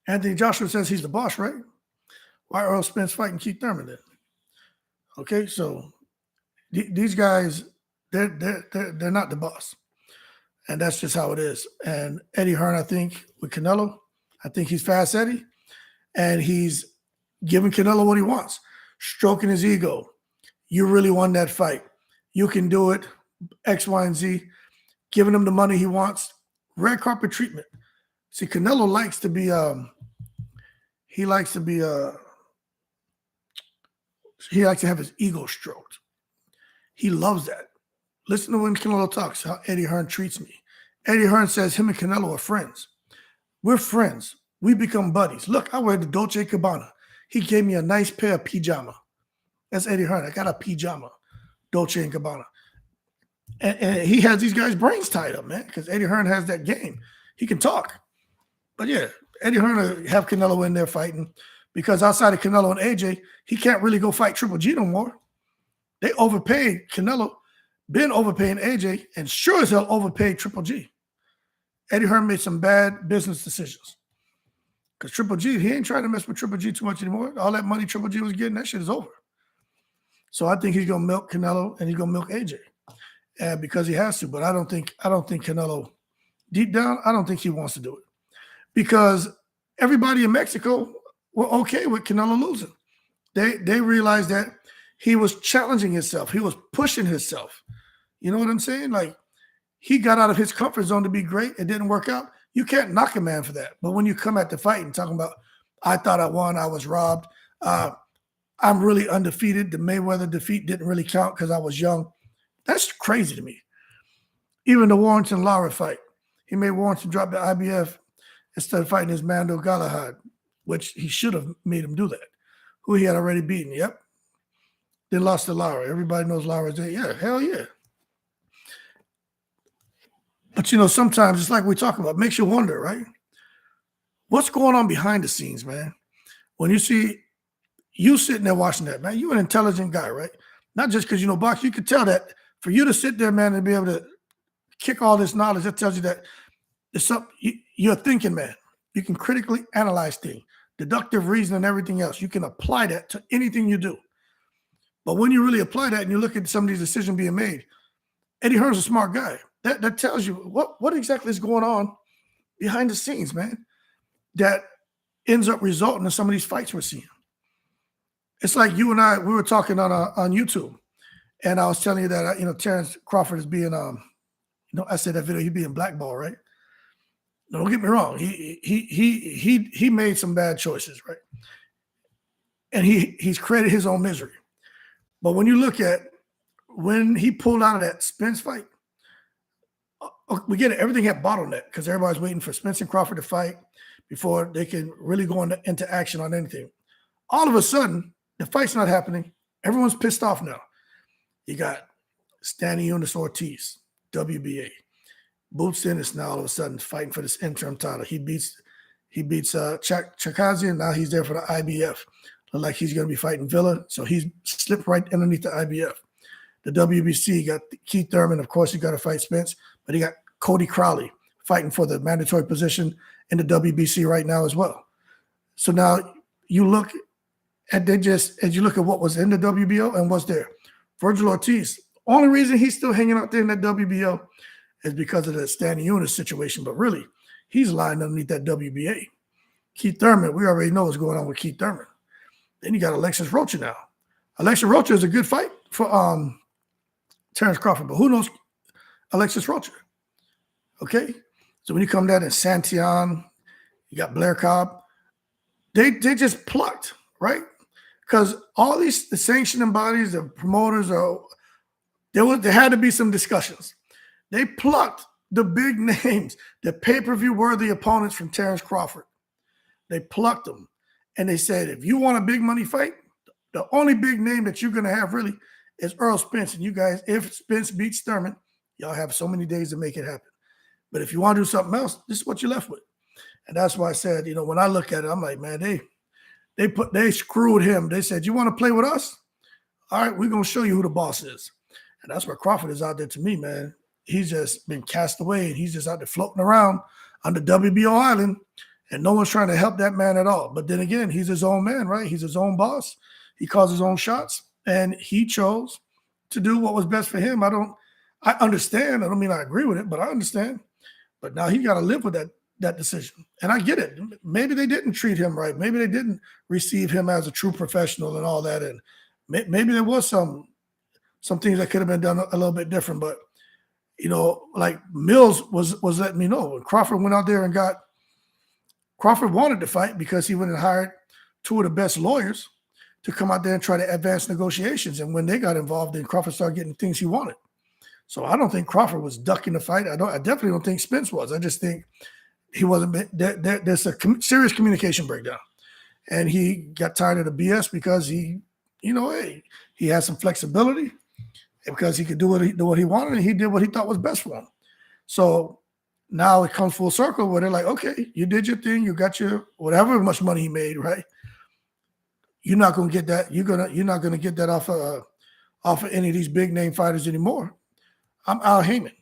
Anthony Joshua says he's the boss, right? Why Earl Spence fighting Keith Thurman then? Okay, so these guys, they're not the boss. And that's just how it is. And Eddie Hearn, I think, with Canelo, I think he's fast Eddie. And he's giving Canelo what he wants, stroking his ego. You really won that fight. You can do it, X, Y, and Z. Giving him the money he wants, red carpet treatment. See, Canelo likes to be he likes to have his ego stroked. He loves that. Listen to when Canelo talks, how Eddie Hearn treats me. Eddie Hearn says him and Canelo are friends. We're friends. We become buddies. Look, I wear the Dolce & Gabbana. He gave me a nice pair of pajama. That's Eddie Hearn. I got a pajama, Dolce & Gabbana. And he has these guys' brains tied up, man, because Eddie Hearn has that game. He can talk. But yeah, Eddie Hearn will have Canelo in there fighting because outside of Canelo and AJ, he can't really go fight Triple G no more. They overpaid Canelo, been overpaying AJ, and sure as hell overpaid Triple G. Eddie Hearn made some bad business decisions. Because Triple G, he ain't trying to mess with Triple G too much anymore. All that money Triple G was getting, that shit is over. So I think he's gonna milk Canelo and he's gonna milk AJ. Because he has to, but I don't think Canelo, deep down, I don't think he wants to do it. Because everybody in Mexico were okay with Canelo losing. They realized that he was challenging himself. He was pushing himself. You know what I'm saying? Like, he got out of his comfort zone to be great. It didn't work out. You can't knock a man for that. But when you come at the fight and talking about, I thought I won, I was robbed. I'm really undefeated. The Mayweather defeat didn't really count because I was young. That's crazy to me. Even the Warrington-Lara fight. He made Warrington drop the IBF instead of fighting his Mando Galahad, which he should have made him do that, who he had already beaten. Yep. Then lost to Lara. Everybody knows Lara's there. Yeah, hell yeah. But, you know, sometimes it's like we talk about, it makes you wonder, right? What's going on behind the scenes, man? When you see you sitting there watching that, man, you're an intelligent guy, right? Not just because you know boxing. You can tell that for you to sit there, man, and be able to kick all this knowledge, that tells you that it's something, you're a thinking man. You can critically analyze things, deductive reason and everything else. You can apply that to anything you do. But when you really apply that and you look at some of these decisions being made, Eddie Hearn's a smart guy. That tells you what exactly is going on behind the scenes, man, that ends up resulting in some of these fights we're seeing. It's like you and I, we were talking on YouTube, and I was telling you that, you know, Terrence Crawford is being, you know, I said that video, he being blackballed, right? No, don't get me wrong. He made some bad choices, right? And he's created his own misery. But when you look at when he pulled out of that Spence fight, we get it. Everything had bottleneck because everybody's waiting for Spence and Crawford to fight before they can really go into action on anything. All of a sudden, the fight's not happening. Everyone's pissed off now. You got Stanley Ortiz, WBA. Boots Ennis now all of a sudden fighting for this interim title. He beats Chakazian. Now he's there for the IBF. Look like he's going to be fighting Villa, so he's slipped right underneath the IBF. The WBC got Keith Thurman. Of course, he got to fight Spence, but he got Cody Crowley fighting for the mandatory position in the WBC right now as well. So now you look at as you look at what was in the WBO and what's there. Virgil Ortiz. Only reason he's still hanging out there in that WBO is because of the Stanley Eunice situation, but really, he's lying underneath that WBA. Keith Thurman, we already know what's going on with Keith Thurman. Then you got Alexis Rocha now. Alexis Rocha is a good fight for Terrence Crawford, but who knows Alexis Rocha? Okay? So when you come down to Santillan, you got Blair Cobb, they just plucked, right? Because all the sanctioning bodies, the promoters, there had to be some discussions. They plucked the big names, the pay-per-view worthy opponents from Terrence Crawford. They plucked them. And they said, if you want a big money fight, the only big name that you're going to have really is Earl Spence. And you guys, if Spence beats Thurman, y'all have so many days to make it happen. But if you want to do something else, this is what you're left with. And that's why I said, you know, when I look at it, I'm like, man, they screwed him. They said, you want to play with us? All right, we're going to show you who the boss is. And that's where Crawford is out there to me, man. He's just been cast away, and he's just out there floating around on the WBO island, and no one's trying to help that man at all. But then again, he's his own man, right? He's his own boss. He calls his own shots, and he chose to do what was best for him. I understand. I don't mean I agree with it, but I understand. But now he got to live with that decision. And I get it. Maybe they didn't treat him right. Maybe they didn't receive him as a true professional and all that. And maybe there was some things that could have been done a little bit different. But Like Mills was letting me know when Crawford went out there and Crawford wanted to fight because he went and hired two of the best lawyers to come out there and try to advance negotiations. And when they got involved, then Crawford started getting things he wanted. So I don't think Crawford was ducking the fight. I definitely don't think Spence was. I just think he wasn't. There's a serious communication breakdown, and he got tired of the BS because he had some flexibility, and because he could do what he wanted, and he did what he thought was best for him. So now it comes full circle where they're like, okay, you did your thing, you got your whatever much money he made, right? You're not going to get that. You're not going to get that off of any of these big name fighters anymore. I'm Al Heyman.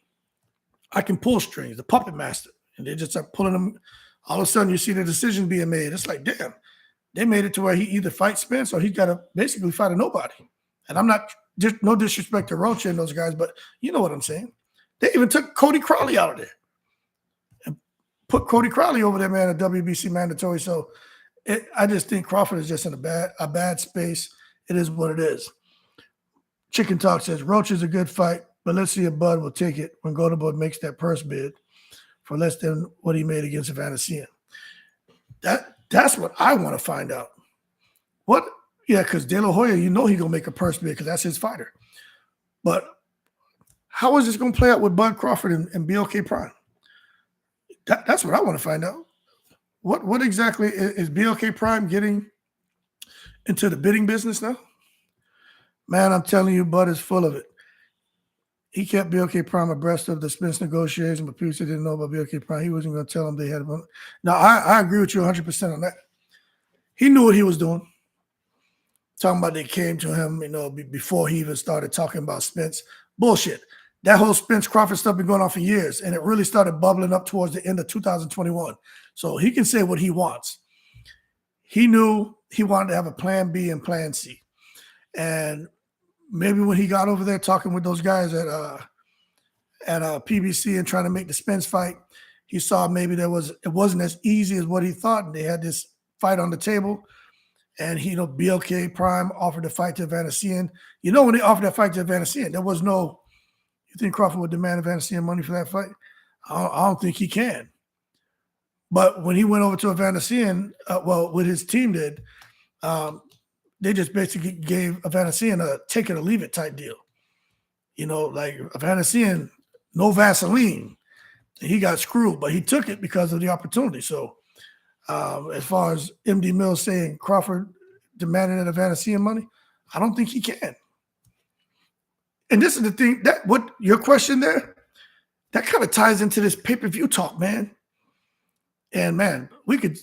I can pull strings, the puppet master. And they just start pulling them. All of a sudden, you see the decision being made. It's like, damn, they made it to where he either fights Spence or he's got to basically fight a nobody. And I'm not, just no disrespect to Rocha and those guys, but you know what I'm saying. They even took Cody Crowley out of there and put Cody Crowley over there, man, a WBC mandatory. So I just think Crawford is just in a bad space. It is what it is. Chicken Talk says, Roach is a good fight, but let's see if Bud will take it when Goldenboy makes that purse bid for less than what he made against Evander. That's what I want to find out. What? Yeah, because De La Hoya, he's going to make a purse bid because that's his fighter. But how is this going to play out with Bud Crawford and BLK Prime? That's what I want to find out. What exactly is BLK Prime getting into the bidding business now? Man, I'm telling you, Bud is full of it. He kept BLK Prime abreast of the Spence negotiation, but people didn't know about BLK Prime. He wasn't going to tell them they had a money. Now, I agree with you 100% on that. He knew what he was doing. Talking about they came to him, before he even started talking about Spence. Bullshit. That whole Spence Crawford stuff been going on for years, and it really started bubbling up towards the end of 2021. So he can say what he wants. He knew he wanted to have a plan B and plan C. And maybe when he got over there talking with those guys at PBC and trying to make the Spence fight, he saw maybe it wasn't as easy as what he thought. And they had this fight on the table. And BLK Prime offered to fight to Evander. When they offered that fight to Evander, there was no, you think Crawford would demand Evander money for that fight? I don't think he can. But when he went over to Evander, what his team did, they just basically gave Evander a take it or leave it type deal. Like Evander, no Vaseline. He got screwed, but he took it because of the opportunity. So as far as MD Mills saying Crawford demanding that Evander money, I don't think he can. And this is the thing, what your question there, that kind of ties into this pay-per-view talk, man. And man, we could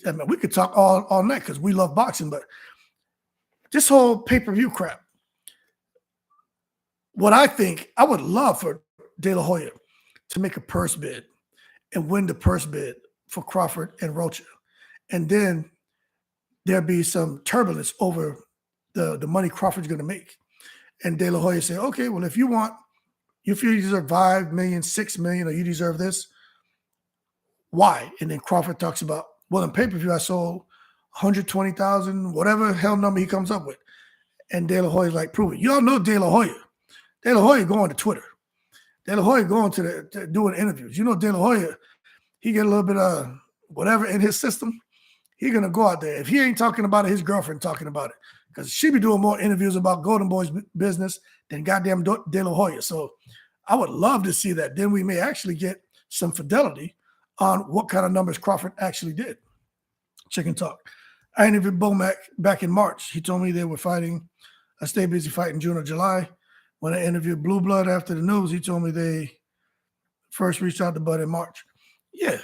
talk all night because we love boxing, but this whole pay-per-view crap, what I think, I would love for De La Hoya to make a purse bid and win the purse bid for Crawford and Rocha. And then there'd be some turbulence over the money Crawford's going to make. And De La Hoya say, okay, well, if you feel you deserve $5 million, $6 million, or you deserve this, why? And then Crawford talks about, well, in pay-per-view, I sold 120,000, whatever hell number he comes up with. And De La Hoya's like, prove it. Y'all know De La Hoya. De La Hoya going to Twitter. De La Hoya going to doing interviews. De La Hoya, he get a little bit of whatever in his system. He going to go out there. If he ain't talking about it, his girlfriend talking about it. Because she be doing more interviews about Golden Boy's business than goddamn De La Hoya. So I would love to see that. Then we may actually get some fidelity on what kind of numbers Crawford actually did. Chicken Talk. I interviewed Bomac back in March. He told me they were fighting a Stay Busy fight in June or July. When I interviewed Blue Blood after the news, he told me they first reached out to Bud in March. Yeah,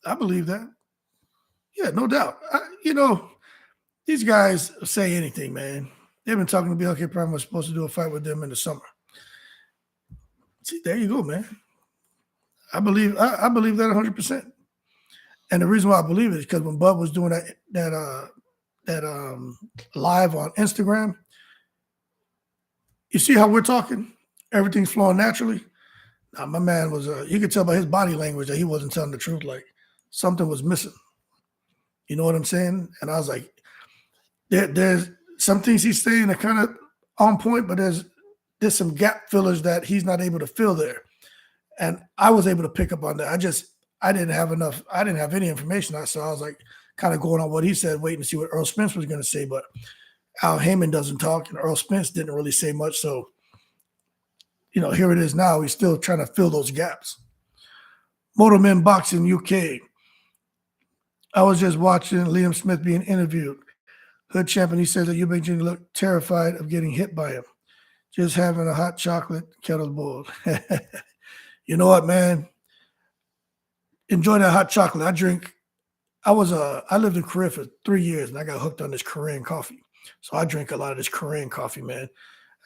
I believe that. Yeah, no doubt. These guys say anything, man. They've been talking to BLK Prime was supposed to do a fight with them in the summer. See, there you go, man. I believe that 100%. And the reason why I believe it is because when Bud was doing that live on Instagram, you see how we're talking? Everything's flowing naturally. Now, my man was, you could tell by his body language that he wasn't telling the truth. Like something was missing. You know what I'm saying? And I was like, there's some things he's saying are kind of on point, but there's there's some gap fillers that he's not able to fill there. And I was able to pick up on that. I didn't have enough. I didn't have any information. So I was like kind of going on what he said, waiting to see what Earl Spence was going to say. But Al Heyman doesn't talk, and Earl Spence didn't really say much. So, here it is now. He's still trying to fill those gaps. Motorman Boxing UK. I was just watching Liam Smith being interviewed. Hood Champion, he said that Eubank Jr. looked terrified of getting hit by him. Just having a hot chocolate kettle boiled. You know what, man? Enjoy that hot chocolate. I lived in Korea for 3 years, and I got hooked on this Korean coffee. So I drink a lot of this Korean coffee, man.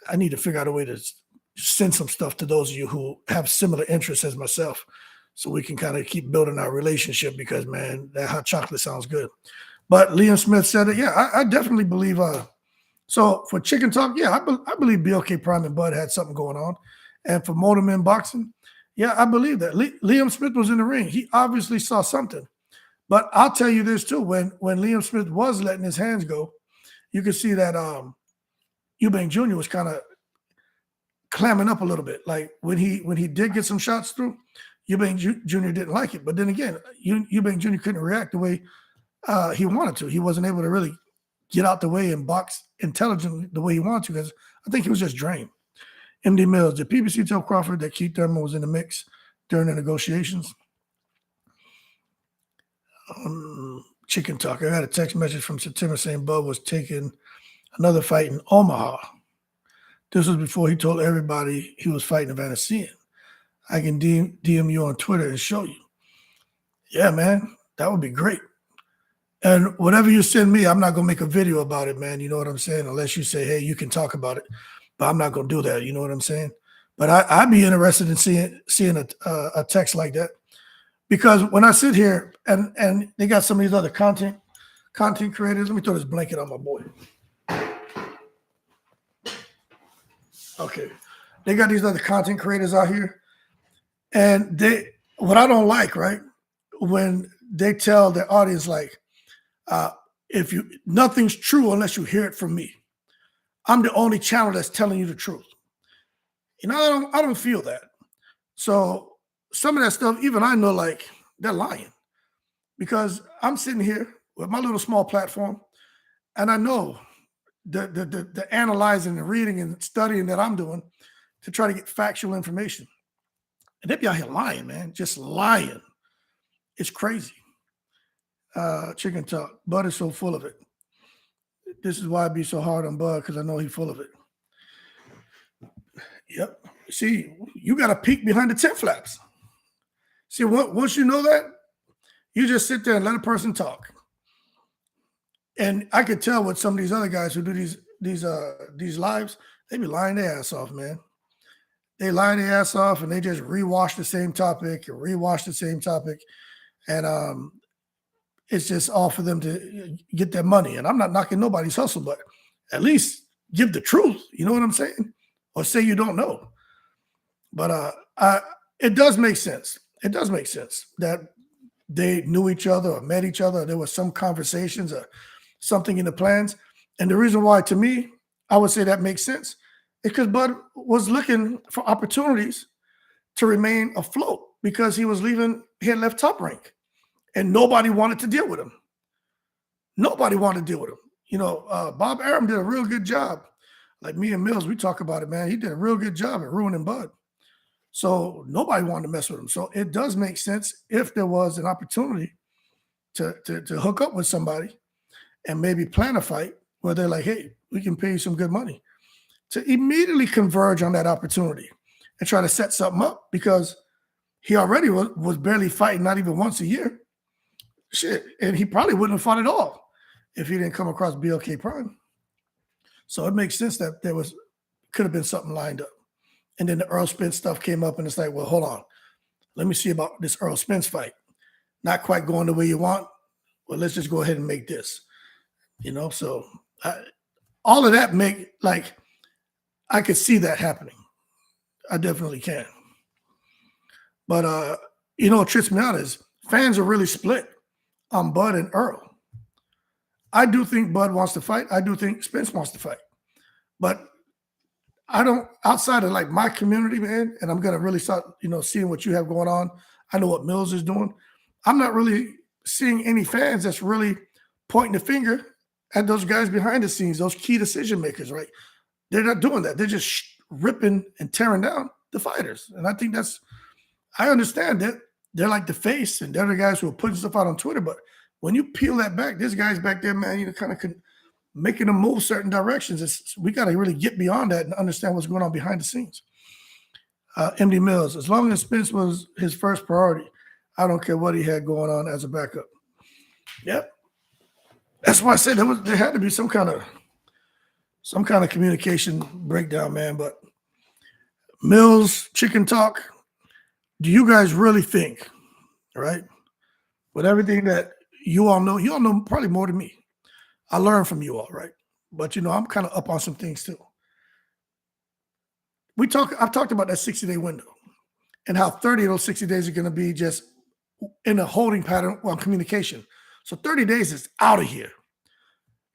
I need to figure out a way to send some stuff to those of you who have similar interests as myself, so we can kind of keep building our relationship, because, man, that hot chocolate sounds good. But Liam Smith said it. Yeah, I definitely believe. So for Chicken Talk, yeah, I believe BLK Prime and Bud had something going on. And for Motorman Boxing, yeah, I believe that. Liam Smith was in the ring. He obviously saw something. But I'll tell you this too. When Liam Smith was letting his hands go, you could see that Eubank Jr. was kind of clamming up a little bit. Like when he did get some shots through, Eubank Jr. didn't like it. But then again, Eubank Jr. couldn't react the way he wanted to. He wasn't able to really get out the way and box intelligently the way he wanted to, because I think he was just drained. MD Mills, did PBC tell Crawford that Keith Thurman was in the mix during the negotiations? Chicken Talk. I got a text message from September saying Bud was taking another fight in Omaha. This was before he told everybody he was fighting Evander. I can DM you on Twitter and show you. Yeah, man, that would be great. And whatever you send me, I'm not going to make a video about it, man. You know what I'm saying? Unless you say, hey, you can talk about it. But I'm not going to do that. You know what I'm saying? But I'd be interested in seeing a text like that. Because when I sit here and they got some of these other content creators. Let me throw this blanket on my boy. Okay. They got these other content creators out here. And what I don't like, right, when they tell their audience, like, nothing's true unless you hear it from me. I'm the only channel that's telling you the truth. I don't feel that. So some of that stuff, even I know, like, they're lying, because I'm sitting here with my little small platform, and I know the analyzing and reading and studying that I'm doing to try to get factual information. And they be out here lying, man, just lying. It's crazy. Chicken Talk. Bud is so full of it. This is why I be so hard on Bud, because I know he's full of it. Yep. See, you got to peek behind the tent flaps. See, once you know that, you just sit there and let a person talk. And I could tell with some of these other guys who do these lives, they be lying their ass off, man. They lie their ass off, and they just rewash the same topic and rewash the same topic. And it's just all for them to get their money. And I'm not knocking nobody's hustle, but at least give the truth. You know what I'm saying? Or say you don't know. But it does make sense. It does make sense that they knew each other or met each other. Or there was some conversations or something in the plans. And the reason why, to me, I would say that makes sense is because Bud was looking for opportunities to remain afloat, because he had left Top Rank. And nobody wanted to deal with him. Nobody wanted to deal with him. Bob Arum did a real good job. Like me and Mills, we talk about it, man. He did a real good job at ruining Bud. So nobody wanted to mess with him. So it does make sense if there was an opportunity to hook up with somebody and maybe plan a fight where they're like, hey, we can pay you some good money, to immediately converge on that opportunity and try to set something up, because he already was barely fighting, not even once a year. Shit. And he probably wouldn't have fought at all if he didn't come across BLK Prime. So it makes sense that could have been something lined up. And then the Earl Spence stuff came up, and it's like, well, hold on. Let me see about this Earl Spence fight. Not quite going the way you want. Well, let's just go ahead and make this. So all of that I could see that happening. I definitely can. But, what trips me out is fans are really split on Bud and Earl. I do think Bud wants to fight. I do think Spence wants to fight. But I don't, outside of like my community, man, and I'm gonna really start, seeing what you have going on. I know what Mills is doing. I'm not really seeing any fans that's really pointing the finger at those guys behind the scenes, those key decision makers, right? They're not doing that. They're just ripping and tearing down the fighters. And I think I understand that they're like the face and they're the guys who are putting stuff out on Twitter. But when you peel that back, this guy's back there, man, kind of making them move certain directions. We got to really get beyond that and understand what's going on behind the scenes. MD Mills, as long as Spence was his first priority, I don't care what he had going on as a backup. Yep. That's why I said there had to be some kind of communication breakdown, man. But Mills, chicken talk, do you guys really think, right, with everything that you all know probably more than me. I learned from you all, right? But, I'm kind of up on some things too. I've talked about that 60-day window and how 30 of those 60 days are going to be just in a holding pattern on communication. So 30 days is out of here.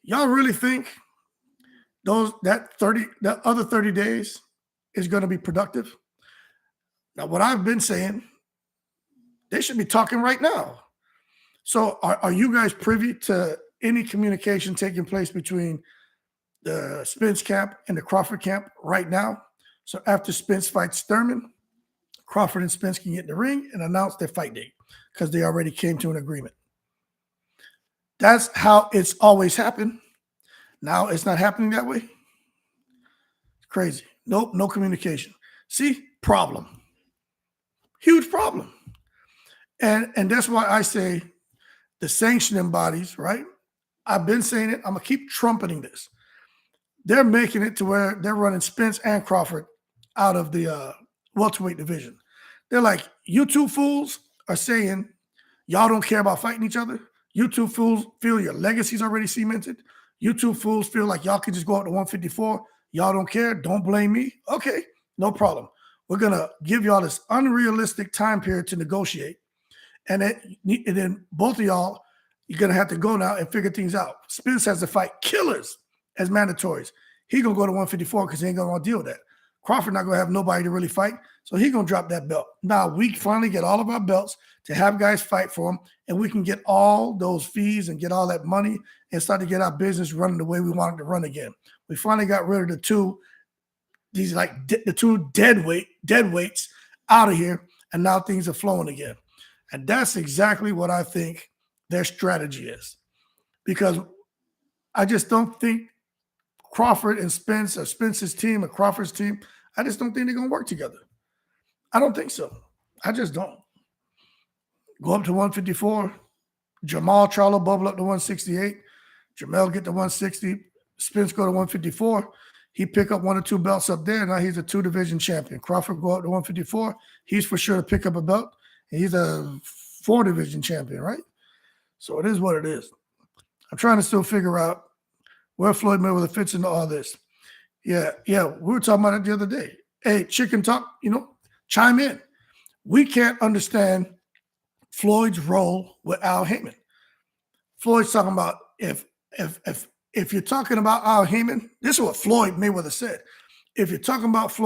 Y'all really think that other 30 days is going to be productive? Now, what I've been saying, they should be talking right now. So are you guys privy to any communication taking place between the Spence camp and the Crawford camp right now? So after Spence fights Thurman, Crawford and Spence can get in the ring and announce their fight date because they already came to an agreement. That's how it's always happened. Now it's not happening that way. Crazy. Nope, no communication. See, problem. Huge problem. And that's why I say the sanctioning bodies, right? I've been saying it. I'm going to keep trumpeting this. They're making it to where they're running Spence and Crawford out of the welterweight division. They're like, you two fools are saying y'all don't care about fighting each other. You two fools feel your legacy's already cemented. You two fools feel like y'all can just go out to 154. Y'all don't care. Don't blame me. Okay, no problem. We're going to give y'all this unrealistic time period to negotiate. And then both of y'all, you're going to have to go now and figure things out. Spence has to fight killers as mandatories. He going to go to 154 because he ain't going to want to deal with that. Crawford not going to have nobody to really fight, so he going to drop that belt. Now, we finally get all of our belts to have guys fight for them, and we can get all those fees and get all that money and start to get our business running the way we want it to run again. We finally got rid of the two dead weights out of here, and now things are flowing again. And that's exactly what I think their strategy is. Because I just don't think Crawford and Spence, or Spence's team or Crawford's team, I just don't think they're going to work together. I don't think so. I just don't. Go up to 154. Jamal Charlo bubble up to 168. Jamel get to 160. Spence go to 154. He pick up one or two belts up there. Now he's a 2-division champion. Crawford go up to 154. He's for sure to pick up a belt. And he's a 4-division champion, right? So it is what it is. I'm trying to still figure out where Floyd Mayweather fits into all this. Yeah, we were talking about it the other day. Hey, chicken talk, chime in. We can't understand Floyd's role with Al Heyman. Floyd's talking about if you're talking about Al Heyman, this is what Floyd Mayweather said. If you're talking about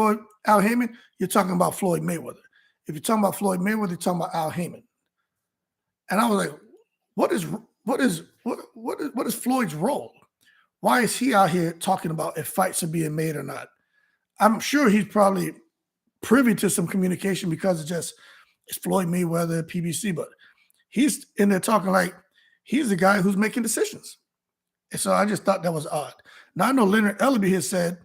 Al Heyman, you're talking about Floyd Mayweather. If you're talking about Floyd Mayweather, you're talking about Al Heyman. And I was like, what is Floyd's role? Why is he out here talking about if fights are being made or not? I'm sure he's probably privy to some communication because it's Floyd Mayweather, PBC, but he's in there talking like he's the guy who's making decisions. And so I just thought that was odd. Now I know Leonard Ellaby has said,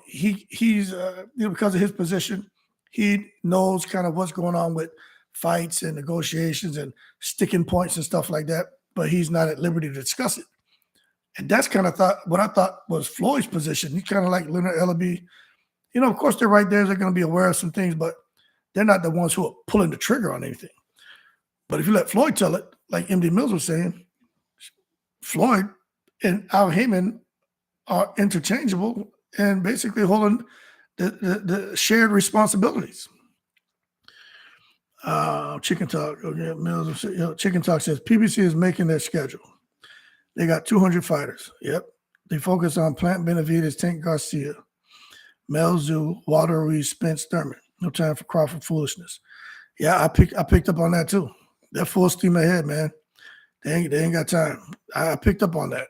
he's because of his position, he knows kind of what's going on with fights and negotiations and sticking points and stuff like that, but he's not at liberty to discuss it. And that's kind of what I thought was Floyd's position. He's kind of like Leonard Ellaby. Of course, they're right there. They're going to be aware of some things, but they're not the ones who are pulling the trigger on anything. But if you let Floyd tell it, like MD Mills was saying, Floyd and Al Heyman are interchangeable and basically holding the shared responsibilities. Chicken Talk. Okay, Mills. Chicken Talk says PBC is making their schedule. They got 200 fighters. Yep. They focus on Plant Benavides, Tank Garcia. Melzu, Walter Reed, Spence, Thurman. No time for Crawford foolishness. Yeah, I picked up on that too. They're full steam ahead, man. They ain't got time. I picked up on that.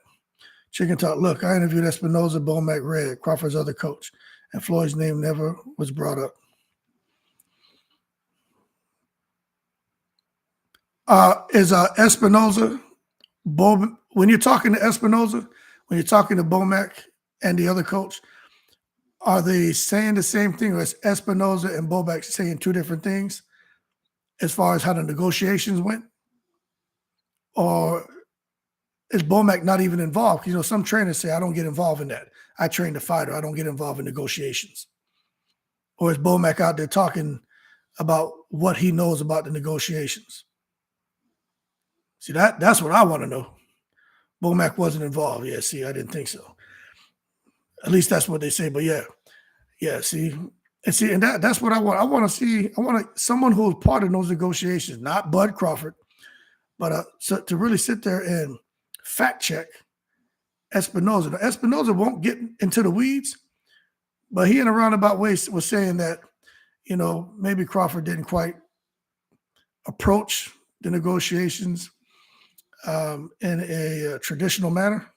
Chicken talk. Look, I interviewed Espinoza, Bomac, Red, Crawford's other coach, and Floyd's name never was brought up. Is Espinoza, when you're talking to Espinoza, when you're talking to Bomac and the other coach, are they saying the same thing, or is Espinoza and Bomac saying two different things as far as how the negotiations went? Or is Bomac not even involved? You know, some trainers say, I don't get involved in that. I train the fighter. I don't get involved in negotiations. Or is Bomac out there talking about what he knows about the negotiations? See, that's what I want to know. Bomac wasn't involved. Yeah, see, I didn't think so. At least that's what they say. But yeah, see, and that's what I want. I want to see. I want someone who's part of those negotiations, not Bud Crawford, but so to really sit there and fact check Espinoza. Now, Espinoza won't get into the weeds, but he in a roundabout way was saying that, you know, maybe Crawford didn't quite approach the negotiations in a traditional manner.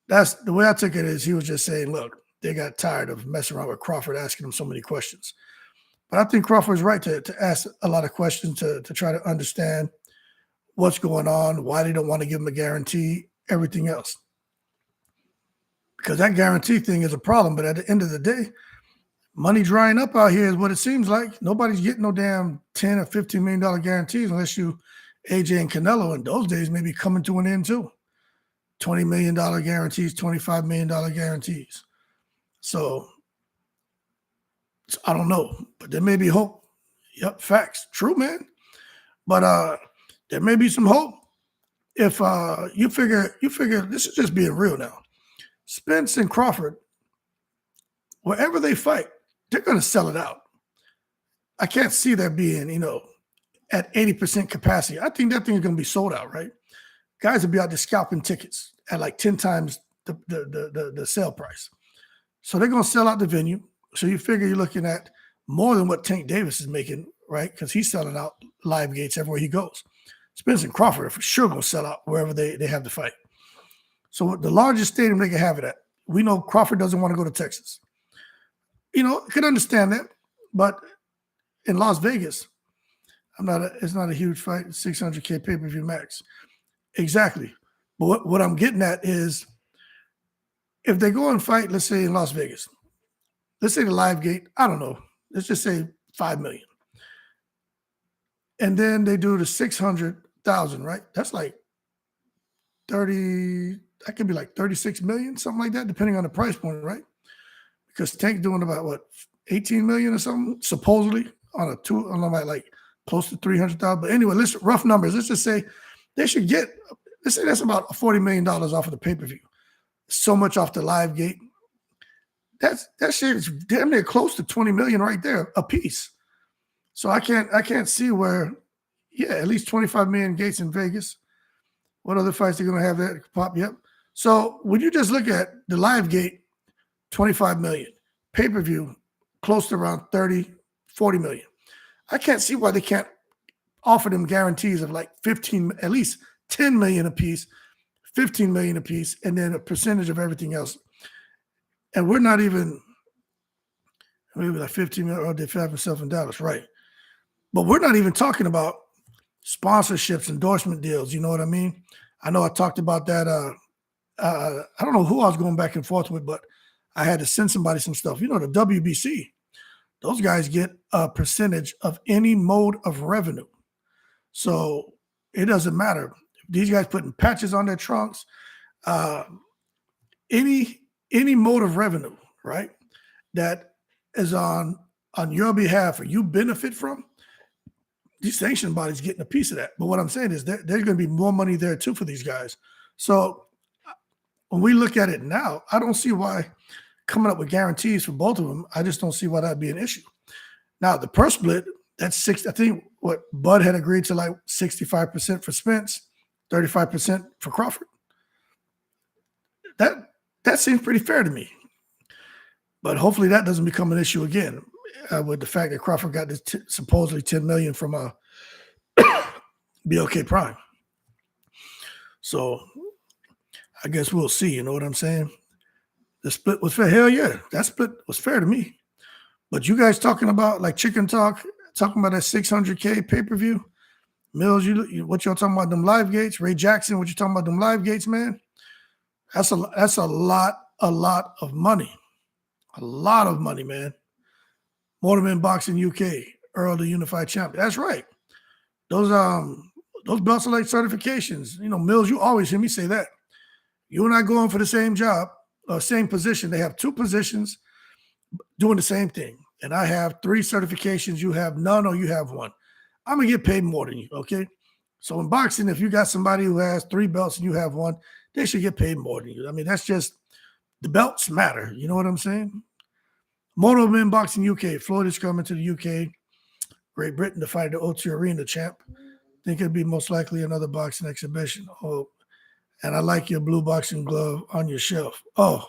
That's the way I took it. Is he was just saying, look, they got tired of messing around with Crawford, asking him so many questions. But I think Crawford's right to ask a lot of questions to try to understand what's going on, why they don't want to give him a guarantee, everything else. Because that guarantee thing is a problem. But at the end of the day, money drying up out here is what it seems like. Nobody's getting no damn $10 or $15 million guarantees unless you AJ and Canelo. In those days, maybe coming to an end too. $20 million guarantees, $25 million guarantees. So I don't know, but there may be hope. Yep, facts. True, man. But there may be some hope if you figure this is just being real now. Spence and Crawford, wherever they fight, they're going to sell it out. I can't see there being, you know, at 80% capacity. I think that thing is going to be sold out, right? Guys will be out there scalping tickets at like 10 times the sale price. So they're going to sell out the venue. So you figure you're looking at more than what Tank Davis is making, right? Because he's selling out live gates everywhere he goes. Spence and Crawford are for sure going to sell out wherever they have the fight. So the largest stadium they can have it at, we know Crawford doesn't want to go to Texas. You know, I can understand that, but in Las Vegas, it's not a huge fight, 600K pay-per-view max. Exactly. But what I'm getting at is if they go and fight, let's say in Las Vegas, let's say the live gate, I don't know, let's just say 5 million. And then they do the 600,000, right? That's like 30, that could be like 36 million, something like that, depending on the price point, right? Because Tank's doing about what, 18 million or something, supposedly on like close to 300,000. But anyway, let's rough numbers. Let's just say they should get, let's say that's about $40 million off of the pay-per-view. So much off the live gate. That shit is damn near close to 20 million right there a piece. So I can't see where, at least 25 million gates in Vegas. What other fights they're going to have that pop? Yep. So when you just look at the live gate, 25 million, pay-per-view, close to around 30, 40 million. I can't see why they can't offer them guarantees of like 15, at least 10 million a piece, 15 million a piece, and then a percentage of everything else. And we're not even, maybe like 15 million, or they have themselves in Dallas, right? But we're not even talking about sponsorships, endorsement deals. You know what I mean? I know I talked about that. I don't know who I was going back and forth with, but I had to send somebody some stuff. You know, the WBC, those guys get a percentage of any mode of revenue. So it doesn't matter. These guys putting patches on their trunks, any mode of revenue, right, that is on your behalf or you benefit from, these sanction bodies getting a piece of that. But what I'm saying is there's going to be more money there too for these guys. So when we look at it now, I don't see why coming up with guarantees for both of them, I just don't see why that'd be an issue. Now, the purse split, that's 6. I think what Bud had agreed to, like 65% for Spence, 35% for Crawford. That seems pretty fair to me. But hopefully that doesn't become an issue again with the fact that Crawford got this supposedly $10 million from BLK Prime. So I guess we'll see. You know what I'm saying? The split was fair. Hell yeah, that split was fair to me. But you guys talking about like chicken talk, talking about that 600K pay-per-view? Mills, what y'all talking about them live gates? Ray Jackson, what you talking about them live gates, man? That's a lot of money. A lot of money, man. Motorman Boxing UK, Earl the Unified Champion. That's right. Those belts are like certifications. You know, Mills, you always hear me say that. You and I going for the same job, same position. They have two positions doing the same thing. And I have 3 certifications. You have none or you have 1. I'm going to get paid more than you, okay? So in boxing, if you got somebody who has 3 belts and you have 1, they should get paid more than you. I mean, that's just, the belts matter. You know what I'm saying? Motorman Boxing UK. Floyd is coming to the UK. Great Britain to fight the O2 Arena champ. Think it'd be most likely another boxing exhibition. Oh, and I like your blue boxing glove on your shelf. Oh,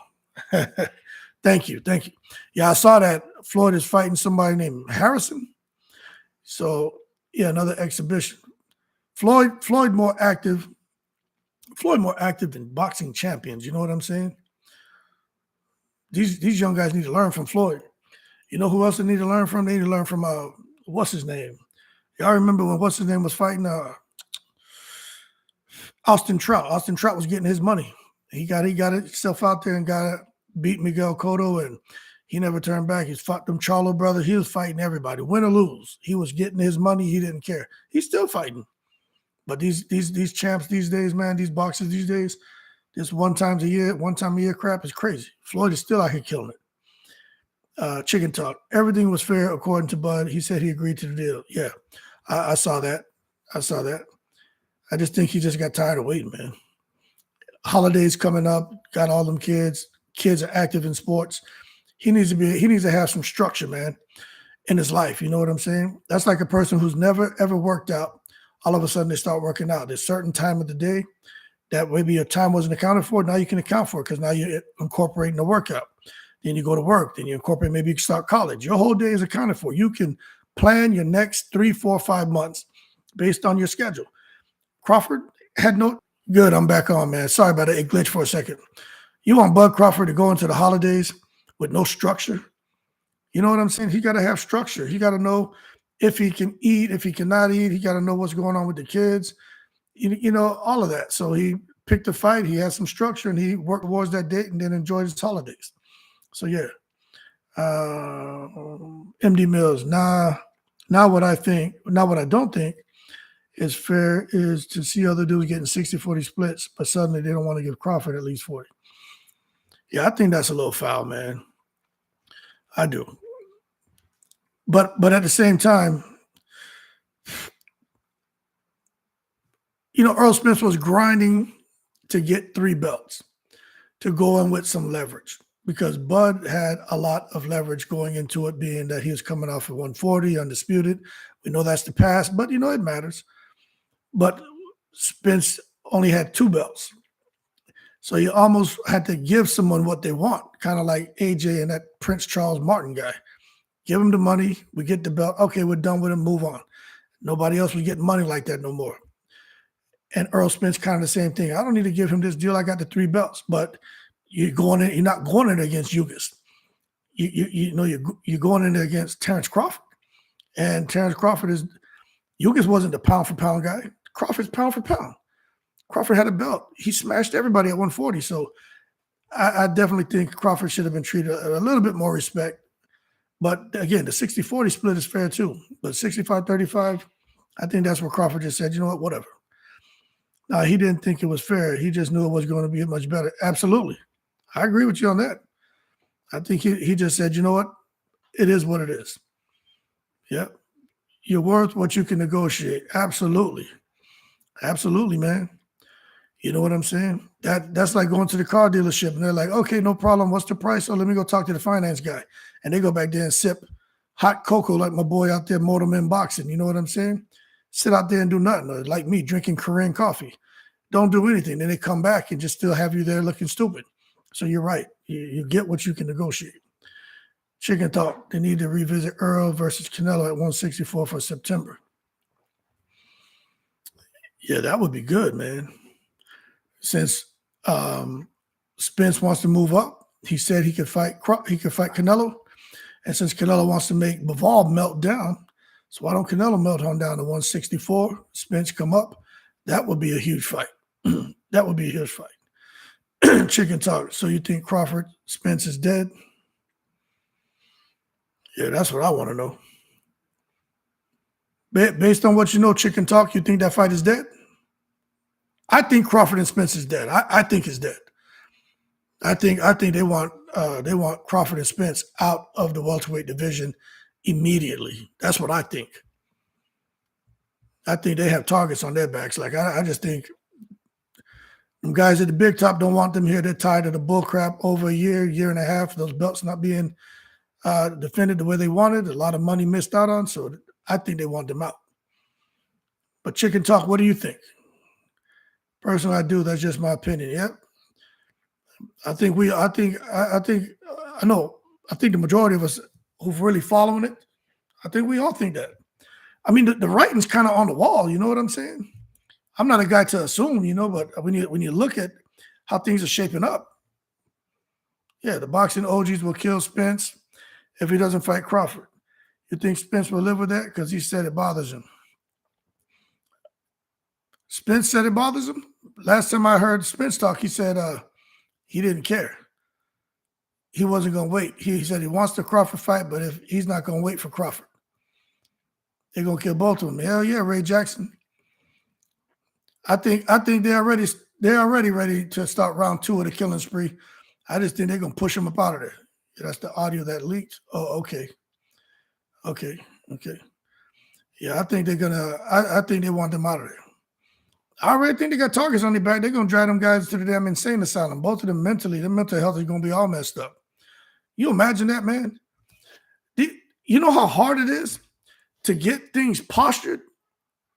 thank you. Yeah, I saw that Floyd is fighting somebody named Harrison. So, yeah, another exhibition. Floyd more active than boxing champions. You know what I'm saying? These young guys need to learn from Floyd. You know who else they need to learn from? They need to learn from what's his name? Y'all remember when what's his name was fighting Austin Trout? Austin Trout was getting his money. He got himself out there and beat Miguel Cotto, and he never turned back. He fought them Charlo brothers. He was fighting everybody, win or lose. He was getting his money. He didn't care. He's still fighting. But these champs these days, man, these boxers these days, this one time a year crap is crazy. Floyd is still out here killing it. Chicken talk. Everything was fair according to Bud. He said he agreed to the deal. Yeah, I saw that. I just think he just got tired of waiting, man. Holidays coming up, got all them kids. Kids are active in sports. He needs to have some structure, man, in his life. You know what I'm saying? That's like a person who's never ever worked out. All of a sudden they start working out. There's a certain time of the day that maybe your time wasn't accounted for. Now you can account for it because now you're incorporating the workout. Then you go to work. Then you incorporate, maybe you can start college. Your whole day is accounted for. You can plan your next 3, 4, 5 months based on your schedule. Crawford had no – good, I'm back on, man. Sorry about it. It glitched for a second. You want Bud Crawford to go into the holidays with no structure? You know what I'm saying? He got to have structure. He got to know if he can eat, if he cannot eat. He got to know what's going on with the kids. You know, all of that. So he picked a fight. He had some structure, and he worked towards that date and then enjoyed his holidays. So, yeah. MD Mills, now what I don't think is fair is to see other dudes getting 60-40 splits, but suddenly they don't want to give Crawford at least 40. Yeah, I think that's a little foul, man. I do. But at the same time, you know, Earl Spence was grinding to get 3 belts, to go in with some leverage, because Bud had a lot of leverage going into it, being that he was coming off at 140, undisputed. We know that's the past, but, you know, it matters. But Spence only had 2 belts. So you almost had to give someone what they want, kind of like AJ and that Prince Charles Martin guy. Give him the money, we get the belt. Okay, we're done with him, move on. Nobody else was getting money like that no more. And Earl Spence kind of the same thing. I don't need to give him this deal. I got the 3 belts, but you're not going in against Ugas. You're going in against Terrence Crawford. And Terrence Crawford Ugas wasn't the pound for pound guy. Crawford's pound for pound. Crawford had a belt. He smashed everybody at 140. So I definitely think Crawford should have been treated a little bit more respect. But again, the 60-40 split is fair too. But 65-35, I think that's where Crawford just said, you know what, whatever. Now, he didn't think it was fair. He just knew it was going to be much better. Absolutely. I agree with you on that. I think he just said, you know what, it is what it is. Yeah. You're worth what you can negotiate. Absolutely. Absolutely, man. You know what I'm saying? That's like going to the car dealership and they're like, okay, no problem. What's the price? Oh, let me go talk to the finance guy. And they go back there and sip hot cocoa like my boy out there, Motorman Boxing. You know what I'm saying? Sit out there and do nothing. Or like me, drinking Korean coffee. Don't do anything. Then they come back and just still have you there looking stupid. So you're right. You get what you can negotiate. Chicken Talk, they need to revisit Earl versus Canelo at 164 for September. Yeah, that would be good, man. Since Spence wants to move up, he said he could fight Canelo. And since Canelo wants to make Bivol melt down, so why don't Canelo melt on down to 164? Spence come up. That would be a huge fight. That would be a huge fight. Chicken Talk. So you think Crawford Spence is dead? Yeah, that's what I want to know. Based on what you know, Chicken Talk, you think that fight is dead? I think Crawford and Spence is dead. I think it's dead. I think they want Crawford and Spence out of the welterweight division immediately. That's what I think. I think they have targets on their backs. Like I just think them guys at the big top don't want them here. They're tired of the bull crap over a year and a half. Those belts not being defended the way they wanted. A lot of money missed out on. So I think they want them out. But Chicken Talk, what do you think? Personally, I do. That's just my opinion. Yep. I think the majority of us who've really following it, I think we all think that. I mean, the writing's kind of on the wall. You know what I'm saying? I'm not a guy to assume, but when you look at how things are shaping up, yeah, the boxing OGs will kill Spence if he doesn't fight Crawford. You think Spence will live with that? Because he said it bothers him. Spence said it bothers him? Last time I heard Spence talk, he said he didn't care. He wasn't going to wait. He said he wants the Crawford fight, but if he's not going to wait for Crawford, they're going to kill both of them. Hell yeah, Ray Jackson. I think they're already ready to start round 2 of the killing spree. I just think they're going to push him up out of there. Yeah, that's the audio that leaked. Oh, okay. Yeah, I think I think they want them out of there. I already think they got targets on their back. They're going to drive them guys to the damn insane asylum. Both of them mentally, their mental health is going to be all messed up. You imagine that, man? You know how hard it is to get things postured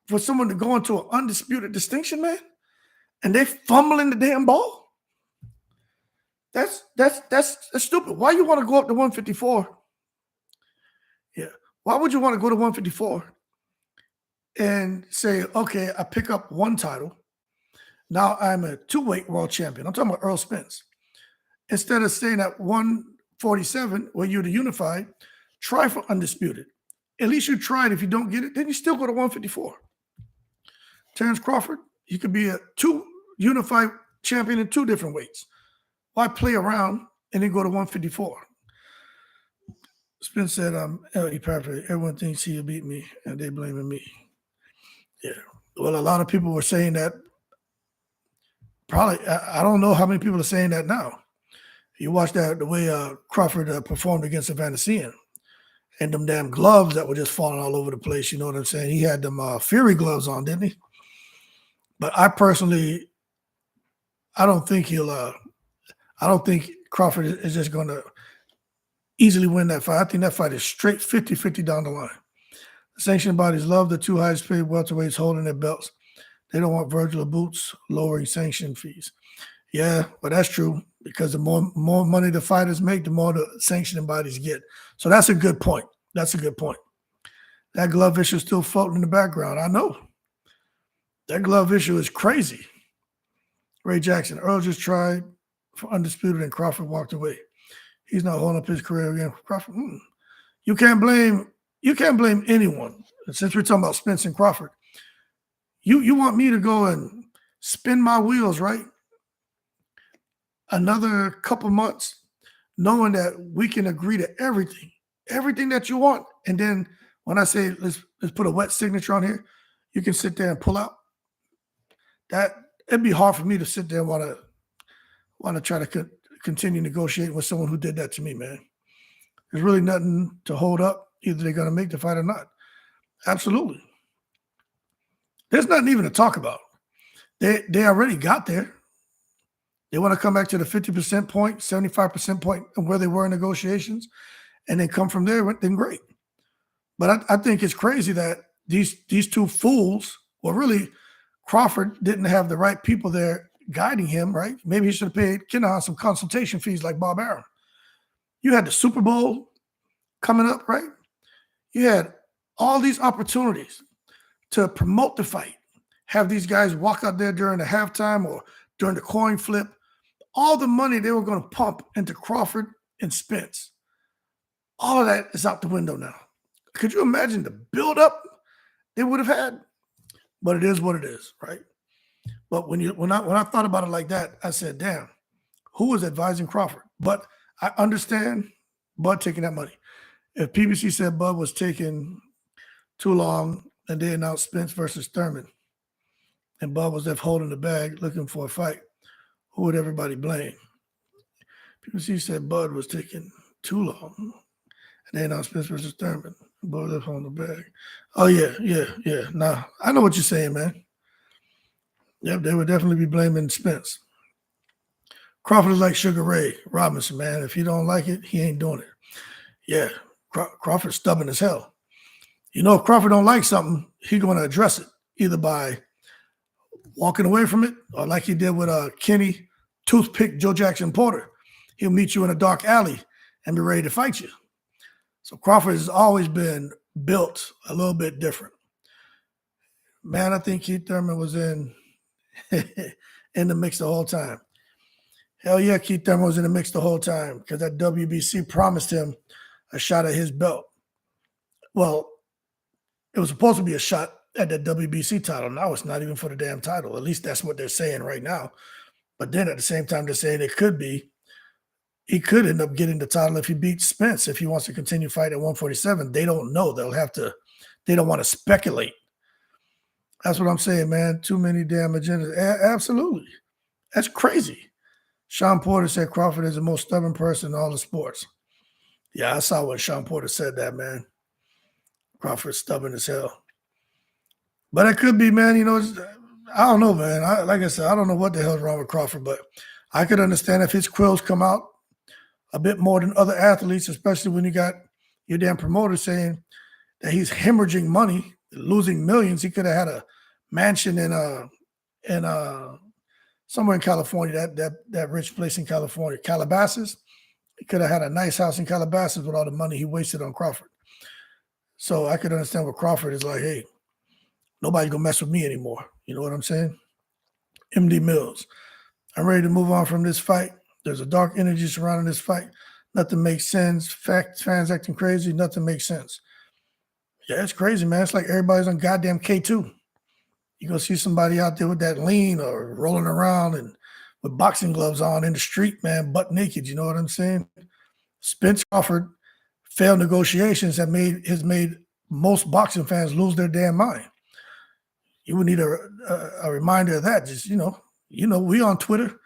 for someone to go into an undisputed distinction, man? And they fumbling the damn ball? That's stupid. Why you want to go up to 154? Yeah. Why would you want to go to 154 and say, okay, I pick up one title. Now I'm a 2-weight world champion. I'm talking about Earl Spence. Instead of staying at 147 where you're the unified, try for undisputed. At least you tried. If you don't get it, then you still go to 154. Terrence Crawford, you could be a 2 unified champion in 2 different weights. Why play around and then go to 154? Spence said, everyone thinks he'll beat me and they blaming me. Yeah. Well, a lot of people were saying that. Probably, I don't know how many people are saying that now. You watch the way Crawford performed against Evanescence and them damn gloves that were just falling all over the place. You know what I'm saying? He had them Fury gloves on, didn't he? But I personally, I don't think Crawford is just going to easily win that fight. I think that fight is straight 50-50 down the line. The sanctioning bodies love the 2 highest paid welterweights holding their belts. They don't want Virgil Boots lowering sanction fees. Yeah, but that's true because the more money the fighters make, the more the sanctioning bodies get. So that's a good point. That glove issue is still floating in the background. I know. That glove issue is crazy. Ray Jackson, Earl just tried for undisputed and Crawford walked away. He's not holding up his career again for Crawford. You can't blame anyone. Since we're talking about Spence and Crawford, you want me to go and spin my wheels, right? Another couple months, knowing that we can agree to everything that you want. And then when I say let's put a wet signature on here, you can sit there and pull out. That it'd be hard for me to sit there and want to try to continue negotiating with someone who did that to me, man. There's really nothing to hold up. Either they're going to make the fight or not. Absolutely. There's nothing even to talk about. They already got there. They want to come back to the 50% point, 75% point of where they were in negotiations, and then come from there, then great. But I think it's crazy that these 2 fools, well, really, Crawford didn't have the right people there guiding him, right? Maybe he should have paid Kinahan some consultation fees like Bob Arum. You had the Super Bowl coming up, right? You had all these opportunities to promote the fight, have these guys walk out there during the halftime or during the coin flip. All the money they were going to pump into Crawford and Spence, all of that is out the window now. Could you imagine the buildup they would have had? But it is what it is, right? But when I thought about it like that, I said, damn, who was advising Crawford? But I understand Bud taking that money. If PBC said Bud was taking too long and they announced Spence versus Thurman, and Bud was left holding the bag looking for a fight, who would everybody blame? PBC said Bud was taking too long, and they announced Spence versus Thurman. Bud was left holding the bag. Oh, yeah. Nah, I know what you're saying, man. Yep, they would definitely be blaming Spence. Crawford is like Sugar Ray Robinson, man. If he don't like it, he ain't doing it. Yeah, Crawford's stubborn as hell. You know, if Crawford don't like something, he's going to address it, either by walking away from it or like he did with Kenny, toothpick Joe Jackson Porter. He'll meet you in a dark alley and be ready to fight you. So Crawford has always been built a little bit different. Man, I think Keith Thurman was in the mix the whole time. Hell yeah, Keith Thurman was in the mix the whole time because that WBC promised him a shot at his belt. Well, it was supposed to be a shot at that WBC title. Now it's not even for the damn title. At least that's what they're saying right now. But then at the same time, they're saying it could be. He could end up getting the title if he beats Spence, if he wants to continue fighting at 147. They don't know. They don't want to speculate. That's what I'm saying, man. Too many damn agendas. Absolutely. That's crazy. Sean Porter said Crawford is the most stubborn person in all the sports. Yeah, I saw when Sean Porter said that, man. Crawford's stubborn as hell. But it could be, man, I don't know, man. Like I said, I don't know what the hell's wrong with Crawford, but I could understand if his quills come out a bit more than other athletes, especially when you got your damn promoter saying that he's hemorrhaging money, losing millions. He could have had a mansion in somewhere in California, that rich place in California, Calabasas. He could have had a nice house in Calabasas with all the money he wasted on Crawford. So I could understand what Crawford is like, hey, nobody's going to mess with me anymore. You know what I'm saying? MD Mills. I'm ready to move on from this fight. There's a dark energy surrounding this fight. Nothing makes sense. Fans acting crazy. Nothing makes sense. Yeah, it's crazy, man. It's like everybody's on goddamn K2. You're going to see somebody out there with that lean or rolling around and with boxing gloves on in the street, man, butt naked. You know what I'm saying? Spence Crawford failed negotiations has made most boxing fans lose their damn mind. You would need a reminder of that. Just, we on Twitter.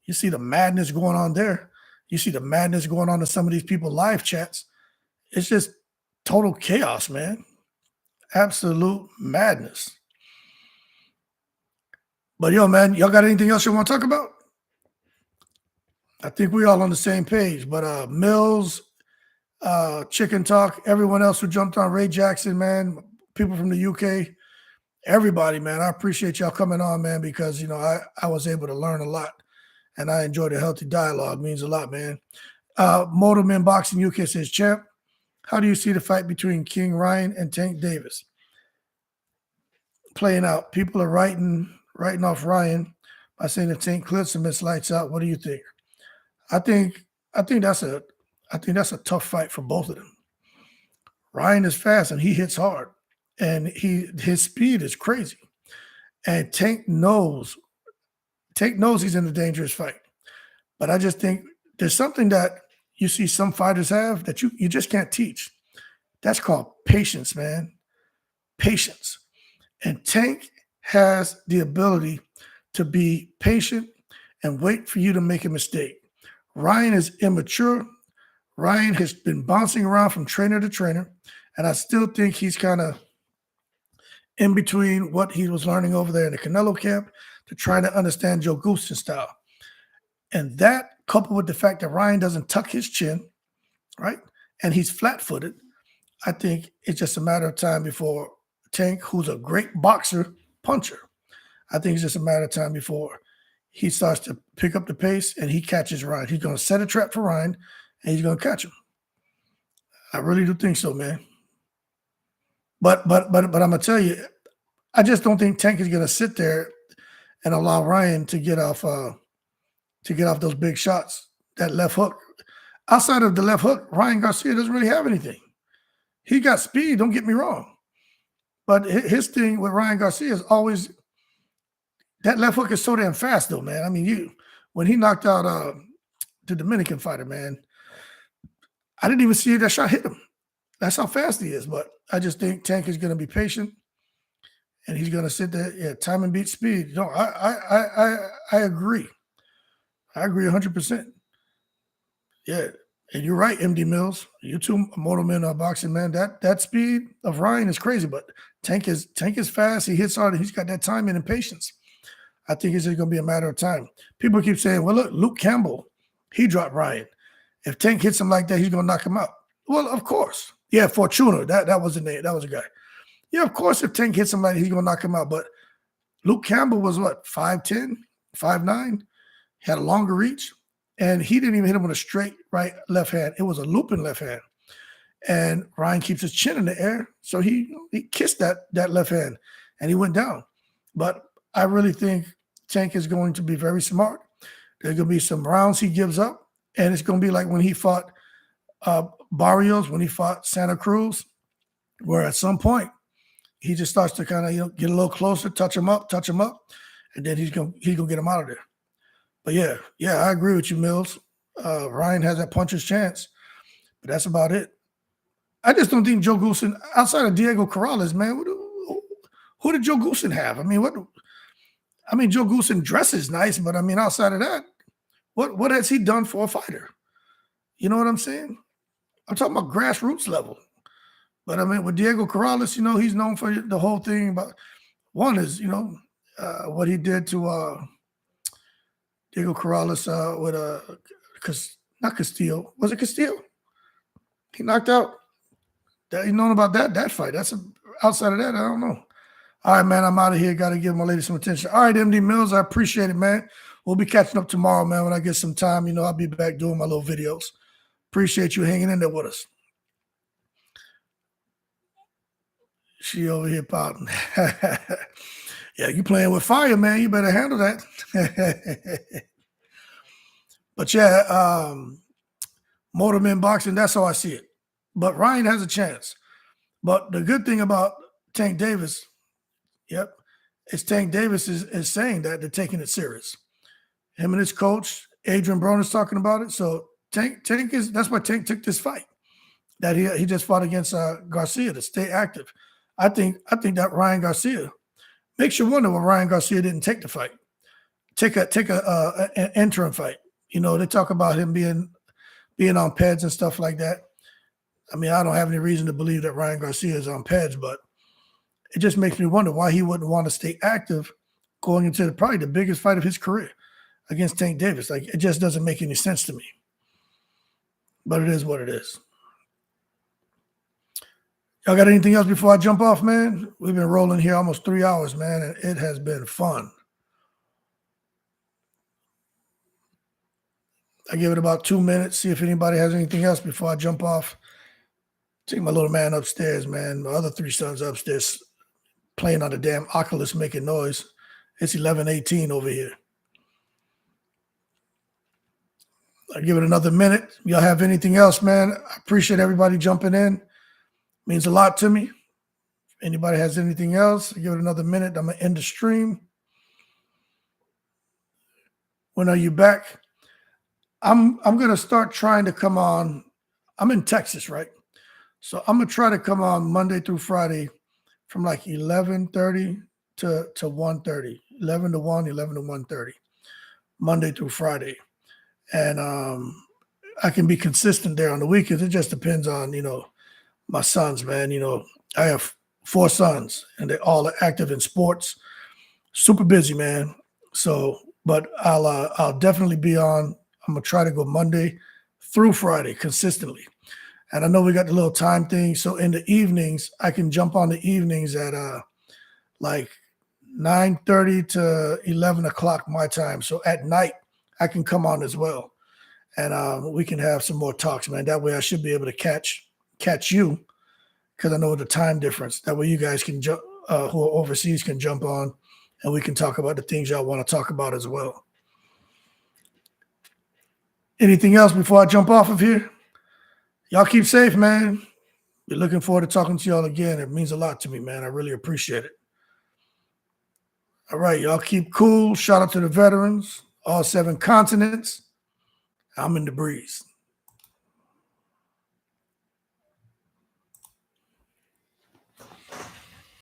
You see the madness going on there. You see the madness going on in some of these people live chats. It's just total chaos, man. Absolute madness. But yo, man, y'all got anything else you want to talk about? I think we all on the same page. But Mills, Chicken Talk, everyone else who jumped on, Ray Jackson, man, people from the UK, everybody, man, I appreciate y'all coming on, man, because, I was able to learn a lot, and I enjoyed a healthy dialogue. It means a lot, man. Motorman Boxing UK says, Champ, how do you see the fight between King Ryan and Tank Davis playing out? People are writing off Ryan by saying if Tank clips him, it's lights out. What do you think? I think that's a tough fight for both of them. Ryan is fast and he hits hard, and his speed is crazy. And Tank knows he's in a dangerous fight. But I just think there's something that you see some fighters have that you just can't teach. That's called patience, man. Patience. And Tank has the ability to be patient and wait for you to make a mistake. Ryan is immature. Ryan has been bouncing around from trainer to trainer, and I still think he's kind of in between what he was learning over there in the Canelo camp to try to understand Joe Gooston style. And that, coupled with the fact that Ryan doesn't tuck his chin, right, and he's flat-footed, I think it's just a matter of time before Tank, who's a great boxer, puncher, I think it's just a matter of time before he starts to pick up the pace and he catches Ryan. He's going to set a trap for Ryan, and he's going to catch him. I really do think so, man. But I'm gonna tell you, I just don't think Tank is gonna sit there and allow Ryan to get off those big shots. That left hook. Outside of the left hook, Ryan Garcia doesn't really have anything. He got speed, don't get me wrong. But his thing with Ryan Garcia is always that left hook is so damn fast, though, man. I mean, when he knocked out the Dominican fighter, man, I didn't even see that shot hit him. That's how fast he is. But I just think Tank is going to be patient, and he's going to sit there. Yeah, time and beat speed. You know, I agree. I agree 100%. Yeah, and you're right, MD Mills. You two Moto Men boxing, man. That speed of Ryan is crazy, but Tank is fast. He hits hard. He's got that timing and patience. I think it's just going to be a matter of time. People keep saying, well, look, Luke Campbell, he dropped Ryan. If Tank hits him like that, he's going to knock him out. Well, of course. Yeah, Fortuna, that was the name. That was a guy. Yeah, of course, if Tank hits him like that, he's going to knock him out. But Luke Campbell was what, 5'10", 5'9"? He had a longer reach, and he didn't even hit him with a straight right left hand. It was a looping left hand. And Ryan keeps his chin in the air, so he kissed that left hand, and he went down. But I really think Tank is going to be very smart. There's going to be some rounds he gives up, and it's going to be like when he fought Barrios, when he fought Santa Cruz, where at some point he just starts to kind of get a little closer, touch him up, and then he's gonna get him out of there. But yeah, I agree with you, Mills. Ryan has that puncher's chance, but that's about it. I just don't think Joe Goosen, outside of Diego Corrales, man, who did Joe Goosen have? I mean, Joe Goosen dresses nice, but I mean, outside of that, what has he done for a fighter? You know what I'm saying? I'm talking about grassroots level. But I mean, with Diego Corrales, he's known for the whole thing. But one is, what he did to Diego Corrales with not Castillo. Was it Castillo? He knocked out. You known about that fight. Outside of that, I don't know. All right, man, I'm out of here. Got to give my lady some attention. All right, MD Mills, I appreciate it, man. We'll be catching up tomorrow, man. When I get some time, I'll be back doing my little videos. Appreciate you hanging in there with us. She over here pouting. Yeah, you playing with fire, man. You better handle that. But yeah, Motor Men Boxing, that's how I see it. But Ryan has a chance. But the good thing about Tank Davis, is Tank Davis is saying that they're taking it serious. Him and his coach, Adrian Broner, is talking about it. So that's why Tank took this fight that he just fought against Garcia to stay active. I think that Ryan Garcia makes you wonder why Ryan Garcia didn't take the fight, take an interim fight. They talk about him being on PEDs and stuff like that. I mean, I don't have any reason to believe that Ryan Garcia is on PEDs, but it just makes me wonder why he wouldn't want to stay active going into probably the biggest fight of his career against Tank Davis. Like, it just doesn't make any sense to me. But it is what it is. Y'all got anything else before I jump off, man? We've been rolling here almost 3 hours, man, and it has been fun. I give it about 2 minutes, see if anybody has anything else before I jump off. Take my little man upstairs, man. My other 3 sons upstairs playing on the damn Oculus, making noise. It's 11:18 over here. I'll give it another minute. Y'all have anything else, man? I appreciate everybody jumping in. Means a lot to me. If anybody has anything else, I'll give it another minute. I'm going to end the stream. When are you back? I'm going to start trying to come on. I'm in Texas, right? So I'm going to try to come on Monday through Friday from like 11:30 to 1:30. 11 to 1, 11 to 1:30. Monday through Friday. And I can be consistent there on the weekends. It just depends on, my sons, man. I have 4 sons, and they're all active in sports. Super busy, man. So, but I'll definitely be on. I'm gonna try to go Monday through Friday consistently. And I know we got the little time thing. So in the evenings, I can jump on the evenings at like 9:30 to 11 o'clock my time. So at night, I can come on as well. And we can have some more talks, man. That way I should be able to catch catch you because I know the time difference. That way you guys can jump, who are overseas can jump on, and we can talk about the things y'all want to talk about as well. Anything else before I jump off of here? Y'all keep safe, man. Be looking forward to talking to y'all again. It means a lot to me, man. I really appreciate it. All right, y'all keep cool. Shout out to the veterans, all 7 continents. I'm in the breeze.